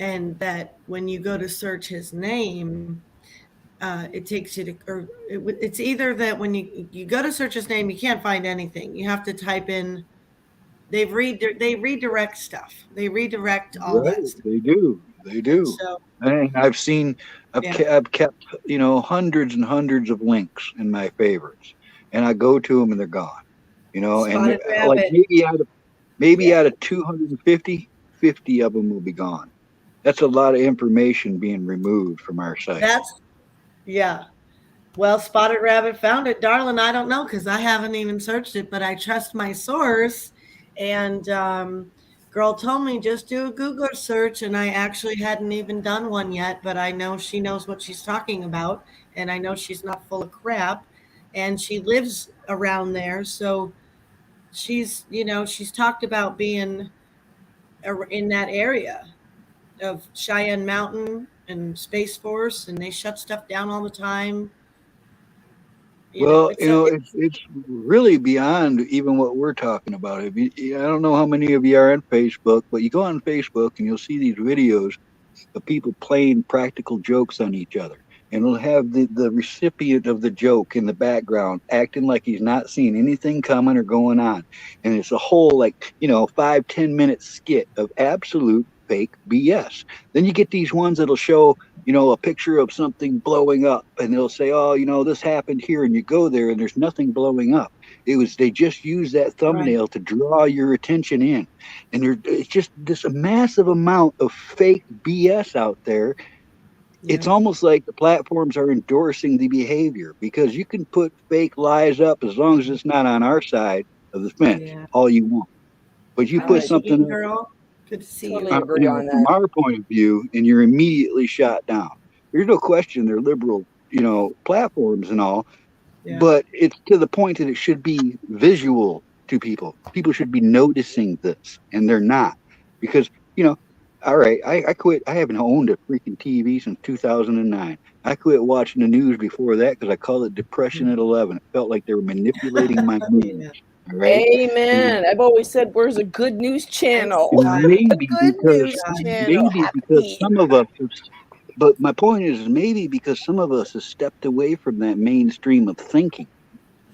and that when you go to search his name, it takes you to, or it's either that when you go to search his name, you can't find anything. You have to type in. They redirect stuff. They redirect all Right, that stuff. they do. They do. So And yeah, I've kept, you know, hundreds and hundreds of links in my favorites, and I go to them and they're gone. You know, and spotted like rabbit. maybe Yeah, out of 250, 50 of them will be gone. That's a lot of information being removed from our site. that's yeah. Well, Spotted Rabbit found it, darling. I don't know because I haven't even searched it, but I trust my source. And girl told me just do a Google search, and I actually hadn't even done one yet, but I know she knows what she's talking about, and I know she's not full of crap, and she lives around there, so she's talked about being in that area of Cheyenne Mountain and Space Force, and they shut stuff down all the time. Well, It's a it's really beyond even what we're talking about. I don't know how many of you are on Facebook, but you go on Facebook and you'll see these videos of people playing practical jokes on each other. And it'll have the recipient of the joke in the background acting like he's not seeing anything coming or going on. And it's a whole, like, 5-10 minute skit of absolute fake BS. Then you get these ones that'll show, a picture of something blowing up, and they'll say, oh, this happened here, and you go there and there's nothing blowing up. They just use that right. thumbnail to draw your attention in. And it's just this massive amount of fake BS out there. It's Yeah. almost like the platforms are endorsing the behavior, because you can put fake lies up as long as it's not on our side of the fence, Yeah. all you want. But you Hi, put I something Michigan up, girl. Good to see totally you. agree on from that. our point of view, and you're immediately shot down. There's no question they're liberal, platforms and all, Yeah. but it's to the point that it should be visual to people. People should be noticing this, and they're not, because all right, I quit. I haven't owned a freaking TV since 2009. I quit watching the news before that because I call it depression at 11. It felt like they were manipulating my moods. Yeah. All right, and, Amen. I've always said, "Where's a good news Thanks, channel? and God. A good news God. channel. because Happy." some of us have, but my point is maybe because some of us have stepped away from that mainstream of thinking,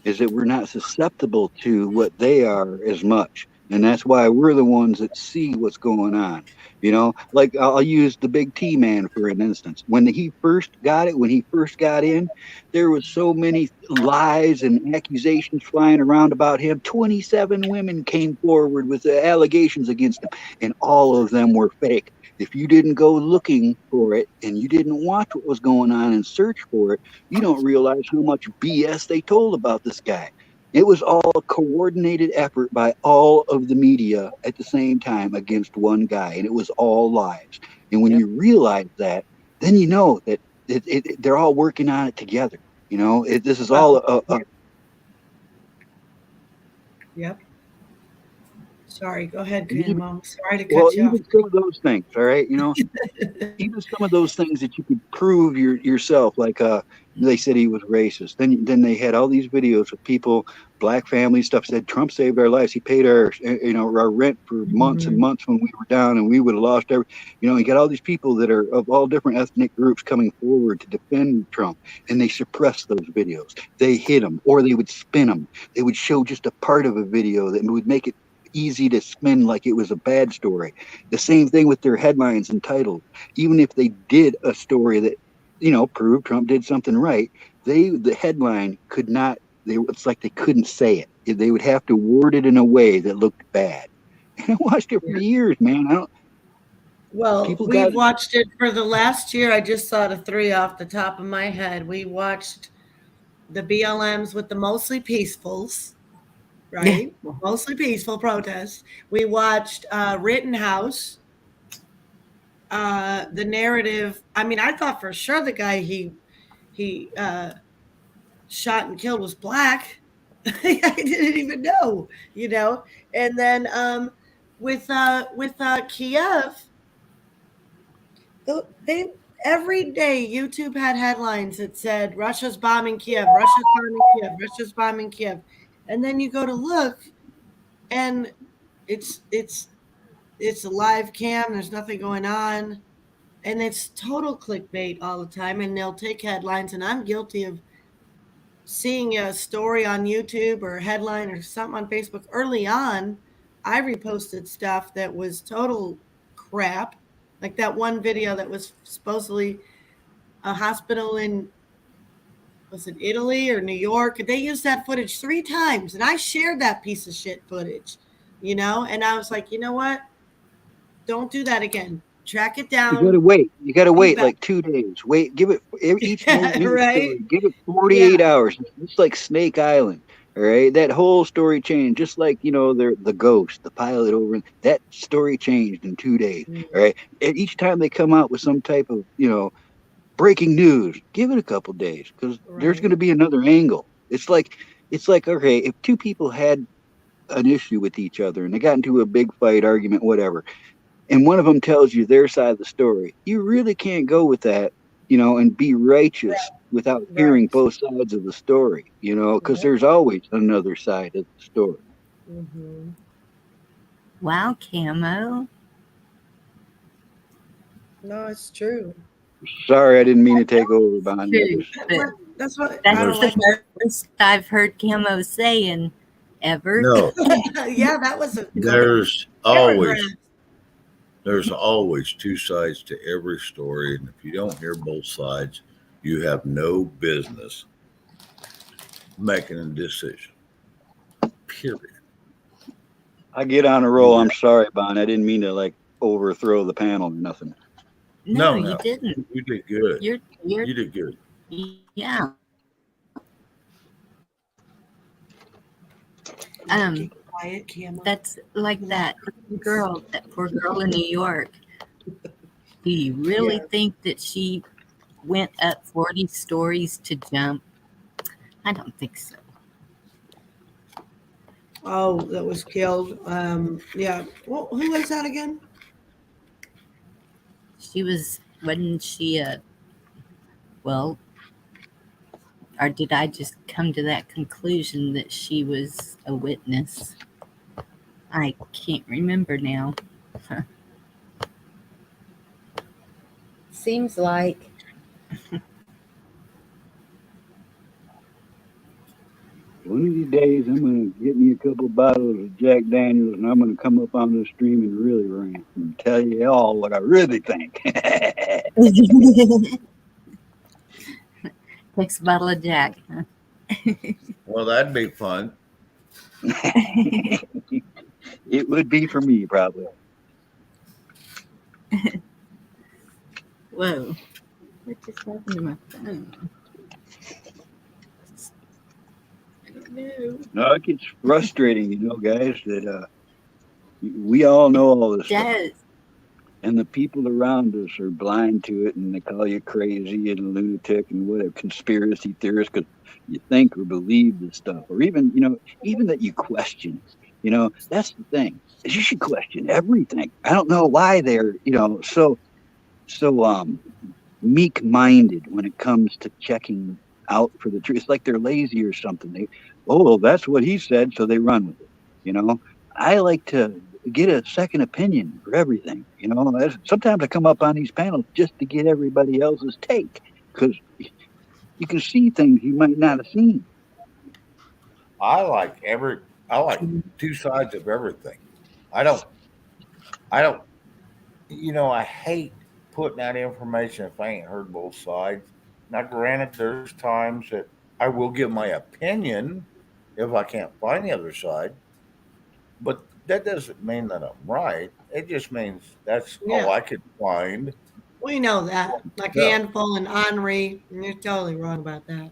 is that we're not susceptible to what they are as much. And that's why we're the ones that see what's going on. You know, like I'll use the big T man for an instance. When he first got it, when he first got in, there was so many lies and accusations flying around about him. 27 women came forward with the allegations against him, and all of them were fake. If you didn't go looking for it and you didn't watch what was going on and search for it, you don't realize how much BS they told about this guy. It was all a coordinated effort by all of the media at the same time against one guy, and it was all lies. And when Yep. you realize that, then you know that they're all working on it together. You know, this is all Yep. Sorry, go ahead, even, Grandma. Sorry to well, cut you off. even some of those things. All right, you know, even some of those things that you could prove yourself, like they said he was racist. Then they had all these videos of people, black family stuff, said Trump saved our lives. He paid our our rent for months and months when we were down, and we would have lost every. You got all these people that are of all different ethnic groups coming forward to defend Trump, and they suppressed those videos. They hid them, or they would spin them. They would show just a part of a video that would make it easy to spin like it was a bad story. The same thing with their headlines and titles. Even if they did a story that proved Trump did something right, the headline could not. It's like they couldn't say it. They would have to word it in a way that looked bad. And I watched it for years, man. Well, People we've got watched it for the last year. I just saw the three off the top of my head. We watched the BLMs with the mostly peacefuls, right? Mostly peaceful protests. We watched Rittenhouse, the narrative. I mean, I thought for sure the guy he shot and killed was black. I didn't even know, And then with Kiev, they every day YouTube had headlines that said Russia's bombing Kiev, Russia's bombing Kiev, Russia's bombing Kiev, and then you go to look, and it's a live cam. There's nothing going on, and it's total clickbait all the time. And they'll take headlines, and I'm guilty of seeing a story on YouTube or a headline or something on Facebook early on. I reposted stuff that was total crap, like that one video that was supposedly a hospital in, was it Italy or New York? They used that footage 3 times, and I shared that piece of shit footage, and I was like, you know what? Don't do that again. Track it down. You gotta wait. You gotta wait Feedback. like 2 days. Wait, give it each Yeah, news right? story. Give it 48 hours. It's like Snake Island. All right, that whole story changed, just like the ghost, the pilot over. That story changed in 2 days. All right, and each time they come out with some type of breaking news, give it a couple days because there's Right. going to be another angle. It's like okay, if two people had an issue with each other and they got into a big fight, argument, whatever, and one of them tells you their side of the story, you really can't go with that, and be righteous without hearing Right. both sides of the story, because there's always another side of the story. Mm-hmm. Wow, Camo. No, it's true. Sorry, I didn't mean to take over, Bonnie. True, but That's what I that's don't like. the most I've heard Camo saying ever. No, Yeah, that was a there's paragraph. always two sides to every story, and if you don't hear both sides, you have no business making a decision. Period. I get on a roll. I'm sorry, Bon. I didn't mean to overthrow the panel or nothing. No, No. you didn't. You did good. You're You did good. yeah. Quiet, Camo. That's like that poor girl in New York. Do you really think that she went up 40 stories to jump? I don't think so. Oh, that was killed. Yeah. Well, who was that again? Wasn't she well, or did I just come to that conclusion that she was a witness? I can't remember now. Seems like One of these days, I'm gonna get me a couple bottles of Jack Daniels, and I'm gonna come up on the stream and really rant and tell you all what I really think. Takes a bottle of Jack. Huh? Well, that'd be fun. It would be for me, probably. Whoa. What just happened to my phone? I don't know. No, it gets frustrating, guys, that we all know all this stuff, Yes. and the people around us are blind to it, and they call you crazy and a lunatic and whatever, conspiracy theorist, because you think or believe this stuff, or even, even that you question it. That's the thing, is you should question everything. I don't know why they're, so meek-minded when it comes to checking out for the truth. It's like they're lazy or something. Well, that's what he said, so they run with it. I like to get a second opinion for everything. Sometimes I come up on these panels just to get everybody else's take, because you can see things you might not have seen. I like two sides of everything. I don't. I hate putting out information if I ain't heard both sides. Now, granted, there's times that I will give my opinion if I can't find the other side, but that doesn't mean that I'm right. It just means that's Yeah. all I could find. We know that. Like Yeah. Handful and Henri, you're totally wrong about that.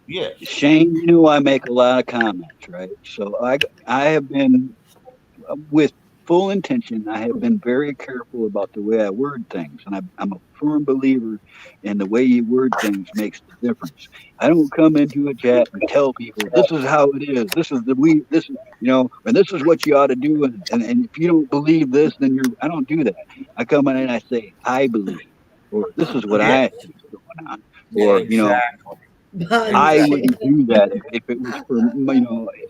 Yes. Shane, I make a lot of comments, right? So I have been, with full intention, I have been very careful about the way I word things, and I'm a firm believer in the way you word things makes the difference. I don't come into a chat and tell people this is how it is. This is and this is what you ought to do. And if you don't believe this, then I don't do that. I come in and I say I believe, or this is what I think is going on, or Exactly. I wouldn't do that if it was for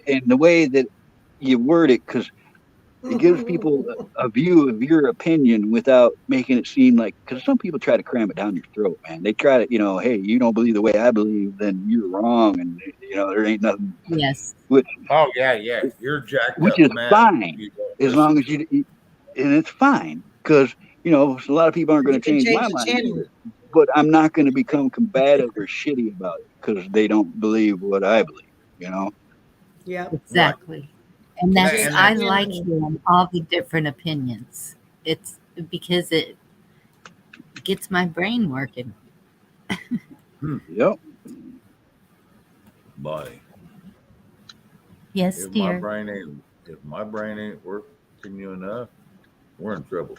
in the way that you word it, because it gives people a view of your opinion without making it seem like, because some people try to cram it down your throat, man. They try to, hey, you don't believe the way I believe, then you're wrong, and there ain't nothing. Yes. Which you're jacked which up, is man. fine, as long as and it's fine, because a lot of people aren't going to change my mind either. But I'm not going to become combative or shitty about it because they don't believe what I believe. Yeah. Exactly. Right. And that's, And I like hearing all the different opinions. It's because it gets my brain working. Yep. Buddy. Yes, If dear. my brain ain't working you enough, we're in trouble.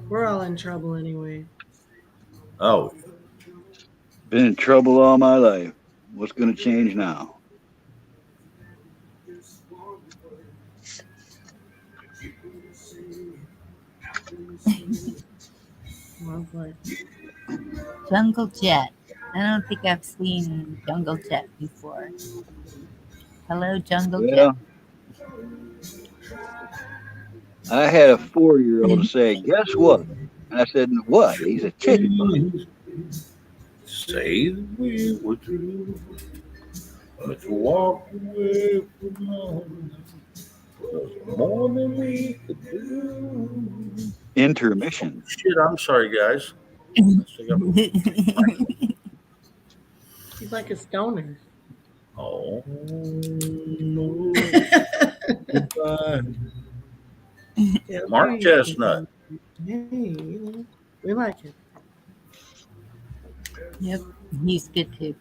We're all in trouble anyway. Oh. Been in trouble all my life. What's going to change now? Jungle Jet. I don't think I've seen Jungle Jet before. Hello, Jungle Jet. I had a 4-year-old say, "Guess what?" And I said, "What?" He's a chicken bug. Say that we were through. Let's walk away from home. More than we could do. Intermission. Shit, I'm sorry, guys. He's like a stoner. Oh no. Goodbye. Mark Chestnut. Hey, we like it. Yep, he's good too.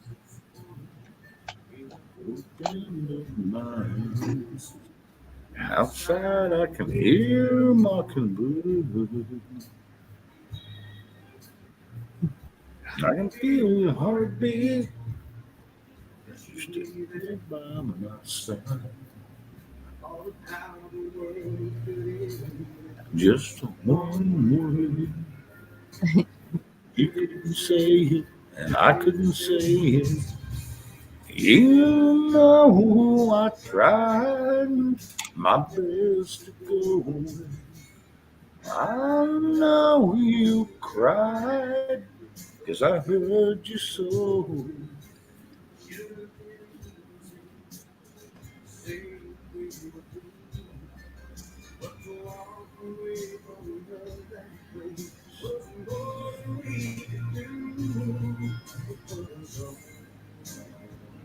Outside, I can hear mockingbird. I can feel your heartbeat. You stay by my side. Just one word. You couldn't say it, and I couldn't say it. You know I tried my best to go. I know you cried 'Cause I heard you so.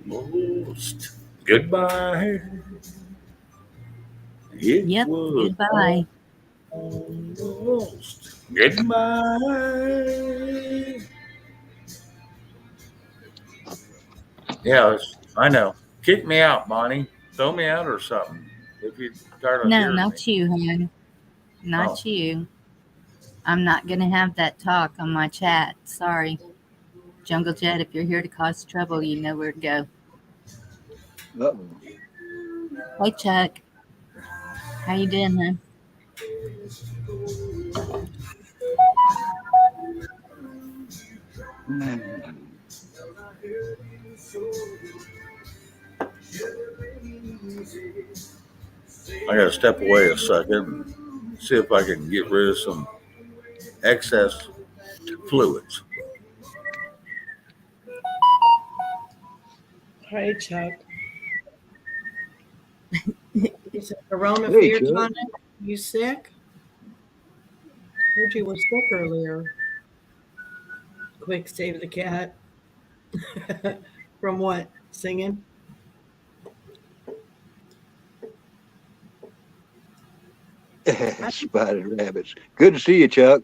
Most goodbye. It Yep. was Goodbye. almost goodbye. Yeah, I know. Kick me out, Bonnie. Throw me out or something if you're tired of No, hearing me. not you, hon. Not Oh. you. I'm not going to have that talk on my chat. Sorry. Jungle Jet, if you're here to cause trouble, you know where to go. Uh-oh. Hey, Chuck. How you doing, hon? I got to step away a second and see if I can get rid of some excess fluids. Hey, Chuck. Is it Corona Hey, Fear Chuck. Tonic? You sick? Heard you were sick earlier. Quick, save the cat. From what? Singing? Spotted rabbits. Good to see you, Chuck.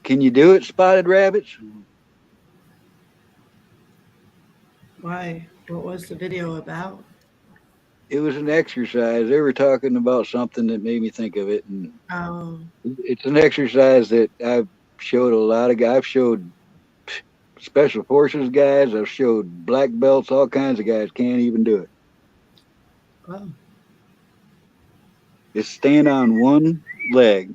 Can you do it, spotted rabbits? Why? What was the video about? It was an exercise. They were talking about something that made me think of it, and Oh, it's an exercise that I've showed a lot of guys. I've showed special forces guys. I've showed black belts. All kinds of guys can't even do it. oh. Just stand on one leg,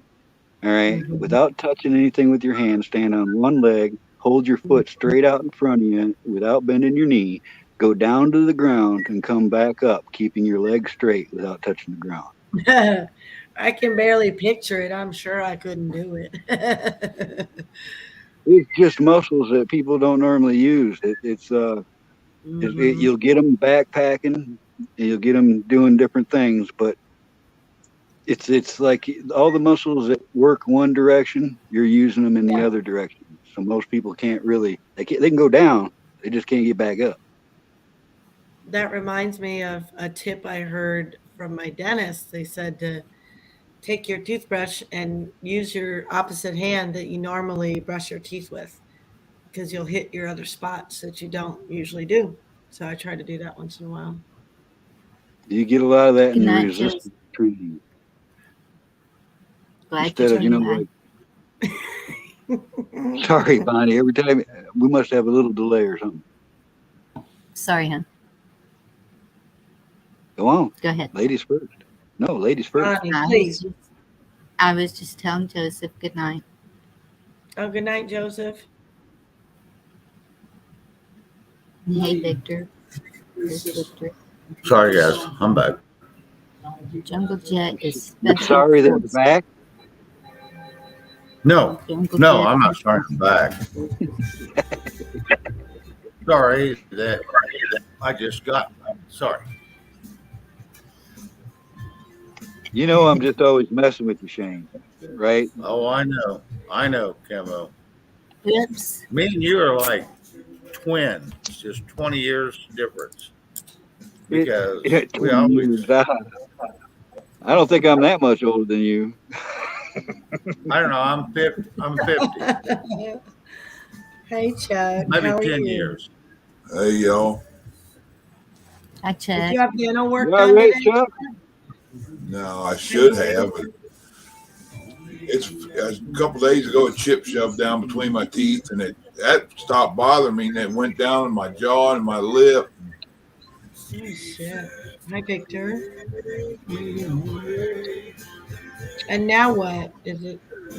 all right, Mhm. without touching anything with your hand. Stand on one leg. Hold your foot straight out in front of you without bending your knee. Go down to the ground and come back up, keeping your leg straight without touching the ground. I can barely picture it. I'm sure I couldn't do it. It's just muscles that people don't normally use. Mhm. You'll get them backpacking, and you'll get them doing different things, but it's like all the muscles that work one direction, you're using them in the other direction. So most people can't really they can go down, they just can't get back up. That reminds me of a tip I heard from my dentist. They said to take your toothbrush and use your opposite hand that you normally brush your teeth with because you'll hit your other spots that you don't usually do. So I try to do that once in a while. You get a lot of that Good in the night, Joseph. resistance training. Glad Instead you of, came by. like, sorry, Bonnie, every time we must have a little delay or something. Sorry, hon. Go on. Go ahead. Ladies first. No, ladies first. Bonnie, please. I was just telling Joseph good night. Oh, good night, Joseph. Hey, Victor. Here's Victor. Sorry, guys. I'm back. Jungle Jet is special. Sorry that we're back. No, Jungle no, Jet I'm not is sorry I'm back. Sorry that I just got. Sorry. You know, I'm just always messing with you, Shane. Right? Oh, I know, Camo. Oops. Me and you are like twins, just 20 years difference. Because we 20 always. years. I don't think I'm that much older than you. I don't know. I'm 50. I'm 50. Hey, Chuck. Maybe How are 10 you? years. Hey, y'all. Hi, Did Chuck. you have dental work You all done right, today? Chuck? No, I should have. But it's a couple days ago, a chip shoved down between my teeth, and that stopped bothering me, and it went down in my jaw and my lip. Oh, shit. Hi, Victor. And now what?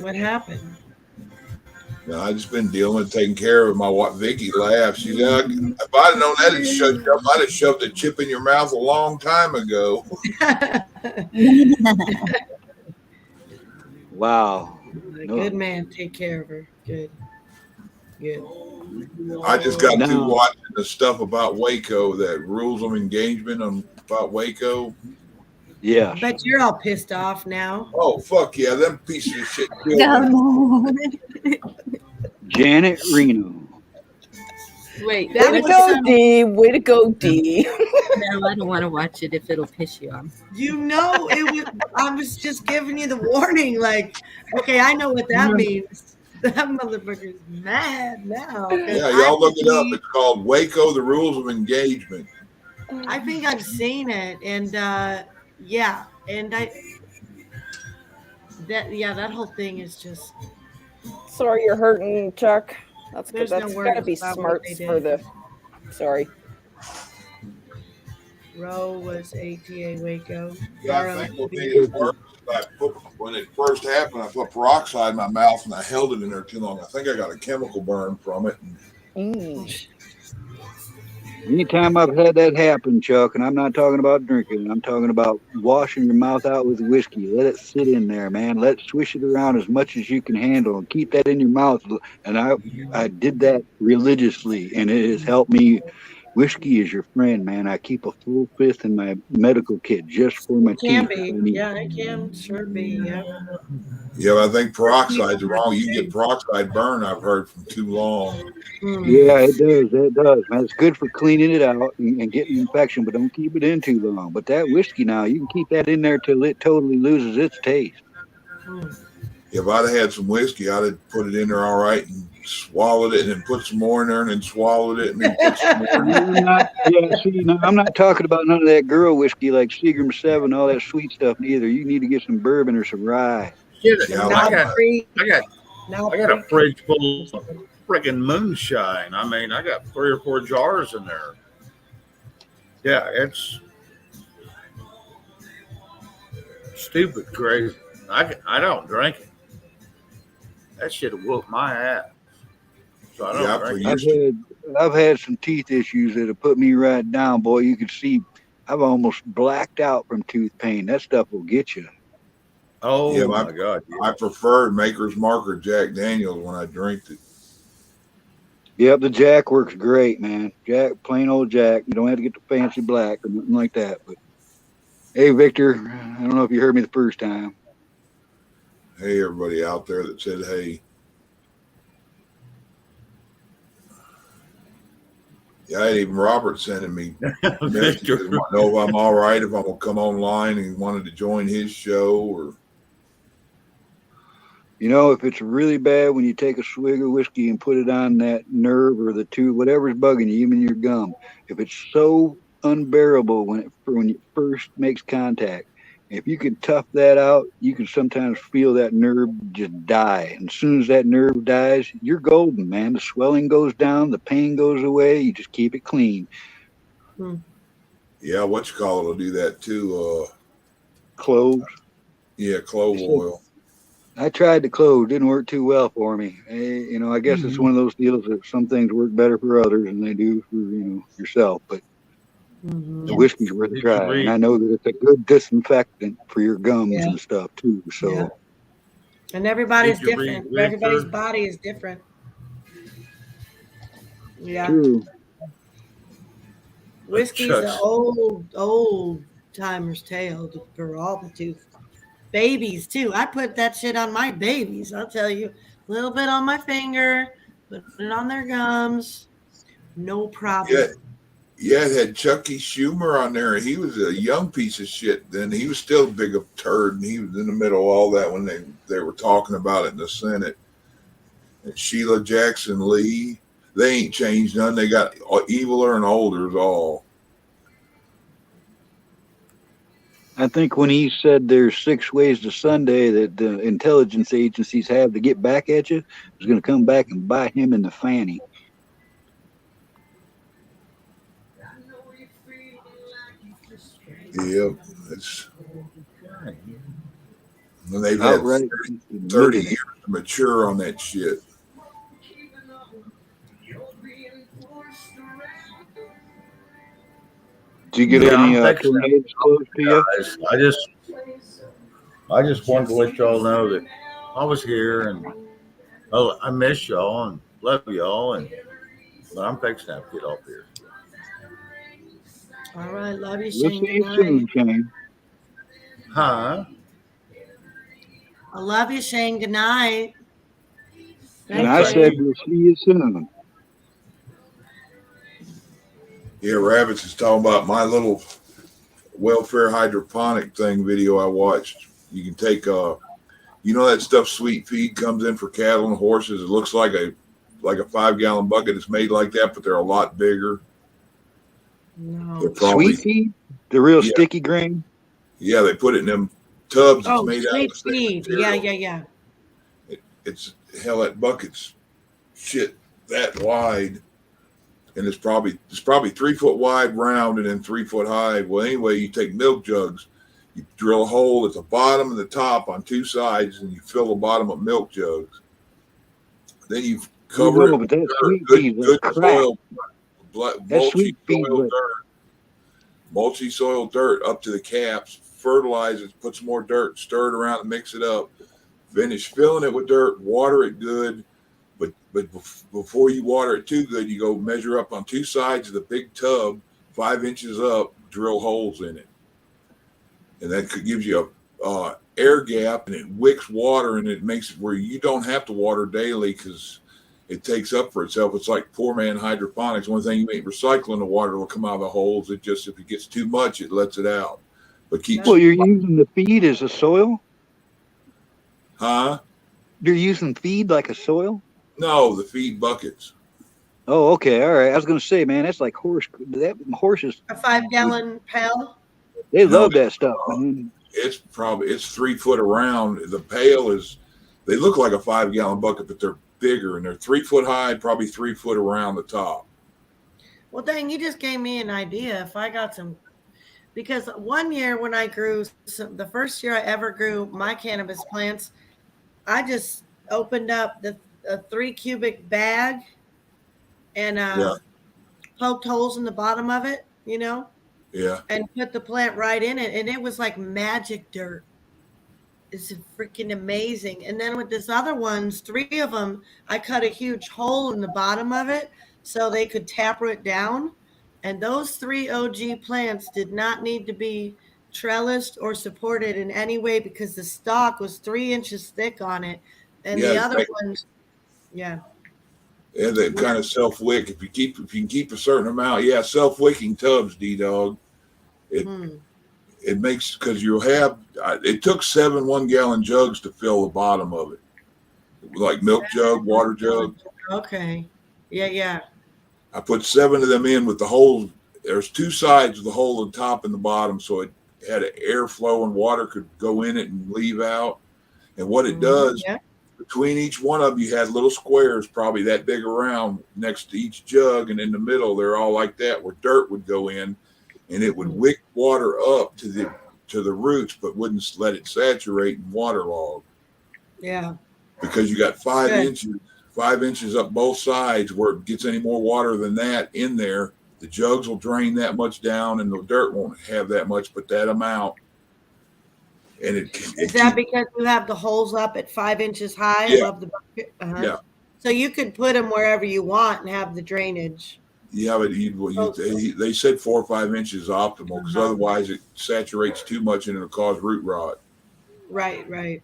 What happened? Now, I just been dealing with taking care of it. My wife Vicky laughs. She said, "If I'd known that had shut you up, I'd have shoved a chip in your mouth a long time ago." Wow. A No. good man, take care of her. Good. Good. I just got to No. watching the stuff about Waco, that rules of engagement about Waco. Yes. But you're all pissed off now. Oh fuck yeah, them pieces of shit killed No. me. Janet Reno. Wait, That Way to was go, some. D. Way to go, D. no, I don't want to watch it if it'll piss you off. You know, it was. I was just giving you the warning. Like, okay, I know what that means. That motherfucker's mad now. 'cause Yeah, I y'all look it up. believe- It's called Waco: The Rules of Engagement. I think I've seen it, and yeah, and that whole thing is just. Sorry you're hurting, Chuck. That's good. There's no That's words gotta be about what they smarts for did. the. Sorry. Roe was ATA Waco. Yeah, I think what made it worse is when it first happened, I put peroxide in my mouth and I held it in there too long. I think I got a chemical burn from it. Anytime I've had that happen, Chuck, and I'm not talking about drinking, I'm talking about washing your mouth out with whiskey. Let it sit in there, man. Let it swish it around as much as you can handle and keep that in your mouth. And I did that religiously, and it has helped me. Whiskey is your friend, man. I keep a full fifth in my medical kit just for my It can teeth. be. I mean, Yeah, it can sure be. Yeah. Yeah, I think peroxide's wrong. You can get peroxide burn, I've heard, from too long. Yeah, it does. It does, man. It's good for cleaning it out and getting infection, but don't keep it in too long. But that whiskey now, you can keep that in there till it totally loses its taste. If I'd have had some whiskey, I'd have put it in there all right and swallowed it and then put some more in there and then swallowed it and then put some more in there. I'm not talking about none of that girl whiskey like Seagram 7, all that sweet stuff neither. You need to get some bourbon or some rye. Shit, Yeah, I got a fridge full of freaking moonshine. I mean, I got 3 or 4 jars in there. Yeah, it's stupid crazy. I don't drink it. That shit will whoop my ass. So I don't drink it. I've had some teeth issues that have put me right down, boy. You could see I've almost blacked out from tooth pain. That stuff will get you. Oh Yeah, my God. I preferred Maker's Mark or Jack Daniels when I drank it. Yep, the Jack works great, man. Jack, plain old Jack. You don't have to get the fancy black or nothing like that. But hey, Victor, I don't know if you heard me the first time. Hey, everybody out there that said hey. Yeah, I had even Robert sending me messages. Want to know if I'm all right, if I'm going to come online, and he wanted to join his show. Or You know, if it's really bad when you take a swig of whiskey and put it on that nerve or the tooth, whatever's bugging you, even your gum, if it's so unbearable when it first makes contact, if you can tough that out, you can sometimes feel that nerve just die. And as soon as that nerve dies, you're golden, man. The swelling goes down, the pain goes away. You just keep it clean. yeah, what you call it will do that too. Cloves. Yeah, clove oil. I tried the clove, didn't work too well for me. You know, I guess it's one of those deals that some things work better for others than they do for yourself. But the whiskey's worth a try, and I know that it's a good disinfectant for your gums and stuff too. So, and everybody's different. Everybody's body is different. Yeah, true. Whiskey's an old timer's tale for all the tooth. Babies too. I put that shit on my babies. I'll tell you, a little bit on my finger, put it on their gums, no problem. Yeah, it had Chucky Schumer on there. He was a young piece of shit then. He was still a big turd, and he was in the middle of all that when they were talking about it in the Senate. And Sheila Jackson Lee, they ain't changed none. They got eviler and older is all. I think when he said there's 6 ways to Sunday that the intelligence agencies have to get back at you, is going to come back and bite him in the fanny. Yep, it's when they've had 30 years to mature on that shit. Did you get any tornadoes close to you? I just wanted to let y'all know that I was here, and I miss y'all and love y'all, but I'm fixing to have to get off here. All right. Love you, We'll Shane. see Good you soon, night. Shane. Huh? I love you, Shane. Good night. And Night, I said Shane. we'll see you soon. Yeah, Rabbits is talking about my little welfare hydroponic thing video I watched. You can take you know that stuff Sweet Feed comes in for cattle and horses. It looks like a 5-gallon bucket. It's made like that, but they're a lot bigger. They're No. probably Sweet feed, the real yeah, sticky grain. yeah. They put it in them tubs. It's Oh, made out of sweet the same feed. Yeah, material. yeah, yeah. It's hell that bucket's shit that wide, and it's probably 3 foot wide, round, and then 3 foot high. Well, anyway, you take milk jugs, you drill a hole at the bottom and the top on two sides, and you fill the bottom with milk jugs. Then you You cover it know, but with that dirt, sweet good feed's like good crap. soil, That mulchy sweet feed's soil like dirt, mulchy soil dirt up to the caps. Fertilize it, put some more dirt, stir it around, and mix it up. Finish filling it with dirt, water it good. But before you water it too good, you go measure up on two sides of the big tub, 5 inches up, drill holes in it, and that gives you a air gap, and it wicks water, and it makes it where you don't have to water daily because it takes up for itself. It's like poor man hydroponics. One thing you ain't recycling the water will come out of the holes. It just, if it gets too much, it lets it out. But keeps, well, you're using the feed as a soil. huh? You're using feed like a soil. No, the feed buckets. Oh, okay, all right. I was gonna say, man, that's like horses. A 5-gallon pail. They No, love that stuff, man. it's 3 foot around. The pail is, they look like a 5-gallon bucket, but they're bigger, and they're 3 foot high, probably 3 foot around the top. Well, dang, you just gave me an idea. If I got some, because one year when I grew, the first year I ever grew my cannabis plants, I just opened up a 3 cubic bag and Yeah, poked holes in the bottom of it, yeah. and put the plant right in it. And it was like magic dirt. It's freaking amazing. And then with this other ones, 3 of them, I cut a huge hole in the bottom of it so they could taproot down. And those 3 OG plants did not need to be trellised or supported in any way because the stalk was 3 inches thick on it. And Yeah, the other ones, yeah. Yeah, they kind of self-wick. If you can keep a certain amount, yeah, self-wicking tubs, D-Dog. It makes, because you'll have, it took 7 1-gallon jugs to fill the bottom of it, like milk jug, water jug. Okay. Yeah, yeah. I put 7 of them in with the holes. There's 2 sides of the hole on top and the bottom, so it had an airflow and water could go in it and leave out. And what it does, Yeah. between each one of them, you had little squares, probably that big around, next to each jug, and in the middle, they're all like that, where dirt would go in, and it would wick water up to the roots, but wouldn't let it saturate and waterlog. Yeah. Because you got 5 inches up both sides, where it gets any more water than that in there, the jugs will drain that much down, and the dirt won't have that much, but that amount. And Is that because you have the holes up at 5 inches high above the bucket? Uh-huh. Yeah. So you could put them wherever you want and have the drainage. Yeah, but they said 4 or 5 inches optimal, because otherwise it saturates too much and it'll cause root rot. Right.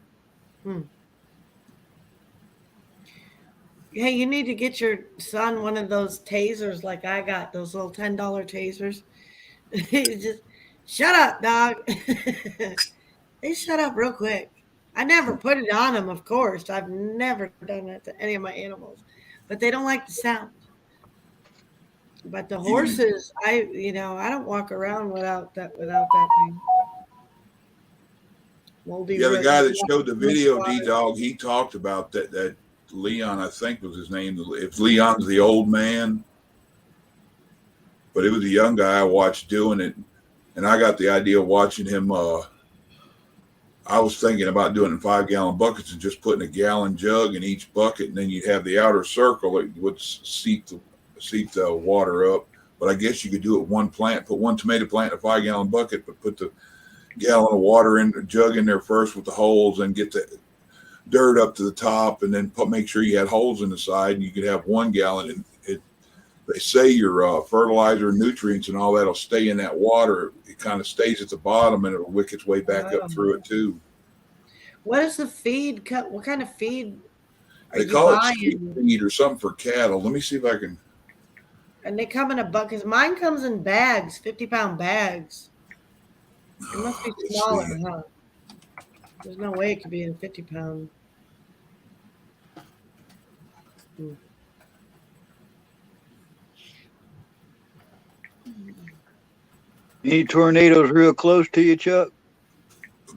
Hey, you need to get your son one of those tasers like I got, those little $10 tasers. Just shut up, dog. They shut up real quick. I never put it on them, of course. I've never done that to any of my animals, but they don't like the sound. But the horses, I don't walk around without that thing. Moldy Yeah, the root. guy that showed the video, D-Dog, he talked about that Leon, I think was his name. If Leon's the old man, but it was a young guy I watched doing it, and I got the idea of watching him. I was thinking about doing it in 5-gallon buckets and just putting a gallon jug in each bucket, and then you'd have the outer circle that would seep the water up. But I guess you could do it one plant, put one tomato plant in a 5-gallon bucket, but put the gallon of water in the jug in there first with the holes, and get the dirt up to the top, and then make sure you had holes in the side, and you could have 1 gallon. And they say your fertilizer, nutrients, and all that'll stay in that water. It kind of stays at the bottom, and it'll wick its way back up through it too. What is the feed? What kind of feed are They you call it buying? sweet feed or something for cattle. Let me see if I can. And they come in a bucket. Because mine comes in bags, 50-pound bags. It must be smaller, huh? There's no way it could be in 50-pound. Any tornadoes real close to you, Chuck?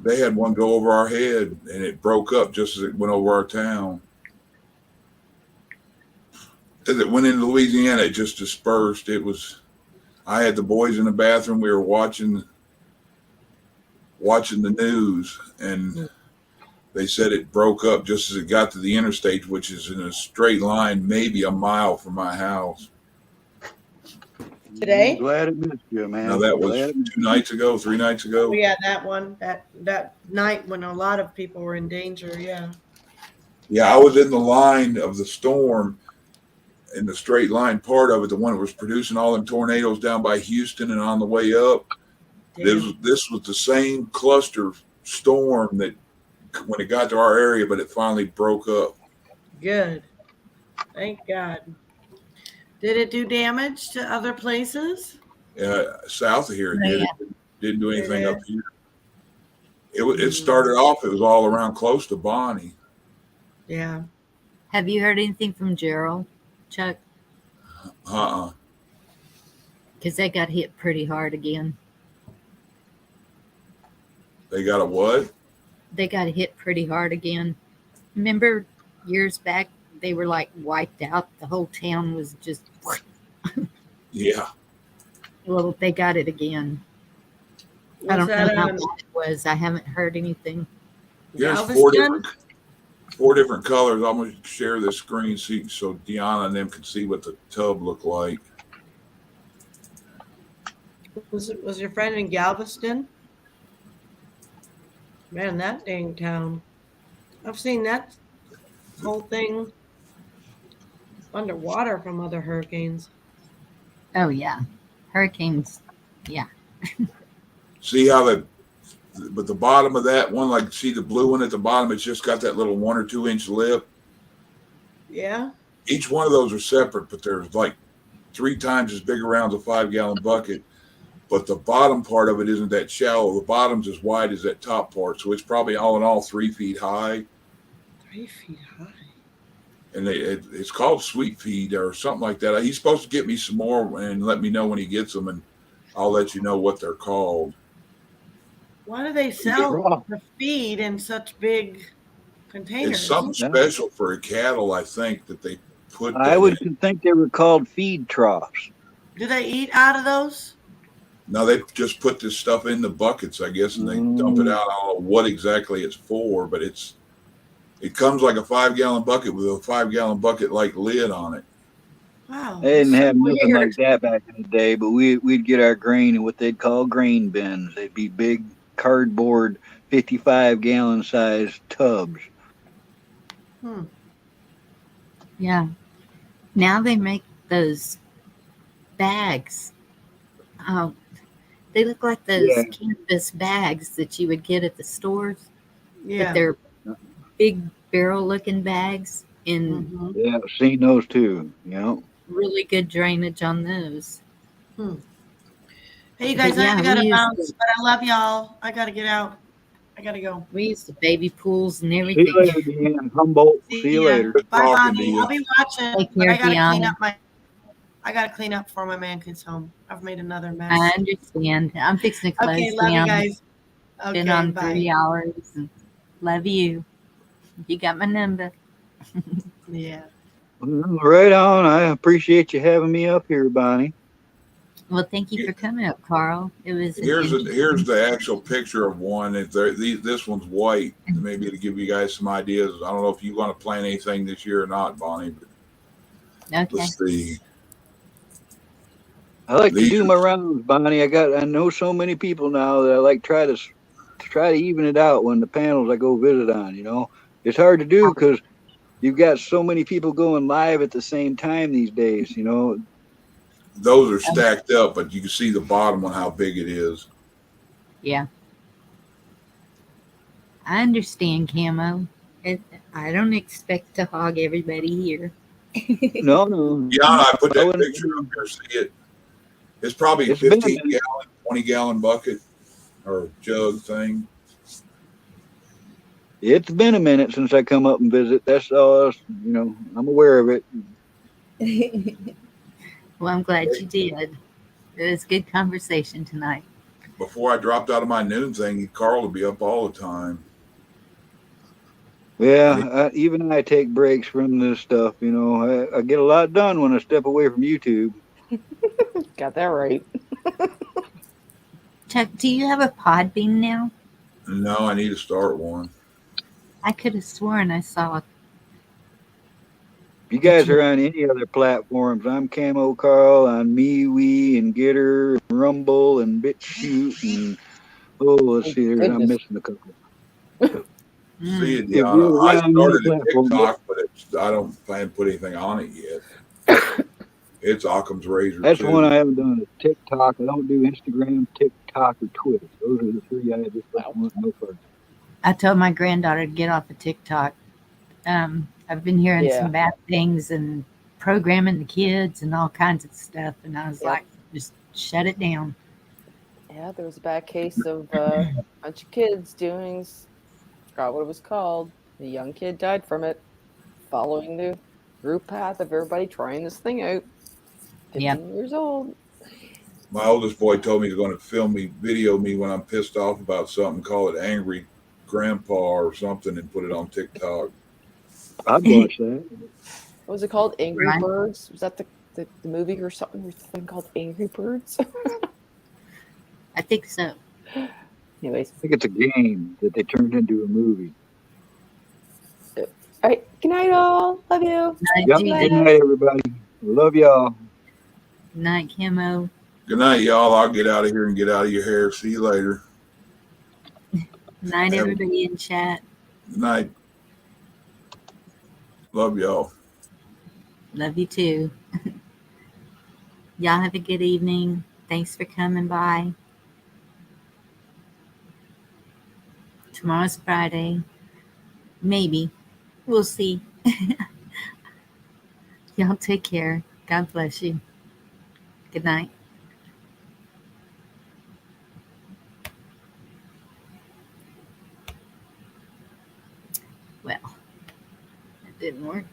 They had one go over our head, and it broke up just as it went over our town. As it went into Louisiana, it just dispersed. I had the boys in the bathroom. We were watching the news, and they said it broke up just as it got to the interstate, which is in a straight line, maybe a mile from my house. Today? I'm glad it missed you, man. Now that was 2 nights ago, 3 nights ago. Oh, yeah, that one, that night when a lot of people were in danger. Yeah. Yeah, I was in the line of the storm, in the straight line part of it, the one that was producing all them tornadoes down by Houston and on the way up. This was the same cluster storm that when it got to our area, but it finally broke up. Good. Thank God. Did it do damage to other places? South of here, it did. It didn't do anything up here. It started off, it was all around close to Bonnie. Yeah. Have you heard anything from Gerald, Chuck? Because they got hit pretty hard again. They got a what? They got hit pretty hard again. Remember years back, they were like wiped out. The whole town was just... Yeah. Well, they got it again. I don't know how bad it was. I haven't heard anything. There's 4 different colors. I'm going to share this screen so Deanna and them can see what the tub looked like. Was your friend in Galveston? Man, that dang town. I've seen that whole thing underwater from other hurricanes. Oh, yeah. Hurricanes. Yeah. See how but the bottom of that one, like see the blue one at the bottom, it's just got that little 1 or 2 inch lip. Yeah. Each one of those are separate, but there's like 3 times as big around a 5-gallon bucket. But the bottom part of it isn't that shallow. The bottom's as wide as that top part. So it's probably all in all 3 feet high. 3 feet high. And it's called Sweet Feed or something like that. He's supposed to get me some more and let me know when he gets them, and I'll let you know what they're called. Why do they sell the feed in such big containers? It's something special for cattle, I think, that they put. I would think they were called feed troughs. Do they eat out of those? No, they just put this stuff in the buckets, I guess, and they dump it out. I don't know what exactly it's for, but it comes like a 5-gallon bucket with a 5-gallon bucket like lid on it. Wow. They didn't have nothing like that back in the day, but we'd get our grain in what they'd call grain bins. They'd be big cardboard 55-gallon size tubs. Yeah. Now they make those bags. Oh, they look like those canvas bags that you would get at the stores. Yeah. But they're big barrel-looking bags, and yeah, I've seen those too. Really good drainage on those. Hey, you guys, I gotta bounce, but I love y'all. I gotta get out. I gotta go. We used the baby pools and everything. See you later, Deanne. Humboldt. See you later. Bye, Bonnie. I'll be watching. Take But care, I gotta Deanna. clean up I gotta clean up before my man gets home. I've made another mess. I understand. I'm fixing to close Okay, love down. you guys. Okay, Been on bye. 3 hours. And love you. You got my number. Yeah. Right on. I appreciate you having me up here, Bonnie. Well, thank you for coming up, Carl. It was Here's the actual picture of one. This one's white. Maybe to give you guys some ideas. I don't know if you want to plan anything this year or not, Bonnie. But let's see. I like to do my rounds, Bonnie. I know so many people now that I like try to even it out when the panels I go visit on. It's hard to do because you've got so many people going live at the same time these days. You know, Those are stacked up, but you can see the bottom on how big it is. Yeah. I understand, Camo. I don't expect to hog everybody here. no. Yeah, I put I that wouldn't- picture up there. See it? It's probably It's been a 15 minute. gallon, 20-gallon bucket or jug thing. It's been a minute since I come up and visit. That's all. You know, I'm aware of it. Well, I'm glad you did. It was a good conversation tonight. Before I dropped out of my noon thing, Carl would be up all the time. Yeah, even I take breaks from this stuff. You know, I get a lot done when I step away from YouTube. Got that right. Chuck, do you have a Podbean now? No, I need to start one. I could have sworn I saw. If you guys are on any other platforms, I'm Camo Carl on MeWe and Getter and Rumble and BitChute and let's see, I'm Goodness. missing a couple. See it, If you're Deanna. I around any started a platform, TikTok, but I don't plan to put anything on it yet. It's Occam's razor that's too. one I haven't done. Is TikTok. I don't do Instagram, TikTok, or Twitter. Those are the three I just don't want no further. I told my granddaughter to get off of TikTok. I've been hearing Yeah. some bad things and programming the kids and all kinds of stuff, and I was Yep. like, just shut it down. Yeah, there was a bad case of a bunch of kids doing, forgot what it was called. A young kid died from it, following the group path of everybody trying this thing out. 15 years old. My oldest boy told me he's going to video me when I'm pissed off about something, call it Angry Grandpa or something, and put it on TikTok. I'd watch that. What was it called? Angry Right. Birds? Was that the movie or something? Or something called Angry Birds? I think so. Anyways. I think it's a game that they turned into a movie. All right. Good night, all. Love you. Yep. Good night, everybody. Love y'all. Good night, Camo. Good night, y'all. I'll get out of here and get out of your hair. See you later. Good night, everybody in chat. Good night. Love y'all. Love you too. Y'all have a good evening. Thanks for coming by. Tomorrow's Friday. Maybe. We'll see. Y'all take care. God bless you. Good night. Well, it didn't work.